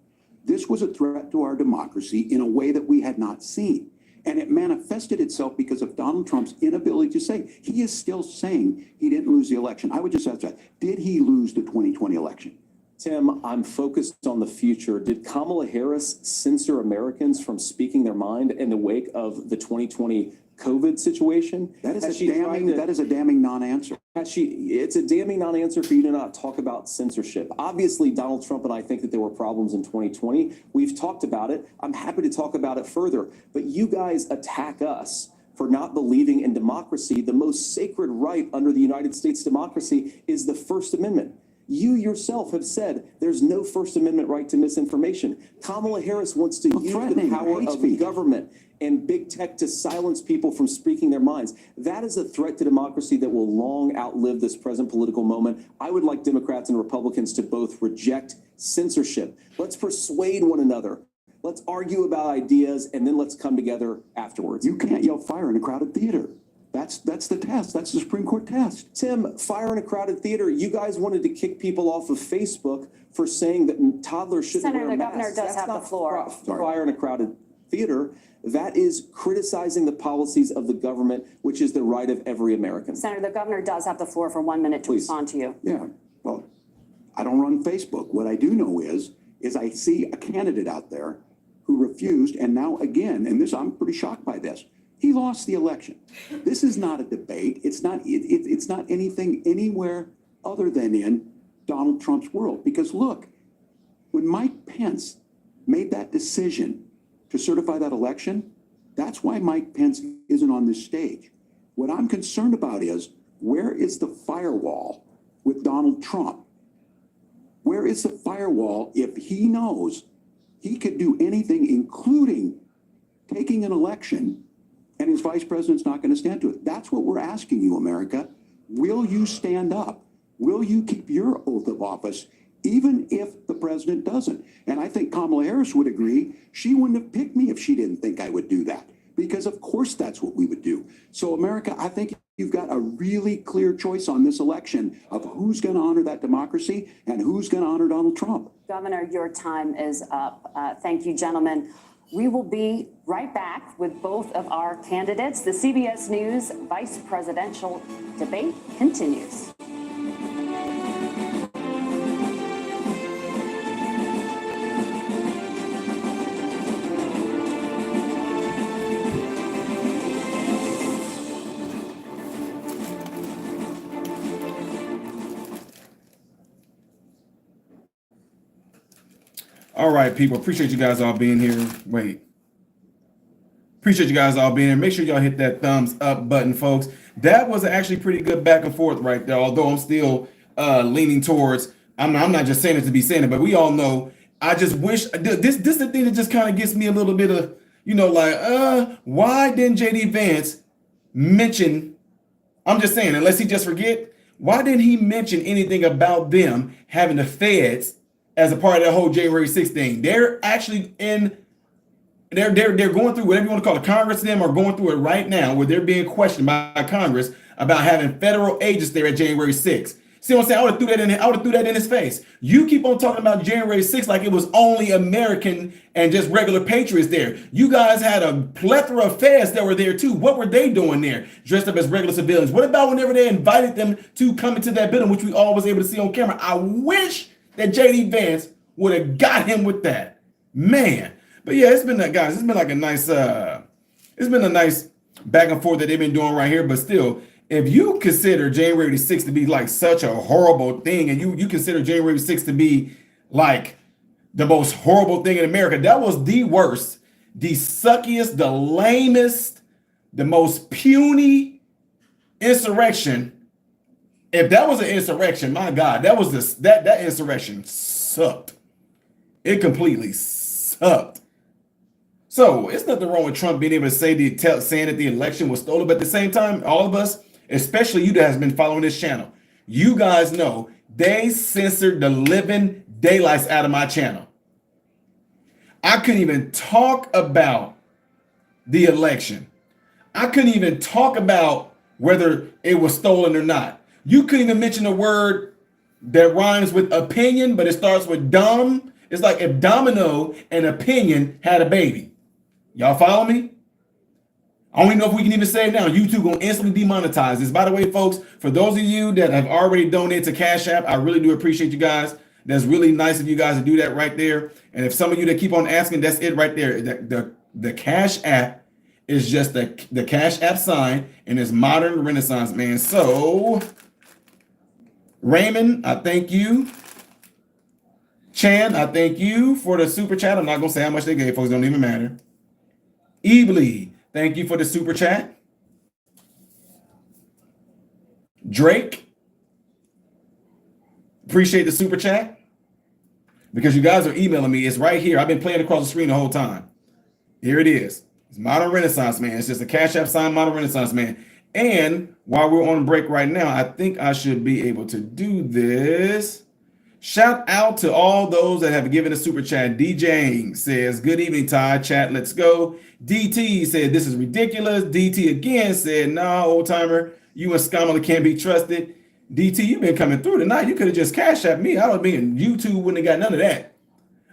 Speaker 12: This was a threat to our democracy in a way that we had not seen. And it manifested itself because of Donald Trump's inability to say. He is still saying he didn't lose the election. I would just ask that. Did he lose the 2020 election?
Speaker 8: Tim, I'm focused on the future. Did Kamala Harris censor Americans from speaking their mind in the wake of the 2020 COVID situation?
Speaker 12: That is a damning non-answer.
Speaker 8: It's a damning non-answer for you to not talk about censorship. Obviously, Donald Trump and I think that there were problems in 2020. We've talked about it. I'm happy to talk about it further. But you guys attack us for not believing in democracy. The most sacred right under the United States democracy is the First Amendment. You yourself have said there's no First Amendment right to misinformation. Kamala Harris wants to use the power of government and big tech to silence people from speaking their minds. That is a threat to democracy that will long outlive this present political moment. I would like Democrats and Republicans to both reject censorship. Let's persuade one another. Let's argue about ideas, and then let's come together afterwards.
Speaker 12: You can't yell fire in a crowded theater. That's the test. That's the Supreme Court test.
Speaker 8: Tim, fire in a crowded theater. You guys wanted to kick people off of Facebook for saying that toddlers shouldn't wear masks.
Speaker 10: Senator, the governor does have the floor.
Speaker 8: Fire in a crowded theater. That is criticizing the policies of the government, which is the right of every American.
Speaker 10: Senator, the governor does have the floor for 1 minute to respond to you.
Speaker 12: Yeah, well, I don't run Facebook. What I do know is I see a candidate out there who refused, and now again, and this, I'm pretty shocked by this. He lost the election. This is not a debate. It's not anything anywhere other than in Donald Trump's world. Because look, when Mike Pence made that decision to certify that election, that's why Mike Pence isn't on this stage. What I'm concerned about is, where is the firewall with Donald Trump? Where is the firewall if he knows he could do anything, including taking an election, and his vice president's not going to stand to it? That's what we're asking you, America. Will you stand up? Will you keep your oath of office, even if the president doesn't? And I think Kamala Harris would agree. She wouldn't have picked me if she didn't think I would do that, because of course that's what we would do. So America, I think you've got a really clear choice on this election of who's going to honor that democracy and who's going to honor Donald Trump.
Speaker 10: Governor, your time is up. Thank you, gentlemen. We will be right back with both of our candidates. The CBS News vice presidential debate continues.
Speaker 1: All right, people. Appreciate you guys all being here. Appreciate you guys all being here. Make sure y'all hit that thumbs up button, folks. That was actually pretty good back and forth right there. Although I'm still leaning towards, I'm not just saying it to be saying it, but we all know. I just wish this is the thing that just kind of gets me a little bit of, why didn't JD Vance mention? I'm just saying, unless he just forget. Why didn't he mention anything about them having the feds as a part of that whole January 6th thing? They're actually in, they're going through whatever you want to call it. Congress and them are going through it right now where they're being questioned by Congress about having federal agents there at January 6th. See what I'm saying? I would have threw that in his face. You keep on talking about January 6th like it was only American and just regular patriots there. You guys had a plethora of feds that were there too. What were they doing there? Dressed up as regular civilians. What about whenever they invited them to come into that building, which we all was able to see on camera? I wish that JD Vance would have got him with that. Man. But yeah, it's been guys, it's been like a nice it's been a nice back and forth that they've been doing right here, but still, if you consider January 6th to be like such a horrible thing, and you consider January 6th to be like the most horrible thing in America, that was the worst, the suckiest, the lamest, the most puny insurrection. If that was an insurrection, my God, that was this that insurrection sucked. It completely sucked. So it's nothing wrong with Trump being able to saying that the election was stolen, but at the same time, all of us, especially you that has been following this channel, you guys know they censored the living daylights out of my channel. I couldn't even talk about the election. I couldn't even talk about whether it was stolen or not. You couldn't even mention a word that rhymes with opinion, but it starts with dom. It's like if Domino and Opinion had a baby. Y'all follow me? I don't even know if we can even say it now. YouTube gonna instantly demonetize this. By the way, folks, for those of you that have already donated to Cash App, I really do appreciate you guys. That's really nice of you guys to do that right there. And if some of you that keep on asking, that's it right there. The Cash App is just the Cash App sign and it's modern Renaissance, man. So, Raymond, I thank you. Chan, I thank you for the super chat. I'm not gonna say how much they gave, folks. Don't even matter. Ebly, thank you for the super chat. Drake, appreciate the super chat. Because you guys are emailing me. It's right here. I've been playing across the screen the whole time. Here it is. It's Modern Renaissance Man. It's just a Cash App sign, Modern Renaissance Man. And while we're on break right now, I think I should be able to do this. Shout out to all those that have given a super chat. DJing says, good evening, Ty. Chat, let's go. DT said, this is ridiculous. DT again said, nah, old timer, you and Skamala can't be trusted. DT, you've been coming through tonight. You could have just Cash App me. I don't mean YouTube wouldn't have got none of that.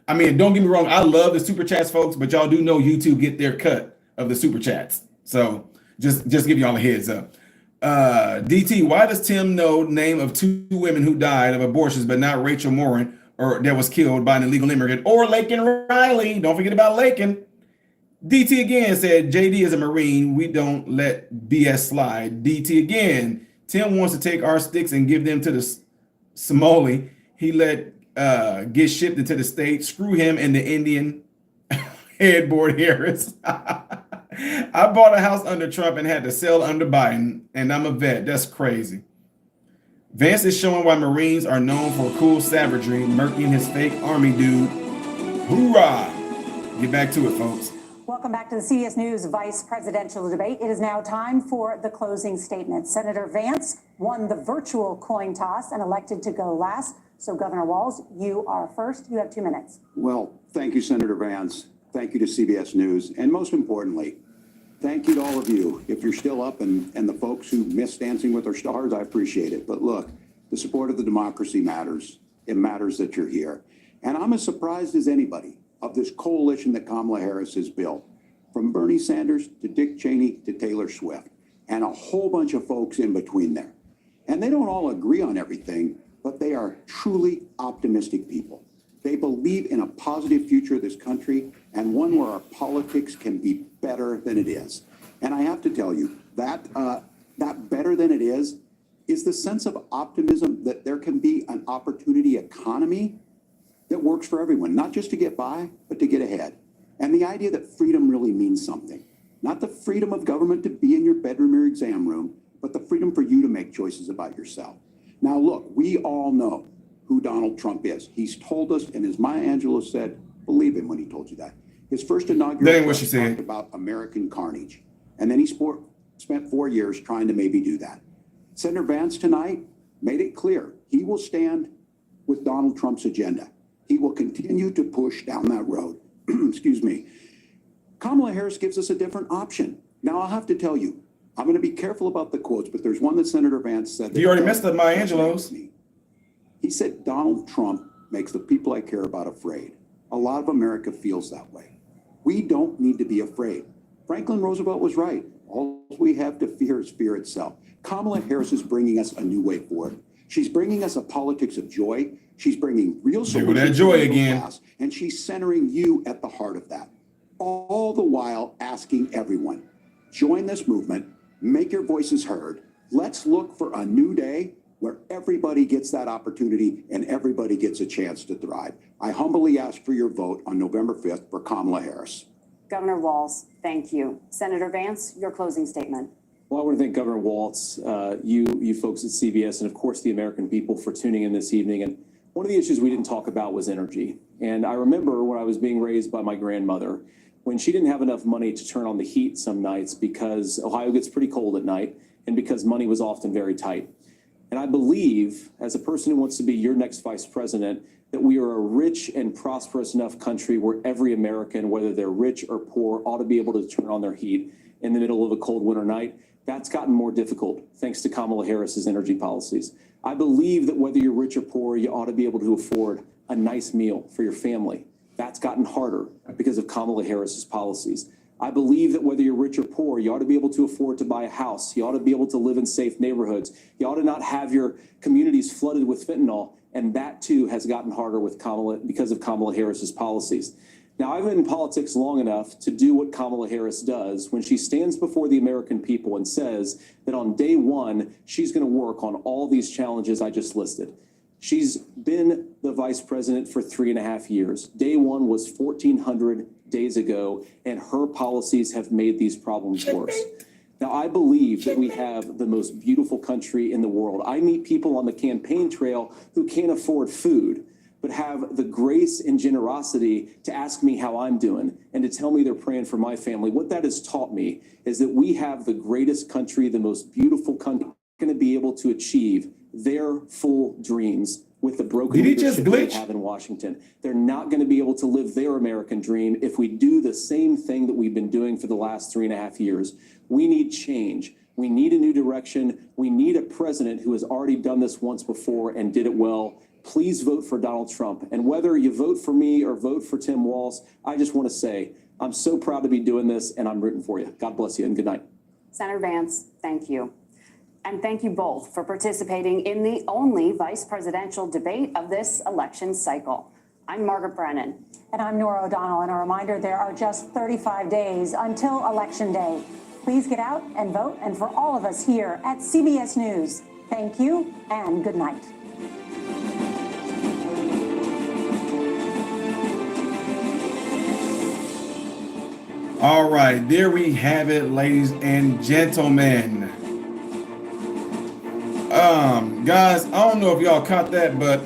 Speaker 1: I mean, don't get me wrong. I love the super chats, folks, but y'all do know YouTube get their cut of the super chats. So just give y'all a heads up. DT, why does Tim know name of 2 women who died of abortions, but not Rachel Morin, or that was killed by an illegal immigrant, or Lakin Riley? Don't forget about Lakin. DT again said, JD is a Marine. We don't let BS slide. DT again, Tim wants to take our sticks and give them to the Somali. He let get shipped into the state. Screw him and the Indian headboard Harris. I bought a house under Trump and had to sell under Biden, and I'm a vet. That's crazy. Vance is showing why Marines are known for cool savagery, murking his fake army dude. Hoorah! Get back to it, folks.
Speaker 10: Welcome back to the CBS News Vice Presidential Debate. It is now time for the closing statement. Senator Vance won the virtual coin toss and elected to go last. So, Governor Walz, you are first. You have 2 minutes.
Speaker 12: Well, thank you, Senator Vance. Thank you to CBS News. And most importantly, thank you to all of you. If you're still up and the folks who miss Dancing with Our Stars, I appreciate it. But look, the support of the democracy matters. It matters that you're here. And I'm as surprised as anybody of this coalition that Kamala Harris has built, from Bernie Sanders to Dick Cheney to Taylor Swift, and a whole bunch of folks in between there. And they don't all agree on everything, but they are truly optimistic people. They believe in a positive future of this country and one where our politics can be better than it is. And I have to tell you, that better than it is the sense of optimism that there can be an opportunity economy that works for everyone, not just to get by, but to get ahead. And the idea that freedom really means something. Not the freedom of government to be in your bedroom or exam room, but the freedom for you to make choices about yourself. Now, look, we all know who Donald Trump is. He's told us, and as Maya Angelou said, believe him when he told you that. His first inaugural address talked about American carnage. And then he spent 4 years trying to maybe do that. Senator Vance tonight, made it clear he will stand with Donald Trump's agenda. He will continue to push down that road. Excuse me. Kamala Harris gives us a different option. Now, I'll have to tell you, I'm going to be careful about the quotes, but there's one that Senator Vance said.
Speaker 1: You already messed up Maya Angelou's.
Speaker 12: He said Donald Trump makes the people I care about afraid. A lot of America feels that way. We don't need to be afraid. Franklin Roosevelt was right. All we have to fear is fear itself. Kamala Harris is bringing us a new way forward. She's bringing us a politics of joy. She's bringing real solutions
Speaker 1: that
Speaker 12: to
Speaker 1: joy
Speaker 12: the middle
Speaker 1: again.
Speaker 12: class, and she's centering you at the heart of that. All the while asking everyone, join this movement, make your voices heard. Let's look for a new day where everybody gets that opportunity and everybody gets a chance to thrive. I humbly ask for your vote on November 5th for Kamala Harris.
Speaker 6: Governor Walz, thank you. Senator Vance, your closing statement.
Speaker 8: Well, I want to thank Governor Walz, you folks at CBS, and of course the American people for tuning in this evening. And one of the issues we didn't talk about was energy. And I remember when I was being raised by my grandmother, when she didn't have enough money to turn on the heat some nights because Ohio gets pretty cold at night and because money was often very tight. And I believe, as a person who wants to be your next vice president, that we are a rich and prosperous enough country where every American, whether they're rich or poor, ought to be able to turn on their heat in the middle of a cold winter night. That's gotten more difficult thanks to Kamala Harris's energy policies. I believe that whether you're rich or poor, you ought to be able to afford a nice meal for your family. That's gotten harder because of Kamala Harris's policies. I believe that whether you're rich or poor, you ought to be able to afford to buy a house. You ought to be able to live in safe neighborhoods. You ought to not have your communities flooded with fentanyl. And that too has gotten harder with Kamala because of Kamala Harris's policies. Now, I've been in politics long enough to do what Kamala Harris does when she stands before the American people and says that on day one, she's going to work on all these challenges I just listed. She's been the vice president for 3.5 years. Day one was 1,400 days ago, and her policies have made these problems worse. Now, I believe that we have the most beautiful country in the world. I meet people on the campaign trail who can't afford food, but have the grace and generosity to ask me how I'm doing and to tell me they're praying for my family. What that has taught me is that we have the greatest country, the most beautiful country, going to be able to achieve their full dreams with the broken leadership they have in Washington. They're not going to be able to live their American dream if we do the same thing that we've been doing for the last 3.5 years. We need change. We need a new direction. We need a president who has already done this once before and did it well. Please vote for Donald Trump. And whether you vote for me or vote for Tim Walz, I just want to say, I'm so proud to be doing this and I'm rooting for you. God bless you and good night.
Speaker 6: Senator Vance, thank you. And thank you both for participating in the only vice presidential debate of this election cycle. I'm Margaret Brennan.
Speaker 10: And I'm Nora O'Donnell. And a reminder, there are just 35 days until Election Day. Please get out and vote. And for all of us here at CBS News, thank you and good night.
Speaker 1: All right, there we have it, ladies and gentlemen. Guys, I don't know if y'all caught that, but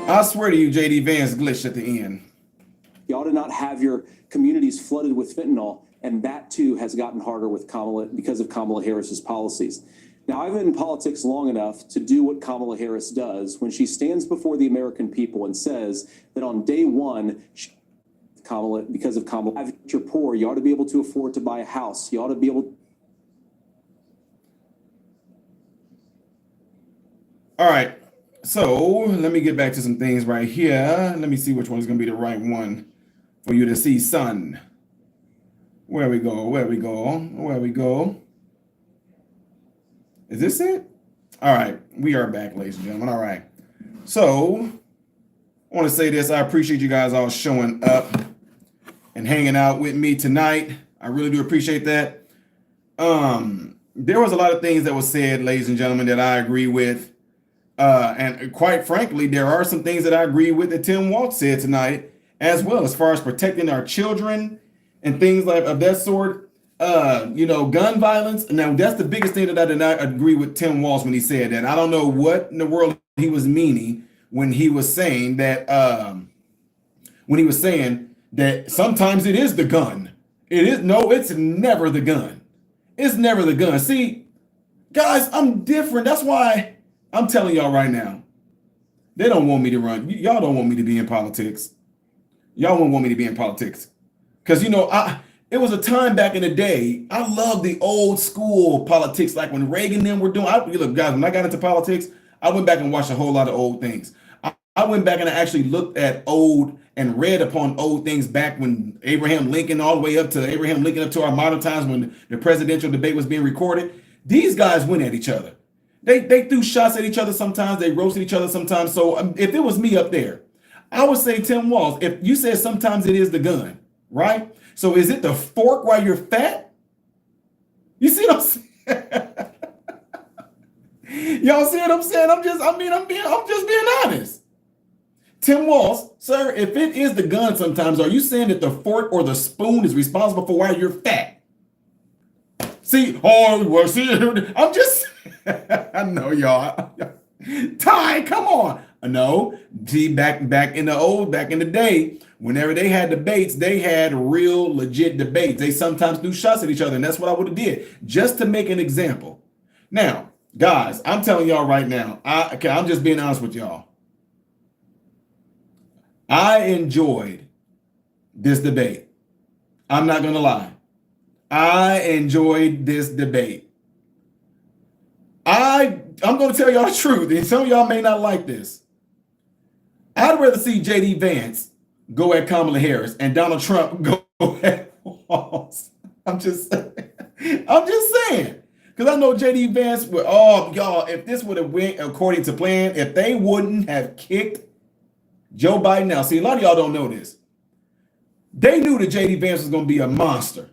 Speaker 1: I swear to you, JD Vance glitched at the end.
Speaker 8: You ought to not have your communities flooded with fentanyl, and that too has gotten harder with Kamala because of Kamala Harris's policies. Now, I've been in politics long enough to do what Kamala Harris does when she stands before the American people and says that on day one, because of Kamala, if you're poor, you ought to be able to afford to buy a house. You ought to be able.
Speaker 1: All right, so let me get back to some things right here. Let me see which one is going to be the right one for you to see, son. Where we go, where we go, where we go. Is this it? All right, we are back, ladies and gentlemen. All right, so I want to say this. I appreciate you guys all showing up and hanging out with me tonight. I really do appreciate that. There was a lot of things that was said, ladies and gentlemen, that I agree with. And quite frankly, there are some things that I agree with that Tim Walz said tonight as well, as far as protecting our children and things like of that sort. Gun violence. Now, that's the biggest thing that I did not agree with Tim Walz when he said that. I don't know what in the world he was meaning when he was saying that, sometimes it is the gun. It's never the gun. It's never the gun. See, Guys, I'm different. That's why I'm telling y'all right now. They don't want me to run. Y'all don't want me to be in politics. Y'all won't want me to be in politics. Because, it was a time back in the day. I love the old school politics, like when Reagan and them were doing. Look, guys, when I got into politics, I went back and watched a whole lot of old things. I went back and I actually looked at old and read upon old things back when Abraham Lincoln, all the way up to Abraham Lincoln, up to our modern times when the presidential debate was being recorded. These guys went at each other. They threw shots at each other sometimes. They roasted each other sometimes. So if it was me up there, I would say Tim Walz. If you said sometimes it is the gun, right? So is it the fork while you're fat? You see what I'm saying? Y'all see what I'm saying? I'm just being honest. Tim Walz, sir, if it is the gun sometimes, are you saying that the fork or the spoon is responsible for why you're fat? See, I'm just, I know y'all. Ty, come on. No, see, back in the day, whenever they had debates, they had real legit debates. They sometimes threw shots at each other, and that's what I would have did, just to make an example. Now, guys, I'm telling y'all right now, I'm just being honest with y'all. I enjoyed this debate. I'm not going to lie. I enjoyed this debate. I'm going to tell y'all the truth, and some of y'all may not like this. I'd rather see J.D. Vance go at Kamala Harris and Donald Trump go at Walz. I'm just saying. Because I know J.D. Vance would, y'all, if this would have went according to plan, if they wouldn't have kicked Joe Biden out. See, a lot of y'all don't know this. They knew that J.D. Vance was going to be a monster.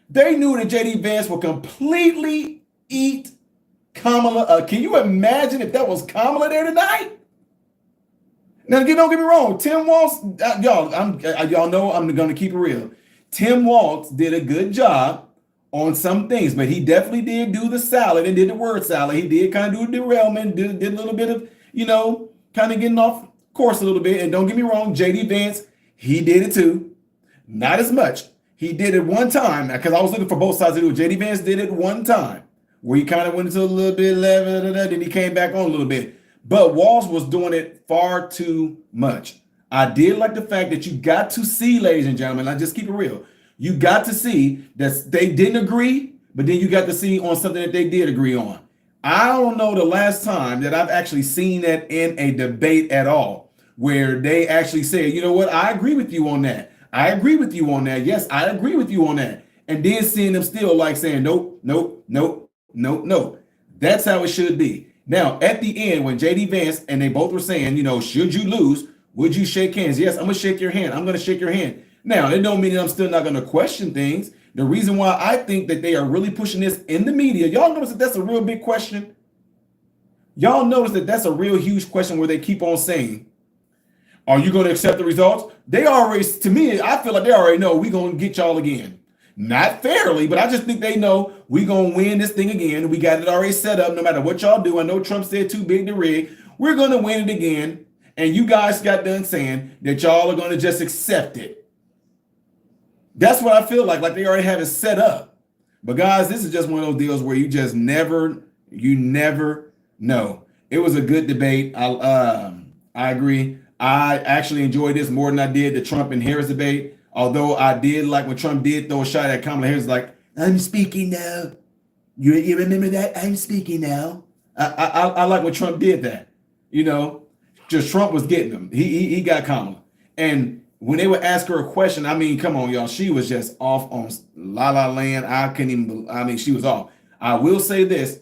Speaker 1: They knew that J.D. Vance would completely eat Kamala. Can you imagine if that was Kamala there tonight? Now, don't get me wrong. Tim Walz, y'all know I'm going to keep it real. Tim Walz did a good job on some things, but he definitely did do the salad and did the word salad. He did kind of do a derailment, did a little bit of, kind of getting off course a little bit. And don't get me wrong, J.D. Vance, he did it too. Not as much. He did it one time, because I was looking for both sides to do it. J.D. Vance did it one time, where he kind of went into a little bit, then he came back on a little bit. But Walz was doing it far too much. I did like the fact that you got to see, ladies and gentlemen, I just keep it real. You got to see that they didn't agree, but then you got to see on something that they did agree on. I don't know the last time that I've actually seen that in a debate at all, where they actually say, you know what, I agree with you on that. I agree with you on that. Yes, I agree with you on that. And then seeing them still like saying, nope, nope, nope, nope, nope. That's how it should be. Now, at the end, when J.D. Vance and they both were saying, should you lose, would you shake hands? Yes, I'm going to shake your hand. I'm going to shake your hand. Now, it don't mean that I'm still not going to question things. The reason why I think that they are really pushing this in the media, y'all notice that that's a real big question. Y'all notice that that's a real huge question where they keep on saying, are you going to accept the results? They already, to me, I feel like they already know we're going to get y'all again. Not fairly, but I just think they know we're going to win this thing again. We got it already set up no matter what y'all do. I know Trump said too big to rig. We're going to win it again. And you guys got done saying that y'all are going to just accept it. That's what I feel like they already have it set up. But guys, this is just one of those deals where you just never know. It was a good debate. I agree. I actually enjoyed this more than I did the Trump and Harris debate. Although I did like when Trump did throw a shot at Kamala Harris, like, I'm speaking now. You remember that? I'm speaking now. I like when Trump did that. Just Trump was getting him. He got Kamala. And when they would ask her a question, I mean, come on, y'all. She was just off on La La Land. She was off. I will say this.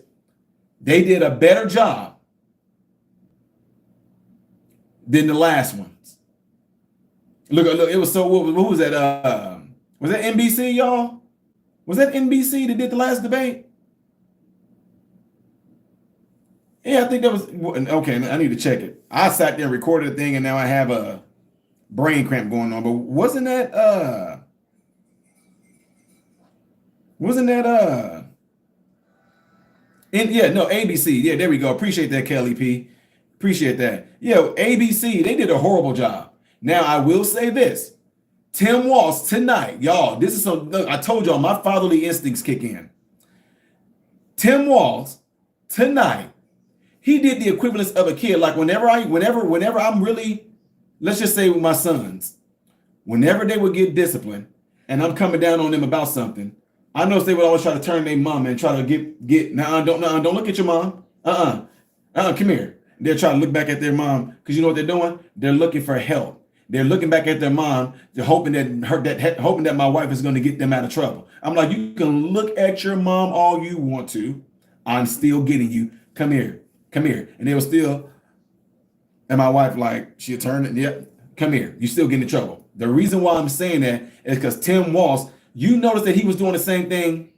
Speaker 1: They did a better job than the last ones. Look, it was so, what was that? Was that NBC, y'all? Was that NBC that did the last debate? Yeah, I think that was, okay, I need to check it. I sat there and recorded the thing, and now I have a brain cramp going on, but wasn't that ABC. Yeah, there we go. Appreciate that, Kelly P. Appreciate that. ABC, they did a horrible job. Now, I will say this. Tim Walz tonight, y'all, I told y'all my fatherly instincts kick in. Tim Walz tonight, he did the equivalence of a kid. Like whenever I'm really, let's just say with my sons, whenever they would get disciplined and I'm coming down on them about something, I noticed they would always try to turn their mom and try to get don't look at your mom. Come here. They're trying to look back at their mom because you know what they're doing? They're looking for help. They're looking back at their mom. They're hoping that my wife is going to get them out of trouble. I'm like, you can look at your mom all you want to. I'm still getting you. Come here. And they were still, and my wife, like, she'll turn it. Yep. Come here. You still getting in trouble. The reason why I'm saying that is because Tim Walz, you notice that he was doing the same thing.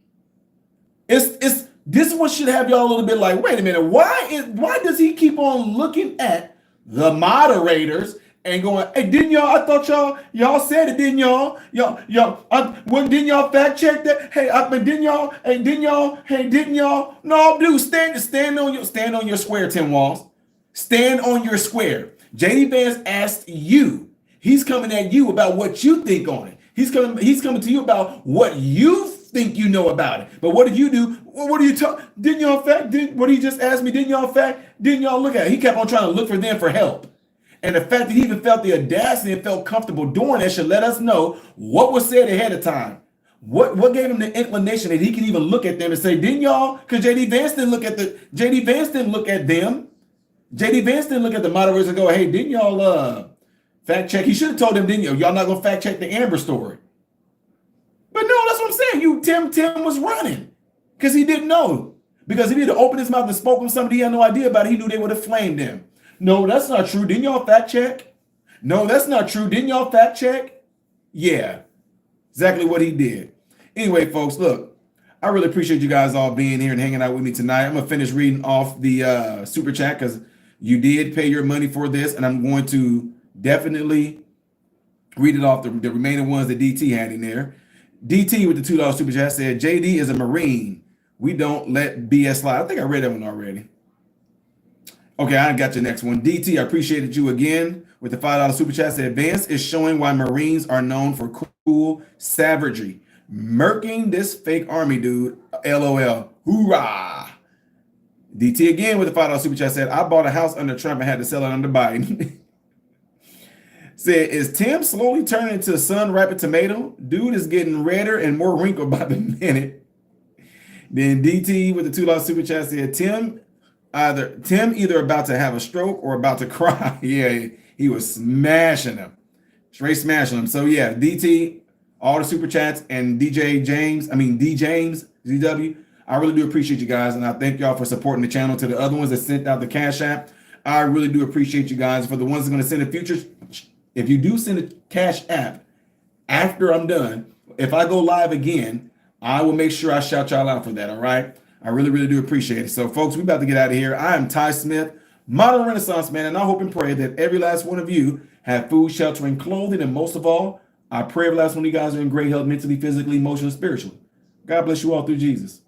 Speaker 1: This one should have y'all a little bit like, wait a minute, why does he keep on looking at the moderators and going, hey, didn't y'all? I thought y'all said it, didn't y'all? Didn't y'all fact check that? Hey, didn't y'all? Hey, didn't y'all? No, dude, stand on your square, Tim Walz. Stand on your square. JD Vance asked you. He's coming at you about what you think on it. He's coming to you about what you think you know about it. But what did you do? What are you talking? Didn't y'all fact? What he just asked me? Didn't y'all fact? Didn't y'all look at it? He kept on trying to look for them for help. And the fact that he even felt the audacity and felt comfortable doing that should let us know what was said ahead of time. What gave him the inclination that he can even look at them and say, didn't y'all? Because JD Vance didn't look at them. JD Vance didn't look at the moderators and go, hey, didn't y'all fact check? He should have told them, didn't y'all not gonna fact check the Amber story? But no, that's what I'm saying. Tim was running because he didn't know. Because if he had opened his mouth and spoke with somebody he had no idea about it, he knew they would have flamed him. No, that's not true. Didn't y'all fact check? No, that's not true. Didn't y'all fact check? Yeah, exactly what he did. Anyway, folks, look, I really appreciate you guys all being here and hanging out with me tonight. I'm going to finish reading off the super chat because you did pay your money for this, and I'm going to definitely read it off the remaining ones that DT had in there. DT with the $2 super chat said, JD is a Marine. We don't let BS slide. I think I read that one already. Okay, I got your next one. DT, I appreciated you again with the $5 super chat. Said, Vance is showing why Marines are known for cool savagery. Murking this fake army dude. LOL. Hoorah. DT again with the $5 super chat said, I bought a house under Trump and had to sell it under Biden. Said, is Tim slowly turning into a sun-ripened tomato? Dude is getting redder and more wrinkled by the minute. Then DT with the $2 super chat said, Tim either about to have a stroke or about to cry. Yeah, he was smashing him. Straight smashing him. So yeah, DT, all the super chats, and D James, ZW, I really do appreciate you guys, and I thank y'all for supporting the channel. To the other ones that sent out the Cash App, I really do appreciate you guys. For the ones that are going to send in future, if you do send a Cash App after I'm done, if I go live again, I will make sure I shout y'all out for that, all right? I really, really do appreciate it. So, folks, we about to get out of here. I am Ty Smith, modern Renaissance man, and I hope and pray that every last one of you have food, shelter, and clothing. And most of all, I pray every last one of you guys are in great health, mentally, physically, emotionally, spiritually. God bless you all through Jesus.